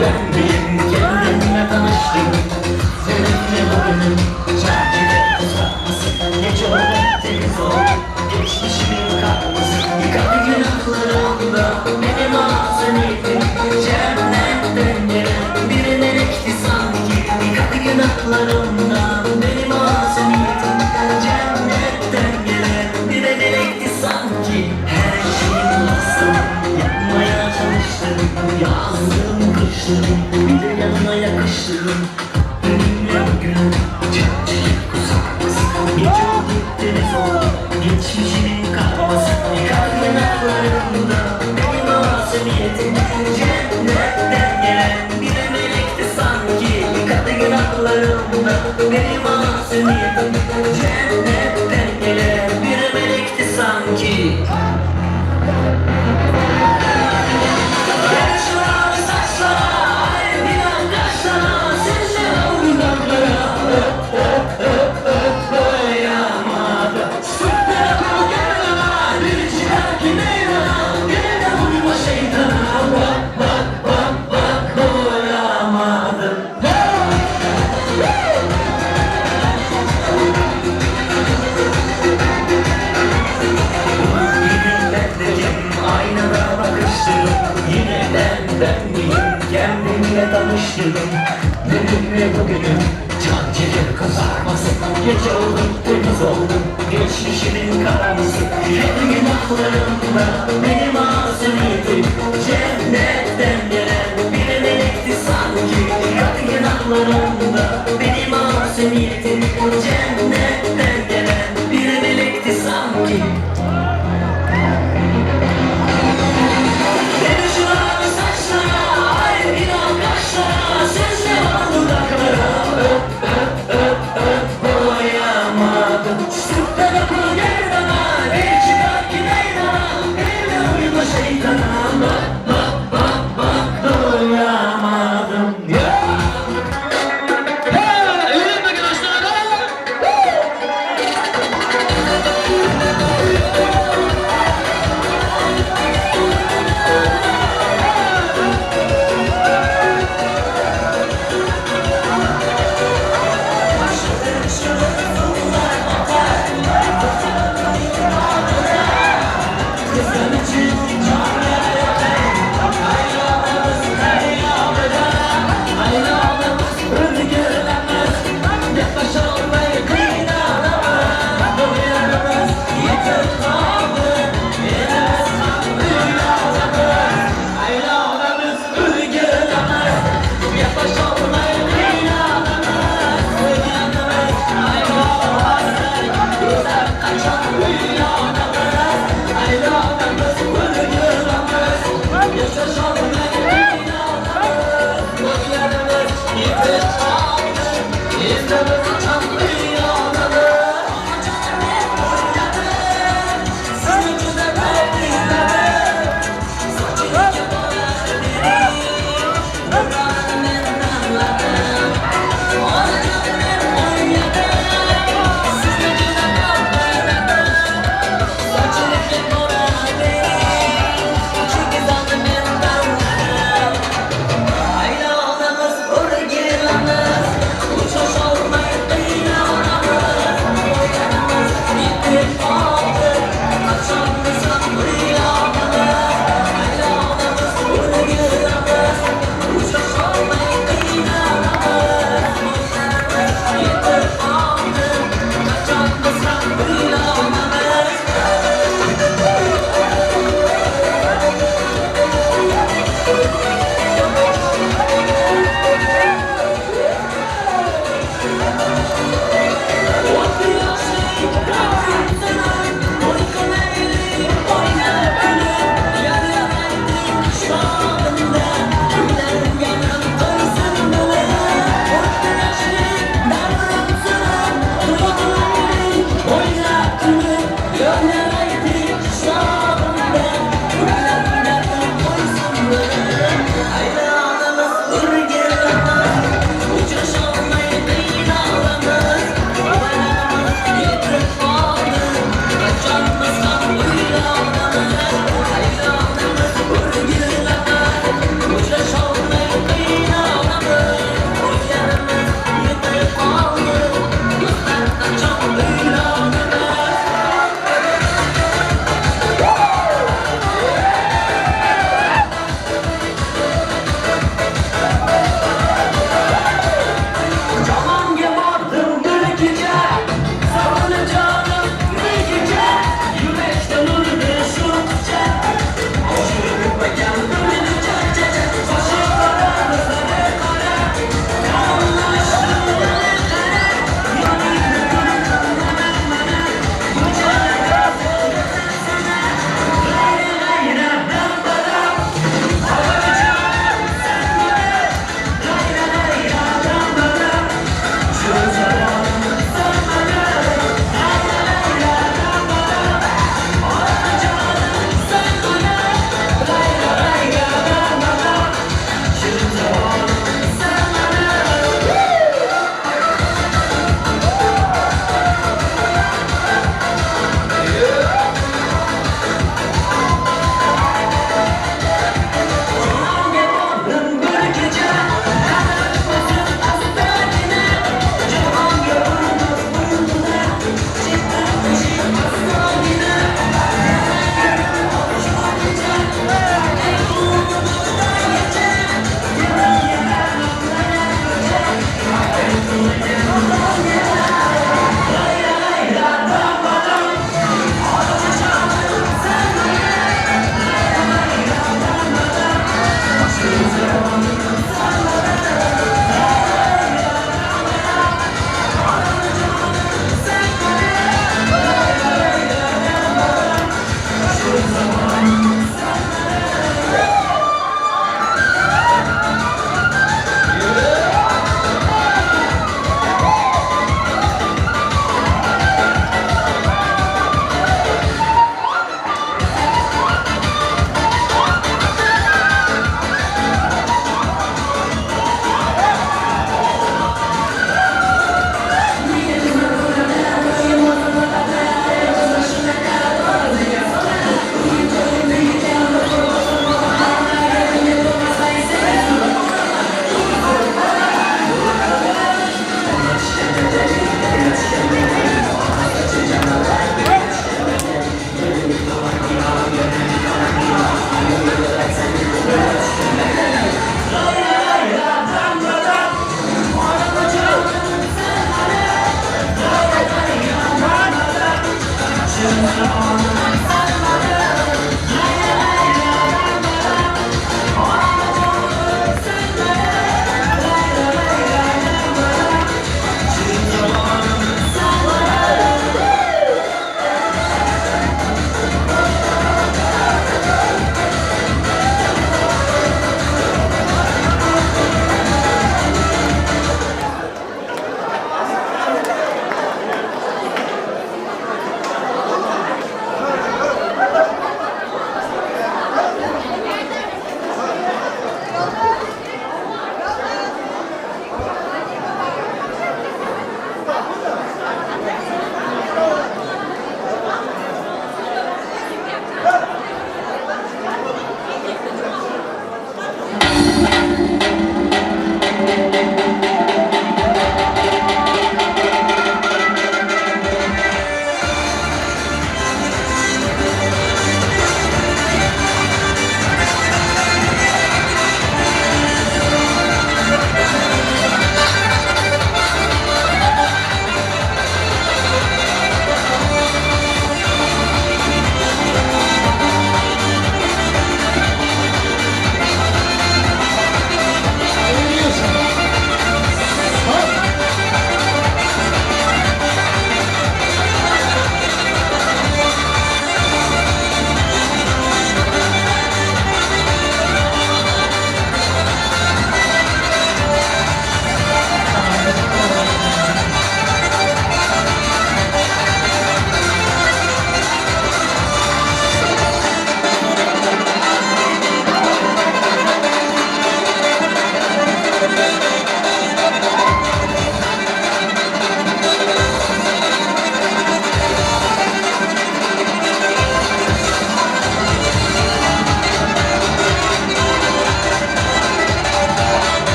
ben miyim? Kendimle tanıştım. Seninle bugünüm çarkide uzatmasın. Geç oldu temiz oldu. Geçmişimin kalmasın. Yıkadı günahlarımda benim masumiydim. Cehennemden gelen bir melekti sanki. Yıkadı günahlarımdan benim masumiydim. Cennetten gelen bir melekti sanki. Her şeyim bastım, yapmaya çalıştım. Yazdım, kıştım, bir de yanına yakıştım. Benimle bugün çarçılık kusarmasın. Gece oldu deniz oldu, geçmişimin kalmasın. Yıkadı günahlarımda benim masumiytim. Cennetten gelen bir melekti sanki. Yıkadı günahlarımda benim masumiytim. Cennetten gelen bir melekti sanki. Yaşlar saçlara, bilen kaşlara, sizce dudaklara doyamadım. Sırtlara kol gelene, bir çıkar ki meydana. Gene uyuma şeytana, bak bak bak bak doyamadım. Aynada bakıştım, yine ben miyim? Kendimle tanıştım. Benimle bugünüm can ciğer kızarmasın. Gece oldum, temiz oldum, geçmişimin karanlısı. Kendi günahlarımda benim masumiyetim. Cennetten gelen bir melekti sanki. Kendi günahlarımda benim masumiyetim. Cennetten gelen bir melekti sanki.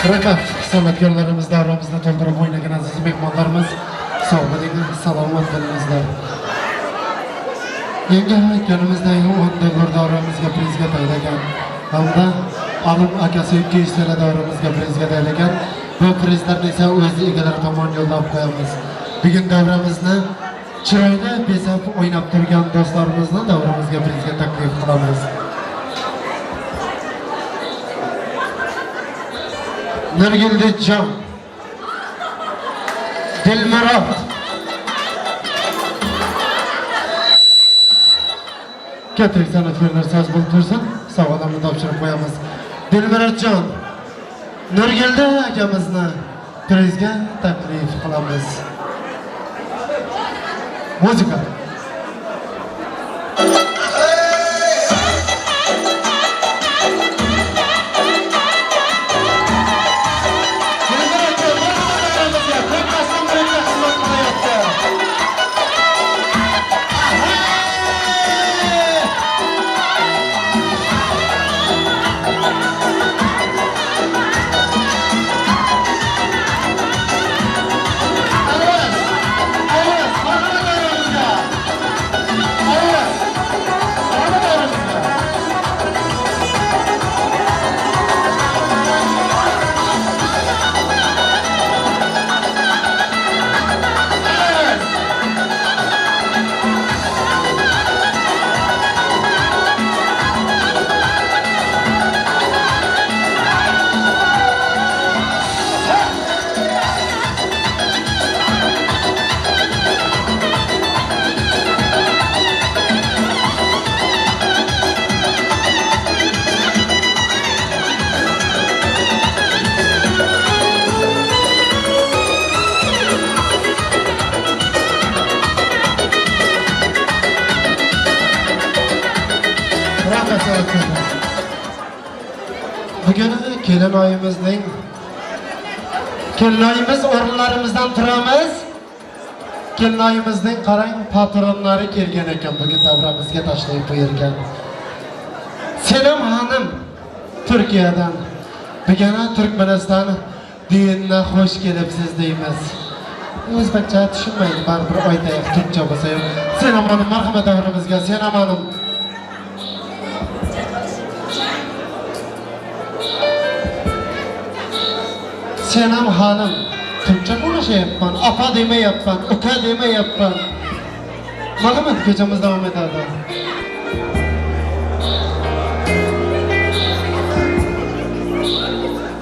Rahmat, san'atkorlarimiz davramizda to'ldirib o'ynagan aziz mehmonlarimiz, sog' bo'ling, salomat bo'linglar. Yangi kunimizdagi 10 davr davramizga prizga tayinlagan hamda Alim akasi 200 yil davramizga prizga tayinlagan. Bu prizlarni esa o'z egalari tomonidan yo'llab qo'yamiz. Bugun davramizni chiroyli bezab o'ynab turgan do'stlarimizni davramizga prizga taklif qilamiz. Nurguljon, Dilmurod, katta san'atkorlar so'z bo'lib tursin, sovg'alarni topshirib qo'yamiz. Dilmurodjon, Nurguljon akamizni prizga taklif qilamiz. Muzika. Bugün kelin oyimiz o'rinlarimizdan turamiz. Kelin oyimizning qarang patronlari kelgan ekan, bugun davramizga tashrif buyurgan. Selam hanım Turkiyadan. Bugun Turkmaniston dinine hoş kelibsiz deymiz. O'zbekcha tushunmaydi, baribir aytaylik turkcha bo'lsa ham. Selam hanım, marhamat davramizga. Selam hanım. Selam hanım, Türkçe konuşayapman, apa demayapman, uka demayapman. Marhamat, kechamiz davom etadi.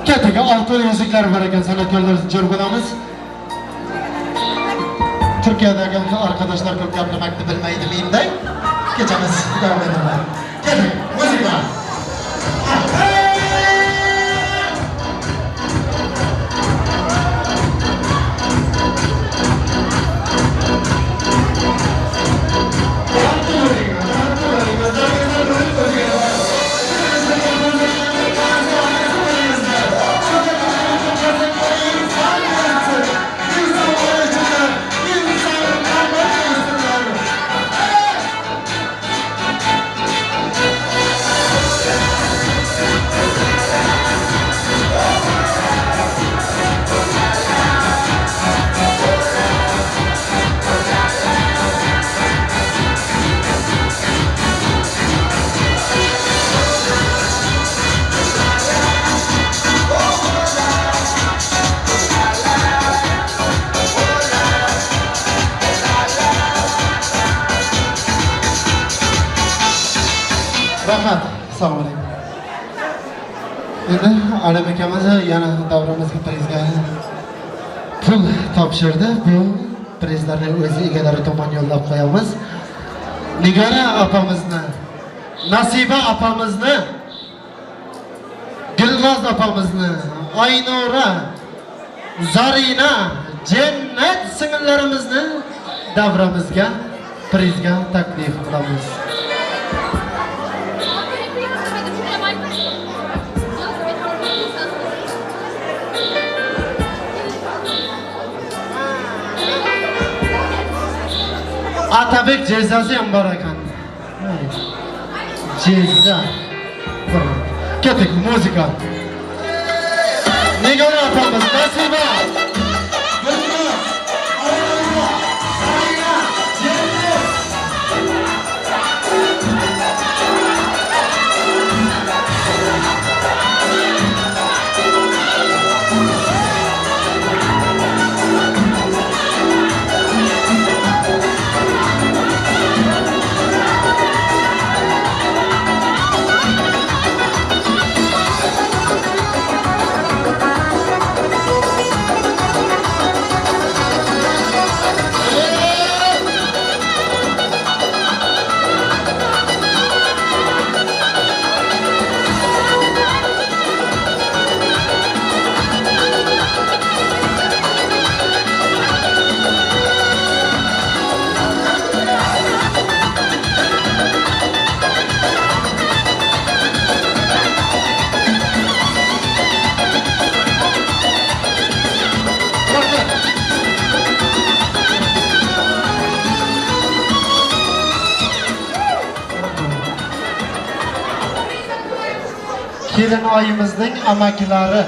Ketiga oltin yuzuklar bor ekan, san'atkorlar jo'r bo'lamiz. Turkiyadagi arkadaşlar ko'p gapirmakni bilmaydi menda. Kechamiz davom etadi. Keling, muzika. Rahmat, sağ olun. Endi Alim akamiz yana davramizga prizga pul topshirdi. Bu prizlarni o'z egalari tomon yo'llab qo'yamiz. Nigora opamizni, Nasiba opamizni, Gulnoz opamizni, Aynura, Zarina, Jannat singillarimizni davramizga prizga taklif qilamiz. Atabek cezası ham bor ekan. Ceza. Ketdik, muzika. Begona otamiz Nasiba. Gulnaz, Ayla, Saraya, Yeldiz. Kelin oyimizning amakilari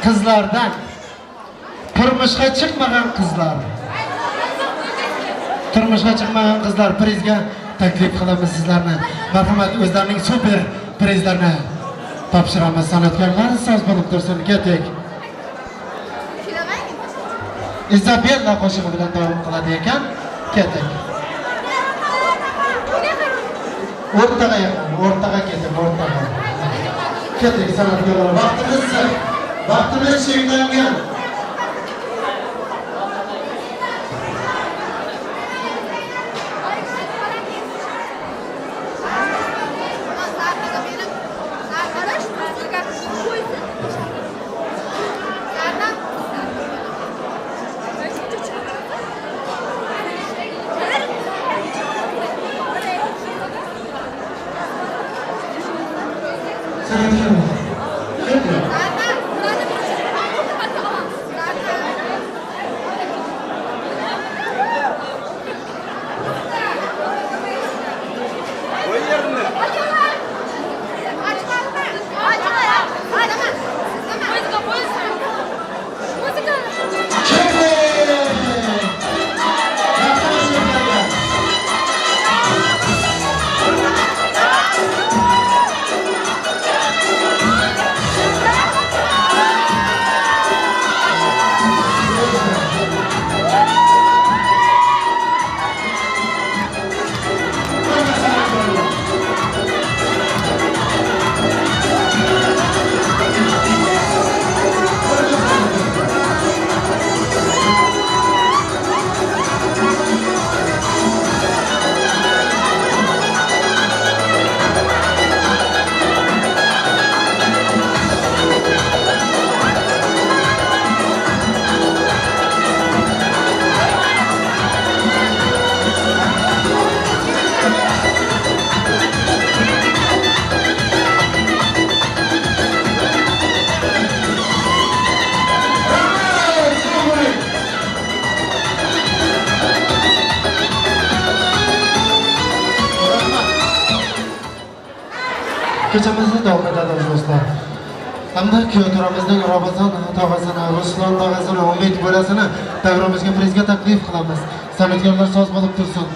qizlardan turmushga chiqmagan qizlar. Turmushga chiqmagan qizlar prizga taklif qilamiz sizlarni. Marhamat, o'zlarining super prizlarini topshiramiz. San'atkorlar so'z bo'lib tursin, ketek. Izabella qo'shig'i bilan davom qiladi ekan, ketek. O'rtaga keting, o'rtaga. Ketek san'atkorlar, vaqtimiz cheklangan. Kechamizni davom etamiz do'stlar. Hamda kuyovlarimizning Ramazon tog'asini, Ruslan tog'asini, Umid bo'lasini davramizga prizga taklif qilamiz. San'atkorlar so'z bo'lib tursin.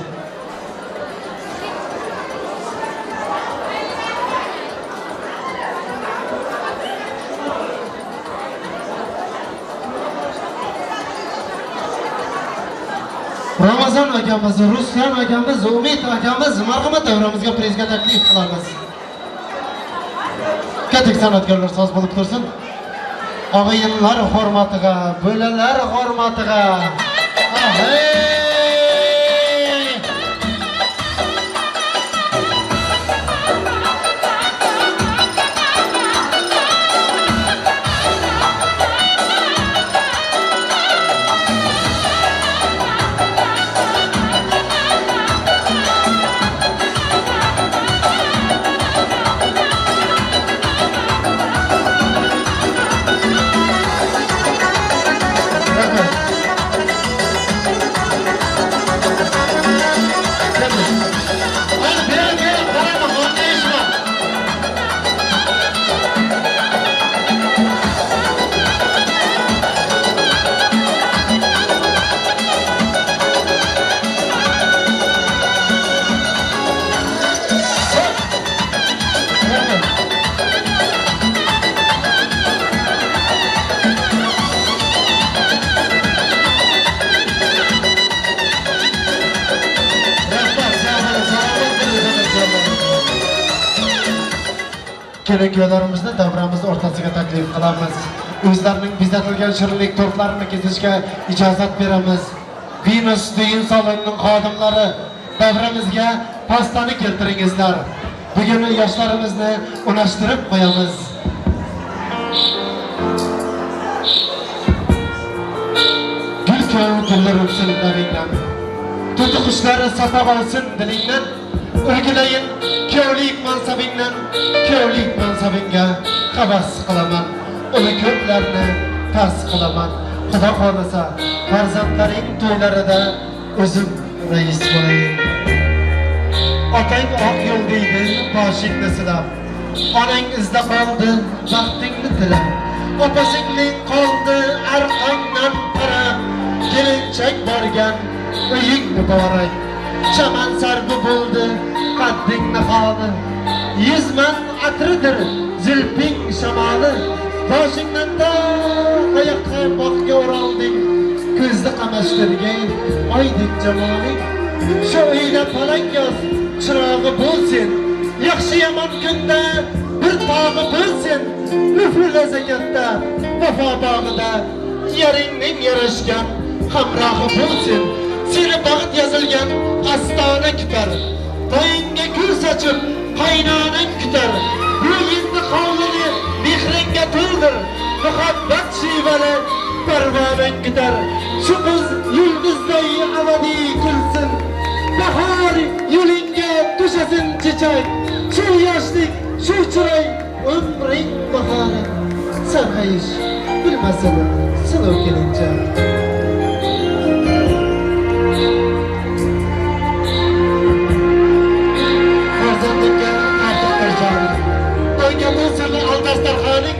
Ramazon akamiz, Ruslan akamiz, Umid akamiz marhamat davramizga prizga taklif qilamiz. Ketek san'atkorlar so'z bo'lib tursin. Og'ayinlar hurmatiga, bo'lalar hurmatiga. kelinlarimizni davramiz o'rtasiga taklif qilamiz. O'zlarining bezatilgan shirinlik tortlarini kesishga ijozat beramiz. Venus düğün salonining xodimlari davramizga pastani keltiringizlar. Bugun yoshlarimizni unashtirib qo'yamiz. Gül köy gullar o'psin davingdan. Tutu qushlari safab olsin dilingdan. O'rgilayin kuyovlik mansabingdan, kuyovlik mansabingga havas qilaman. Uni ko'plarni tas qilaman. Xudo xohlasa farzandlaring to'ylarida o'zim rais bo'layin. Otang oq yo'l deydi boshingni silab. Onang izda qoldi baxtingni tilab. Opa-singling qoldi arqondan qarab. Kelinchak borgan uying muborak. Chaman sarbi bo'ldi qadding naholi. Yuzman atridir zilping shamoli. Boshingdan to oyoqqa boqga o'ralding. Ko'zni qamashtirgan oydek jamoling. Shu uyda palangoz chirog'i bo'lsin. Yaxshi yomon kunda bir tog'i bo'lsin. Nufrila zakatda vafo bog'ida yaringning yarashgan hamrohi bo'lsin. Seni baxt yozilgan astona kutar. Toyingga gul sochib qaynonang kutar. Bu endi hovlini mehringga to'ldir. Muhabbat shivali parvonang kutar. Shu qiz yulduzday abadiy kulsin. Bahor yo'lingga tushasin chechak. Shu yoshlik, shu chiroy umring bahori. Sarg'ayish bilmasin sinov kelincha. Dastarxoning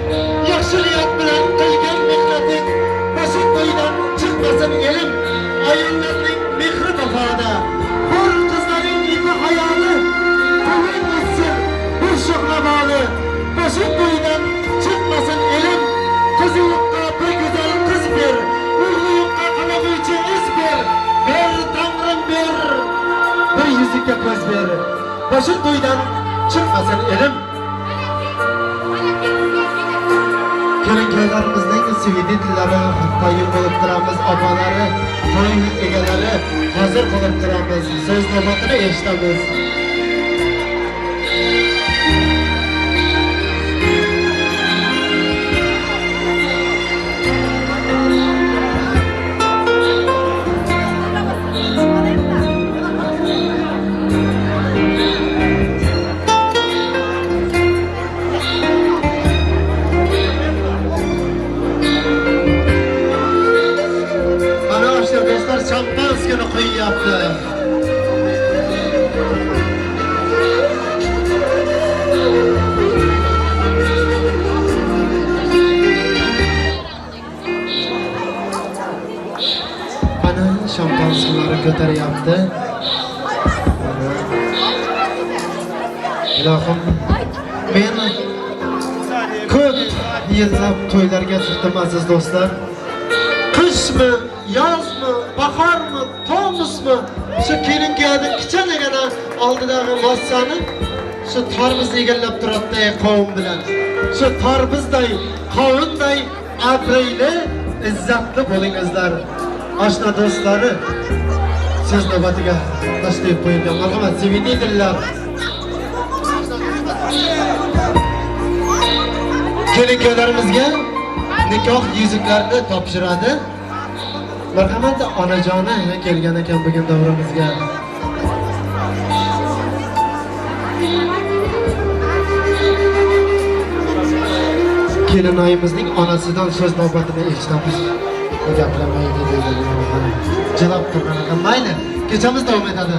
yaxshi niyat bilan qilgan mehnating basit to'ydan chiqmasin elim. Ayollarning mehri vafoda, hur qizlarning ipi hayoli. To'ying o'tsin bir sho'xlaboli, basit to'ydan chiqmasin elim. Qizi yo'qqa bir go'zal qiz ber, o'g'li yo'qqa qanog'uvchi is ber. Ber tangrim ber, bir yuzikka ko'z ber, basit to'ydan chiqmasin elim. Kelinlarimizning sviditllari qoyim bo'lib turamiz, opalari, to'y egalari hozir qolib turamiz. So'z navbatini eshitamiz. Şampanskini qo'yyapti. Mana şampanskilari ko'taryapti. Ilohim, men ko'p yillab to'ylarga chiqdim aziz do'stlar. Qishmi, yozmi, bahormi, tomusmi, shu kelinganing kichanagina oldidagi massani shu tarbiz egallab turadi qavm bilan. Shu tarbizday, qavmday abrayli, izzatli bo'lingizlar. Oshna do'stlari, siz navbatiga tashlab qo'ygan. Marhamat, sevininglar. Kelinlarimizga nikoh yuzuklarini topshiradi. Marhamat, onajoni kelgan ekan bugun davramizga. Kelinayimizning onasidan so'z navbatini eshitamiz. Gaplamaydi dedi. Javob turgan mayli, kechamiz davom etadi.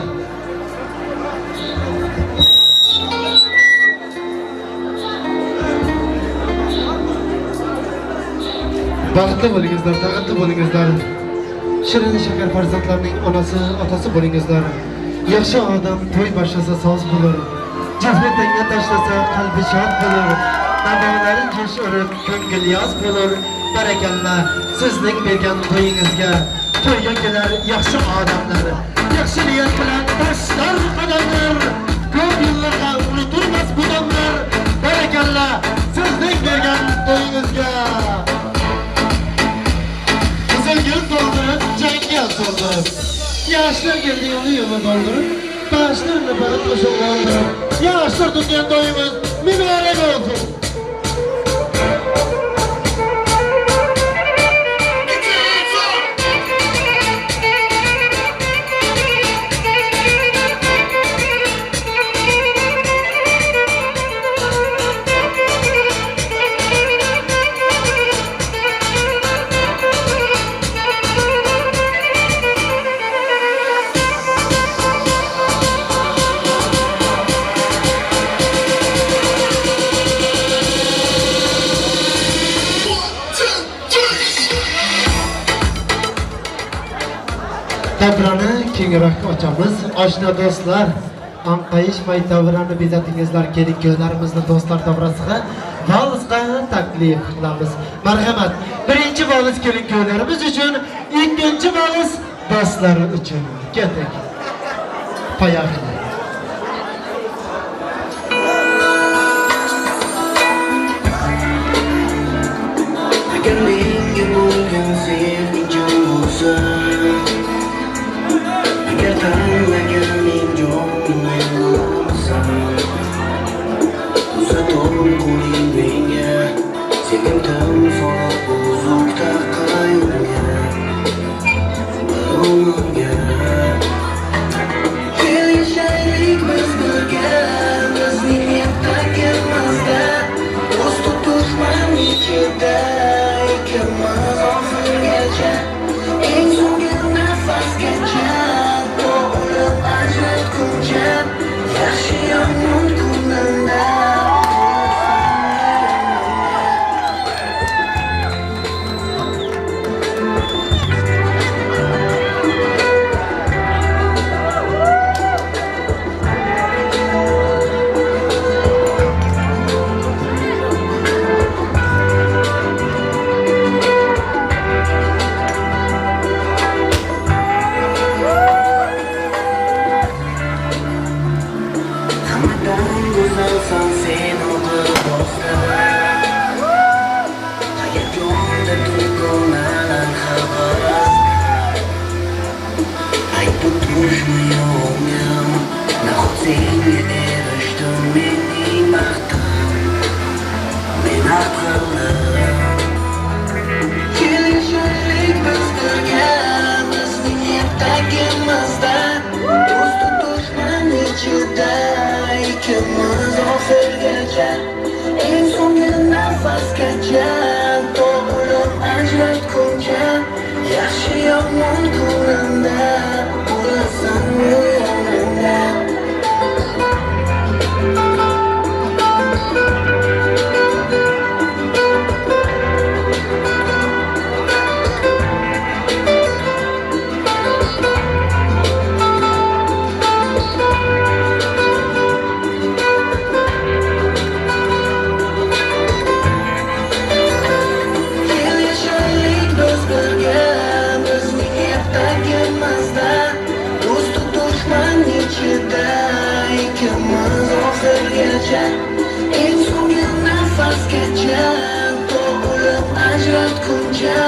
Baxtli bo'lingizlar, taqatli bo'lingizlar. Shirin shakar farzandlarning onasi, otasi bo'lingizlar. Yaxshi odam to'y boshlasa soz bo'lar. Jazba tanga tashlasa qalbi shod bo'lar. Navolarni jo'sh urib ko'ngil yoz bo'lar. Barakalla sizning bergan to'yingizga to'yga kelar yaxshi odamlar. Yaxshi niyat bilan tashlar qadamlar. ko'p yillarga unutilmas bu damlar. Barakalla, sizning bergan to'yingizga. Qizilgul to'ldirib, jangal to'ldirib, yoshlar keldi yo'lni doldurib, başlarını bana koşup doldurib, yoshlar tutgan to'yimiz muborak bo'lsin. Tabrani kengroq ochamiz. Oshna do'stlar, anqayishmay tabrani bezatingizlar, kelin-kuyovlarimizni do'stlar davrasiga valsga taklif qilamiz. Marhamat, birinchi vals kelin-kuyovlarimiz uchun, ikkinchi vals do'stlar uchun. Keting. Poyafli. Agar menga bo'lgan sevging jon bo'lsa, agar tanlaganing jonimni bo'lsan, uzator qo'ling menga, sevgim tamsolab uzoqda qayoqqa, baro'nga. Kel yashaylik biz birga, bizning ertakimizda, do'st tutishman ichida, ikkimiz oxirigacha, eng so'nggi nafasgacha. Yaxshi yomon kunimda yaxshi yomon kunimda bo'lasan yonimda. Eng so'nggi nafasgacha, to'g'rilib ajratguncha,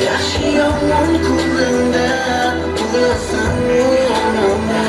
yaxshi yomon kunimda bo'lasan yonimda.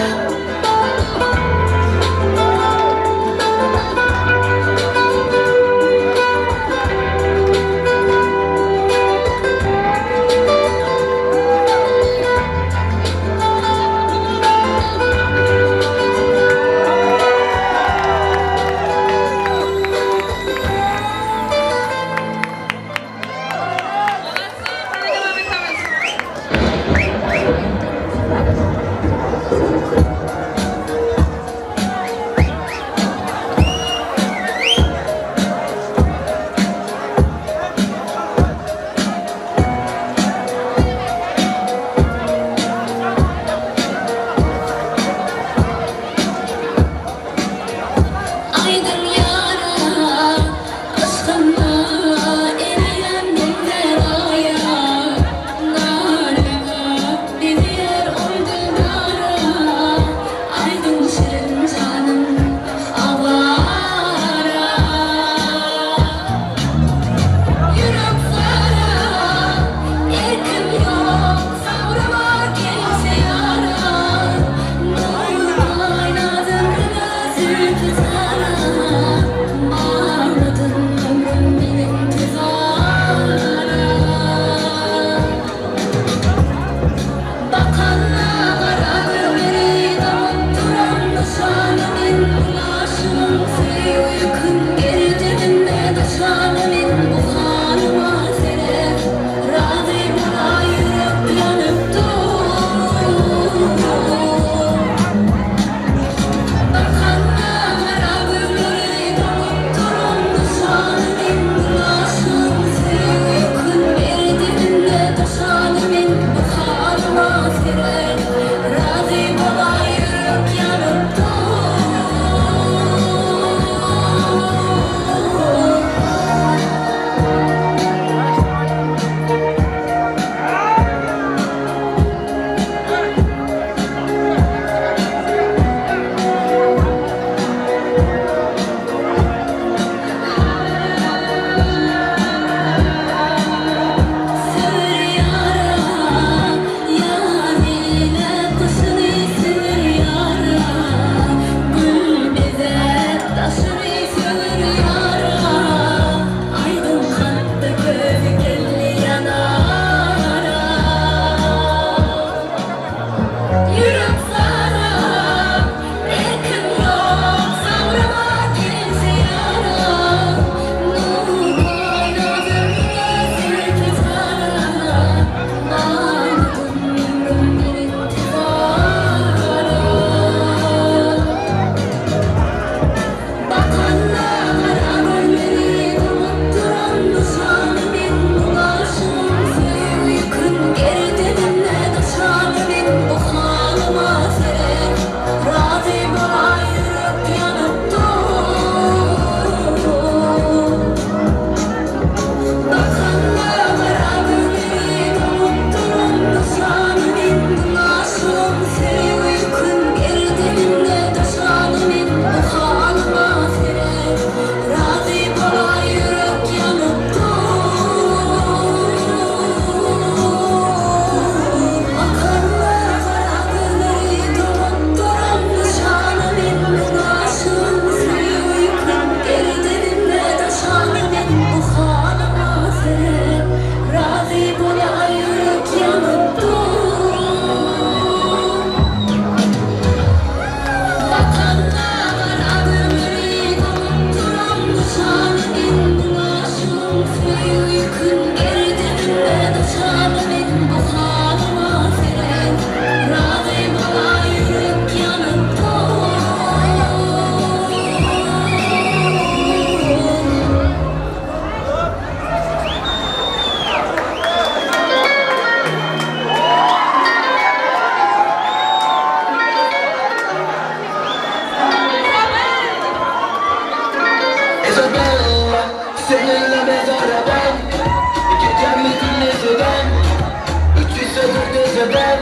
Isabel,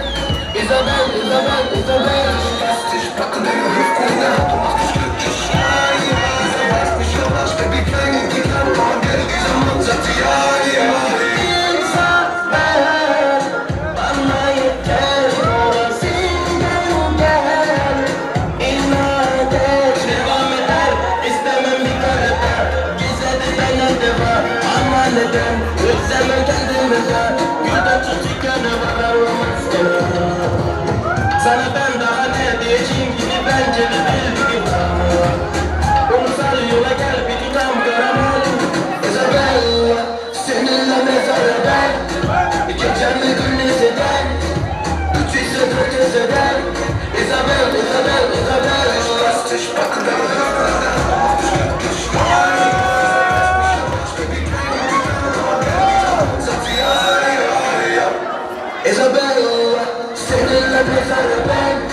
Isabel, Isabel, Isabel. Ich packe deine Hüfte nach, du machst mich glücklich. Isabel, mich überrascht, Baby, kleine Kinder, warum werde dieser Mann sagt ja, ja. Isabel, bana yeter, orasından gel. İnat et, devam eder, istemem bir karakter. Bize de denerde var, ama neden? Özleme kendimize, gülden tut dükkanı var, aramaz kenara. Sana ben daha ne diyeceğim gibi bence bir bilgi var. Kumsal yola gel bir tutam karamel. Isabella, seninle mezara ben. Gecemle gündüz eder, üç ise dört eder. Isabel, Isabel, Isabel. Lass dich packen, Isabella, seninle mezara ben.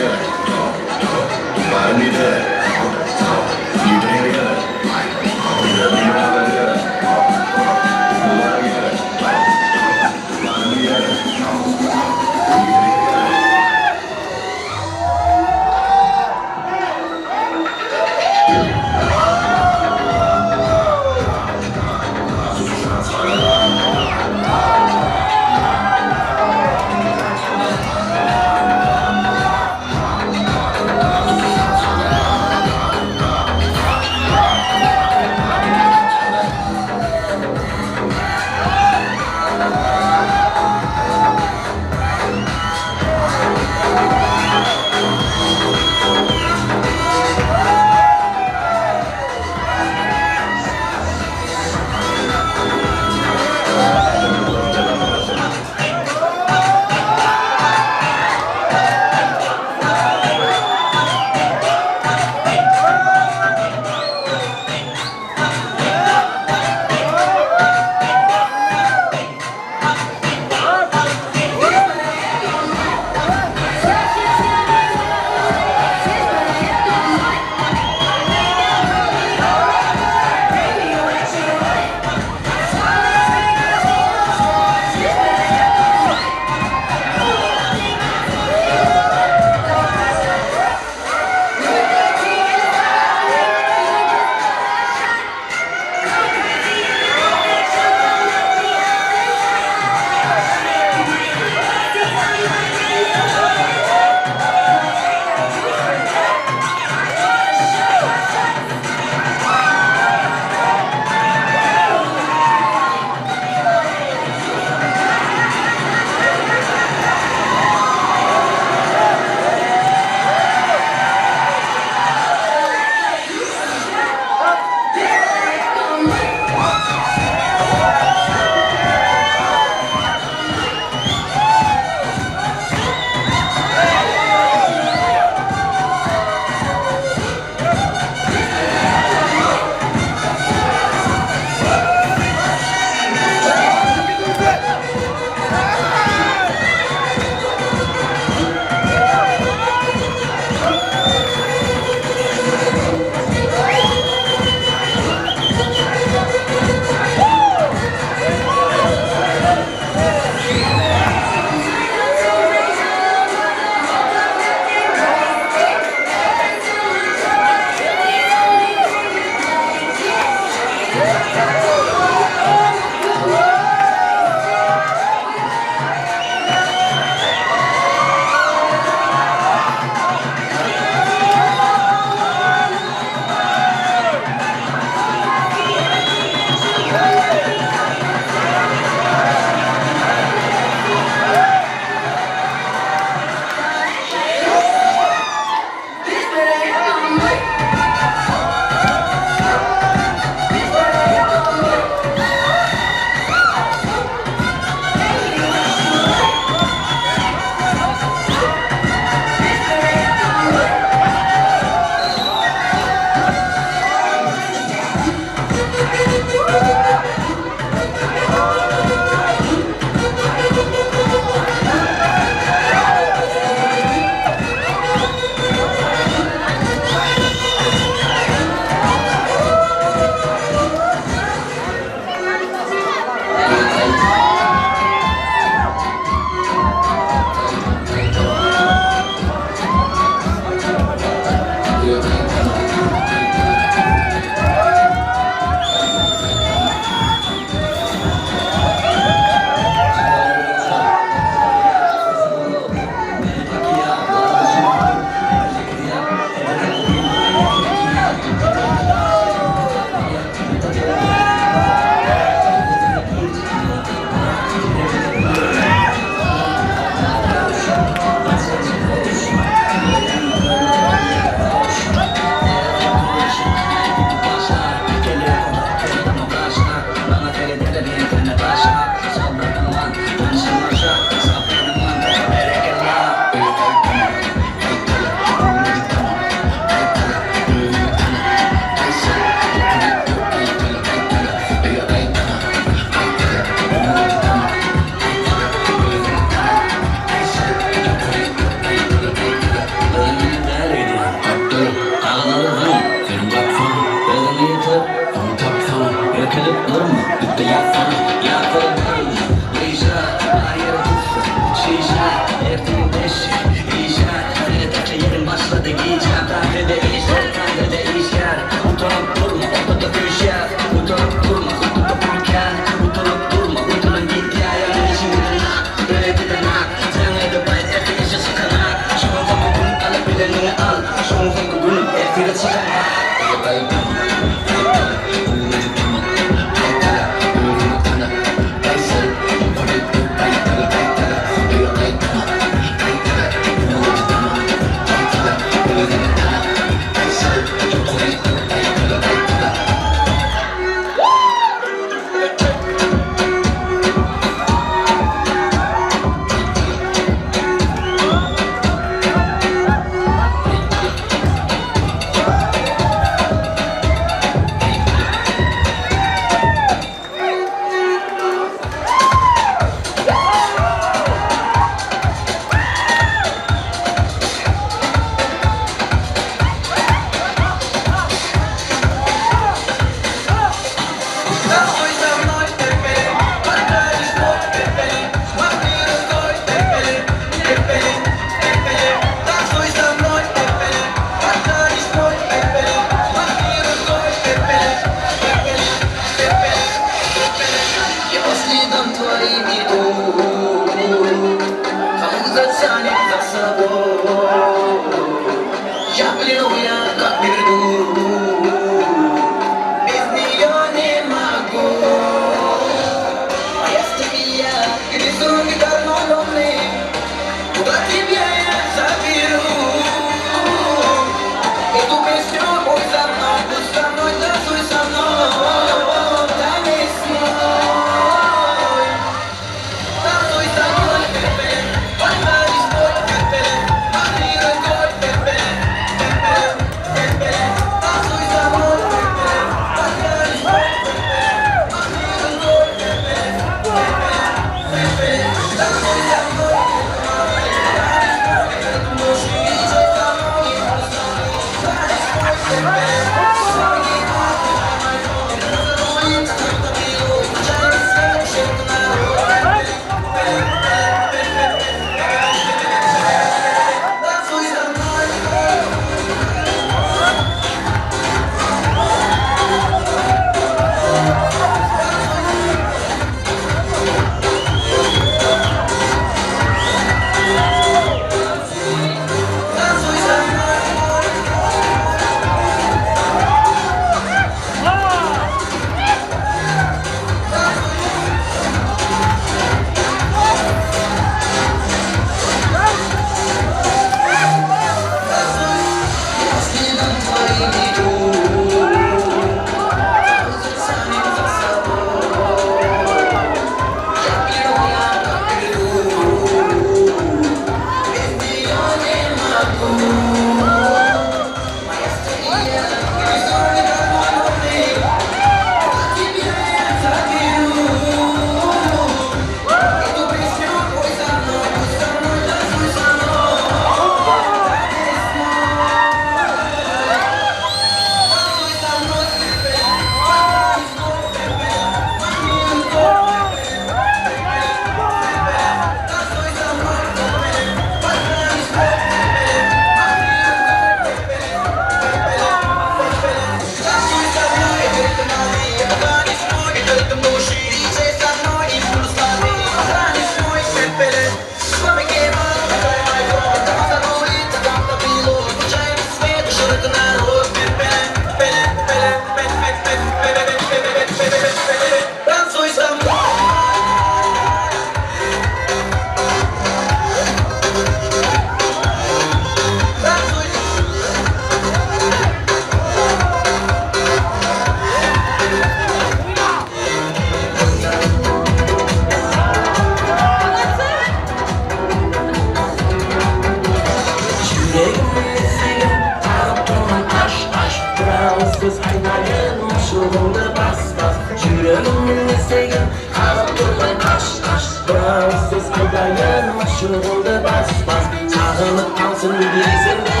Aşığımda bas bas Sağılıp kalsın değilsin de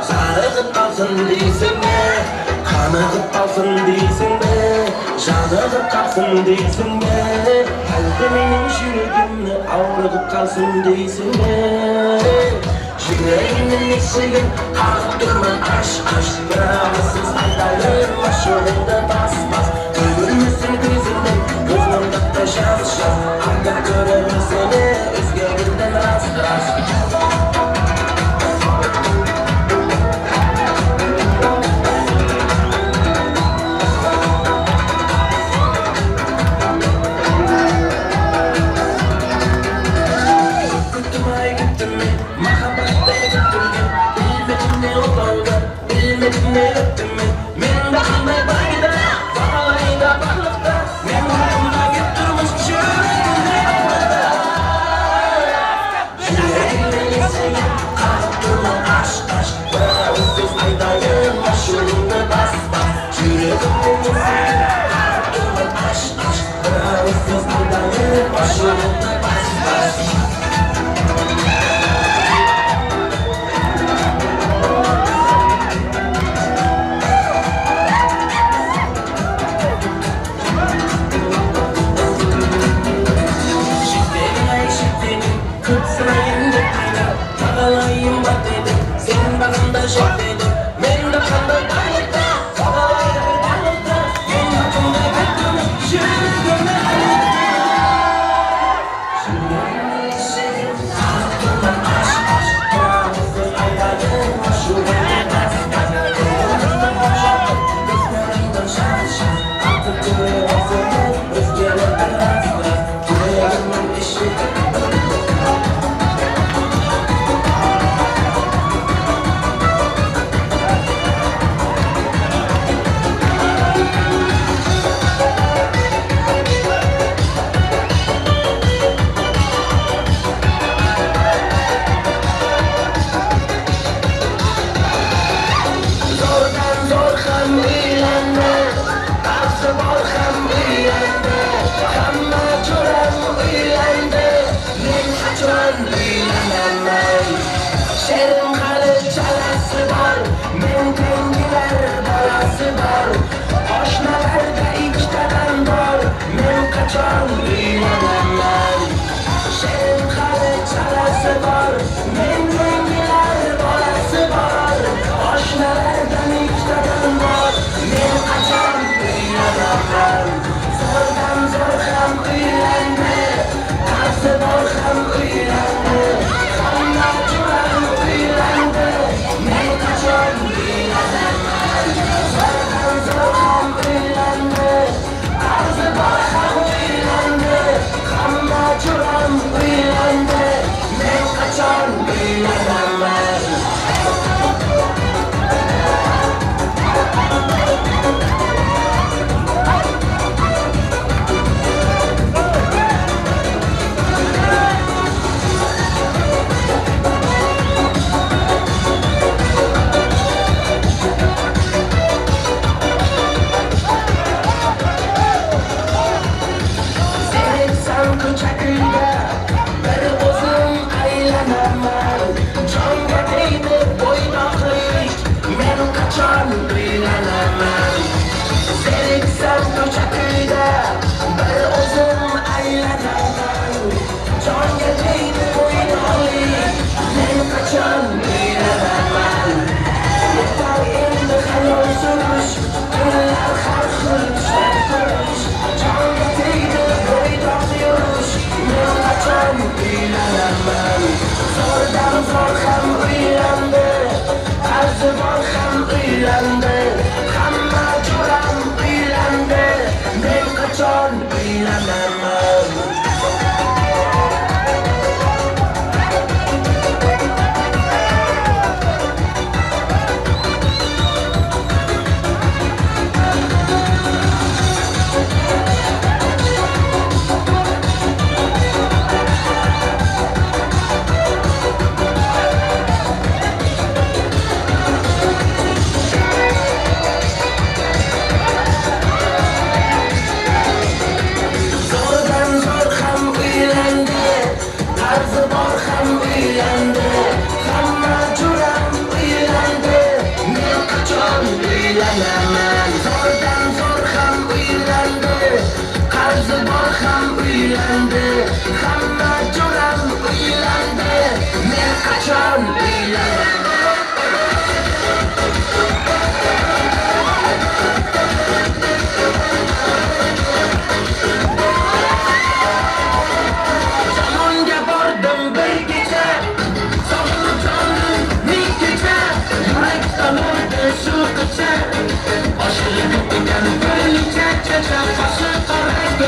Sarılıp kalsın değilsin de Kanıkıp kalsın değilsin de Şadıkıp kalsın değilsin de Kalbimin yüreğimle ağrıkıp kalsın değilsin de Yüreğimin eşiğin Kalkıp durma aş aş Bıraksız aydalar Aşığımda bas bas Görmüşsün gözünden Gözümde de şans şans Hakkı görür seni Özgürlüğünden rast rast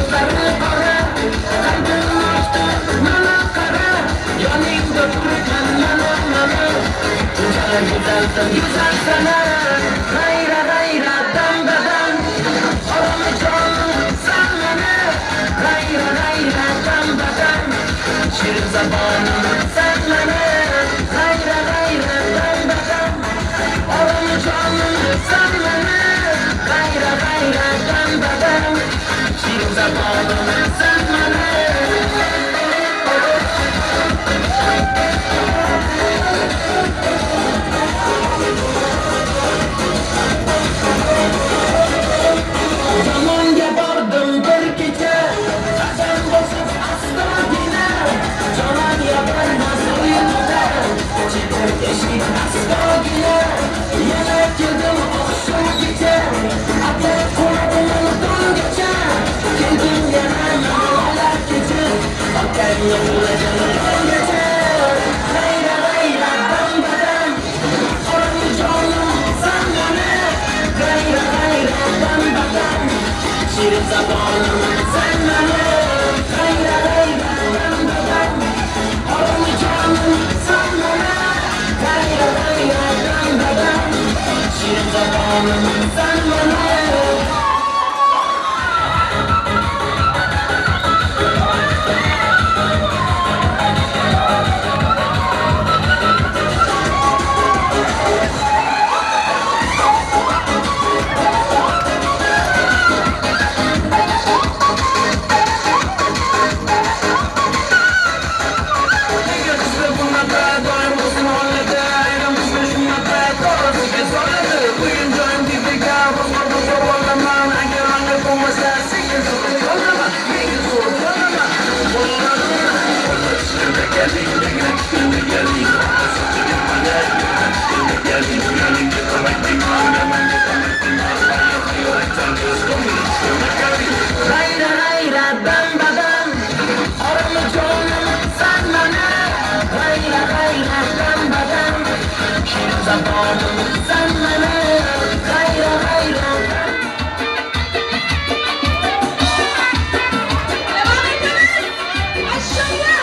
gözleri kara, kalbim açtı nana kara, yanımda dururken nana nana, güzel güzelsin güzel sana, gayra gayra dam da dam, oramı canım sen bana, gayra gayra dam da dam, şirin zamanım sen bana, gayra gayra dam da dam, oramı canım sen bana, gayra gayra dam da dam, şirin zamanım sen bana. Zamanca vardım bir gece, kaçan basıp asla yine, canan yaparmaz uyumda, çıkıp eşik asla yine, yemek yedim akşam gece, ateş koydum unuttum gece, girdim yemen hala gece, bakar yolacağım gece, gayra gayra dam da dam, oranı canım sen bana, gayra gayra dam da dam, şirin zamanım sen bana, gayra gayra dam da dam, oranı canım sen bana, gayra gayra dam da dam, şirin zamanım sen bana. Gayra gayra dam da dam, oranı canım sen bana, gayra gayra dam da dam, şirin zamanım sen bana, gayra gayra. Devam ediniz. Aşağıya.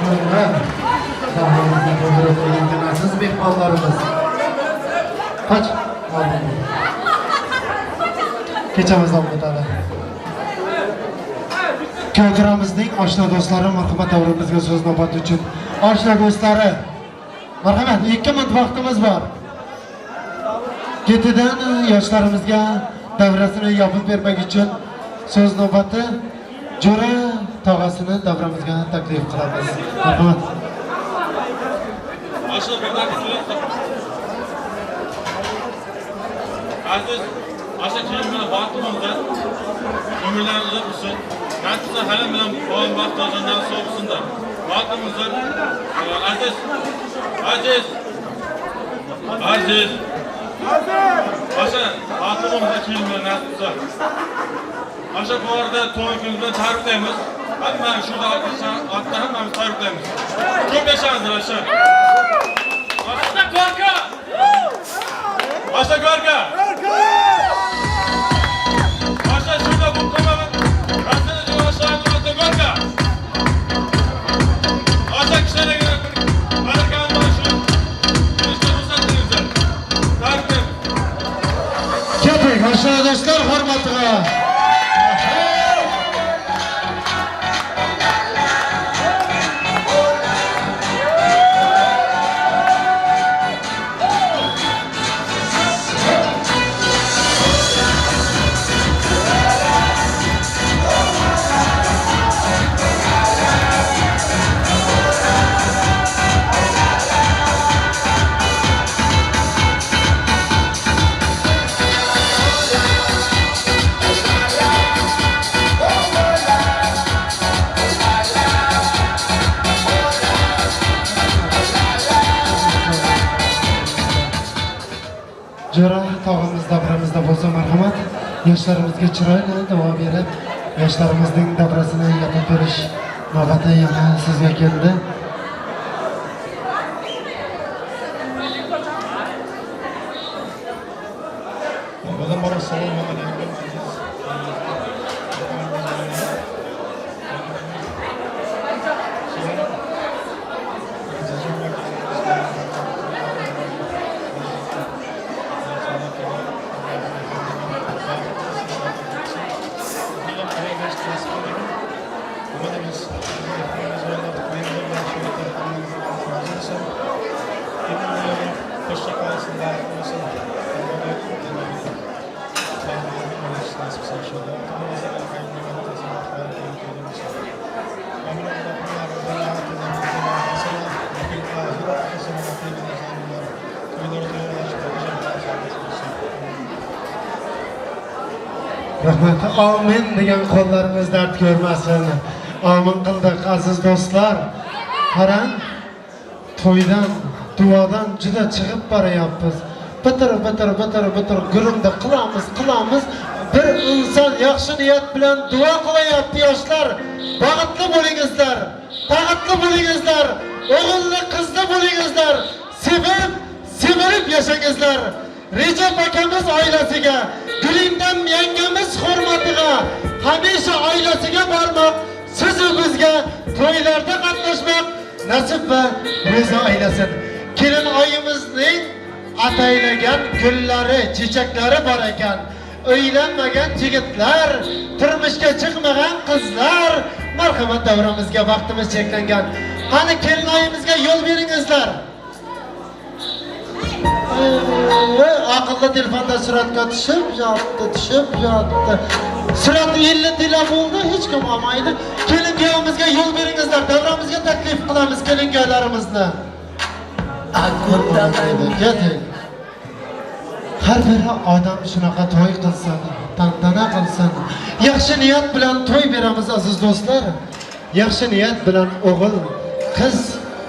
dostlarımlar, sahnemizin huzurunda intimatsiz mehmonlarımız. Kaç? Keçamizdan o'tadi. Ko'kiramizning oshna do'stlari marhamat davrimizga so'z navbati uchun. Oshna do'stlari, marhamat, 2 minut vaqtimiz bor. Ketidan yoshlarimizga davrasini yopib bermak uchun so'z navbati Jo'ra tog'asini davramizga taklif qilamiz. Marhamat. Aziz, aşağı kelimene vaktimizde ömürleriniz uzak olsun. Nasılsa halim bilen boğan vakti olacağından soğuksun da. Vaktimizde Aziz, Aziz, Aziz, aşağı vaktimizde kelimene nasılsa. Aşağı bu arada toğun günümüzden tarifleyimiz. Hadi ben şurada altta hemen tarifleyimiz. Çok yaşanızdır aşağı. Aşağı korka! Aşağı korka! Aşağı şurada bu kameranın rastını diyor aşağı aşağı korka! Aşağı kişilerine göre alırken başı işte ruhsat denizler. Tarifleyim. Keting, aşağı do'stlar hurmatiga. Jo'ra tog'imiz davramizda bo'lsa marhamat, yoshlarimizga chiroyli duo berib, yoshlarimizning davrasini yopib berish navbati yana sizga keldi. Assalomu alaykum. Rahmat, amin degan qo'llarimiz dard ko'rmasin. Amin qildik aziz do'stlar. Qarang, to'ydan, duodan juda chiqib boryapmiz. Bitir gurumda qilamiz. Bir inson yaxshi niyat bilan duo qilyapti yoshlar. Bag'atli bo'lingizlar. O'g'illi qizli bo'lingizlar. Sevirib yashangizlar. Recep akamiz oilasiga, Gülindam yangamiz hurmatiga, hamisha oilasiga bormoq, siz bizga to'ylarda qatnashmoq nasib va ro'za aylasin. Kelin oyimizning ataylagan gullari, chechaklari bor ekan. Uylanmagan yigitlar, turmushga chiqmagan qizlar, marhamat davramizga vaqtimiz cheklangan. Qani kelin oyimizga yo'l beringizlar. Aqlli telefonda suratga tushib yotdi. Surat 50 tilla bo'ldi, hech kim olmaydi. Kelin kuyovimizga yo'l beringizlar, davramizga taklif qilamiz kelin kuyovlarimizni. Keting. Har bir odam shunaqa to'y qilsin, tantana qilsin. Yaxshi niyat bilan to'y beramiz aziz do'stlar. Yaxshi niyat bilan o'g'il, qiz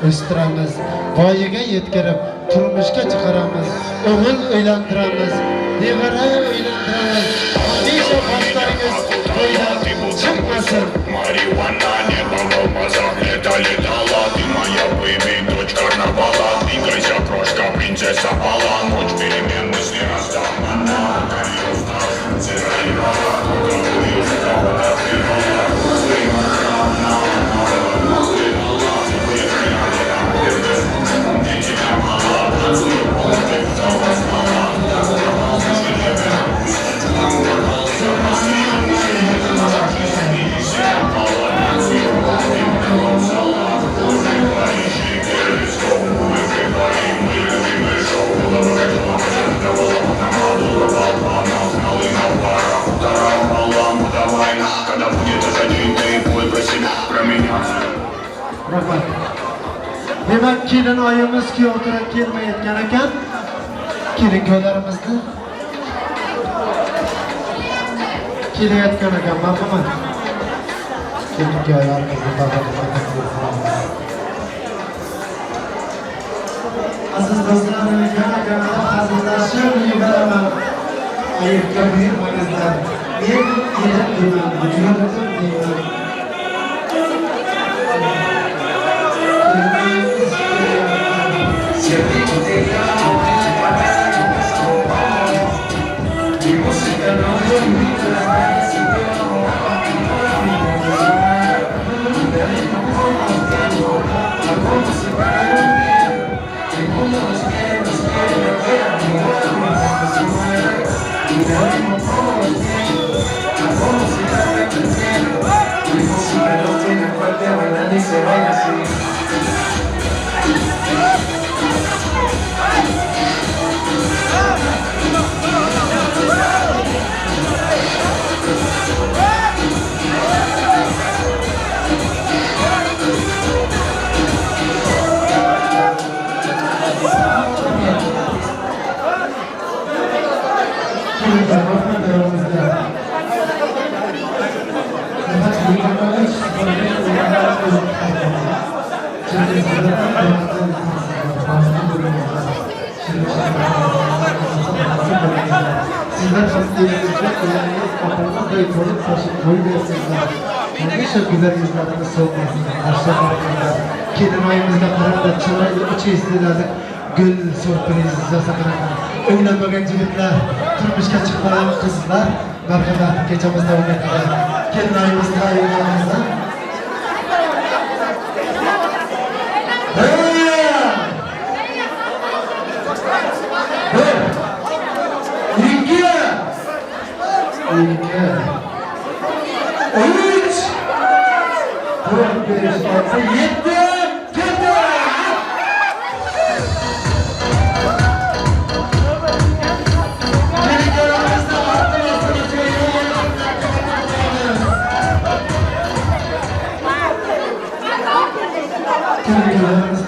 o'stiramiz, voyaga yetkazib turmushga chiqaramiz, o'g'il uylantiramiz, nevara uylantiramiz. Hamisha baxtlaringiz to'ydan chiqmasin. Marihuana небо в алмазах летала, ты моя baby, дочь карнавала, двигайся, крошка, принцесса Пала, ночь перемен мысли раздавана. Rahmat. Demek kelin ayımız ki oturup kelmeyetken ekan. Kelin köylerimizde. Kelayotgan ekan, marhamat. Kelin köylerimizde aziz do'stlarim, yana hazillashib yubaraman. Aybga buyurmangizlar. Men deyman, yurtim deyman. Sizler şahsiyetinizde kapınızda yıkılıp taşıp boy versiniz. Arkadaşlar güzel yüzleriniz soğukmasın. Aşağıda kelin ayımızda kararda çılay içi istedik. Gül sürpriz jasakana. Oynanmagan jigitlar, turmushga chiqmagan qizlar. Marhamat, kechamiz davom etadi. Kelin ayimizda ayollarimiz. Üç, dört, beş, altı, yedi, yedi. Tebrikler.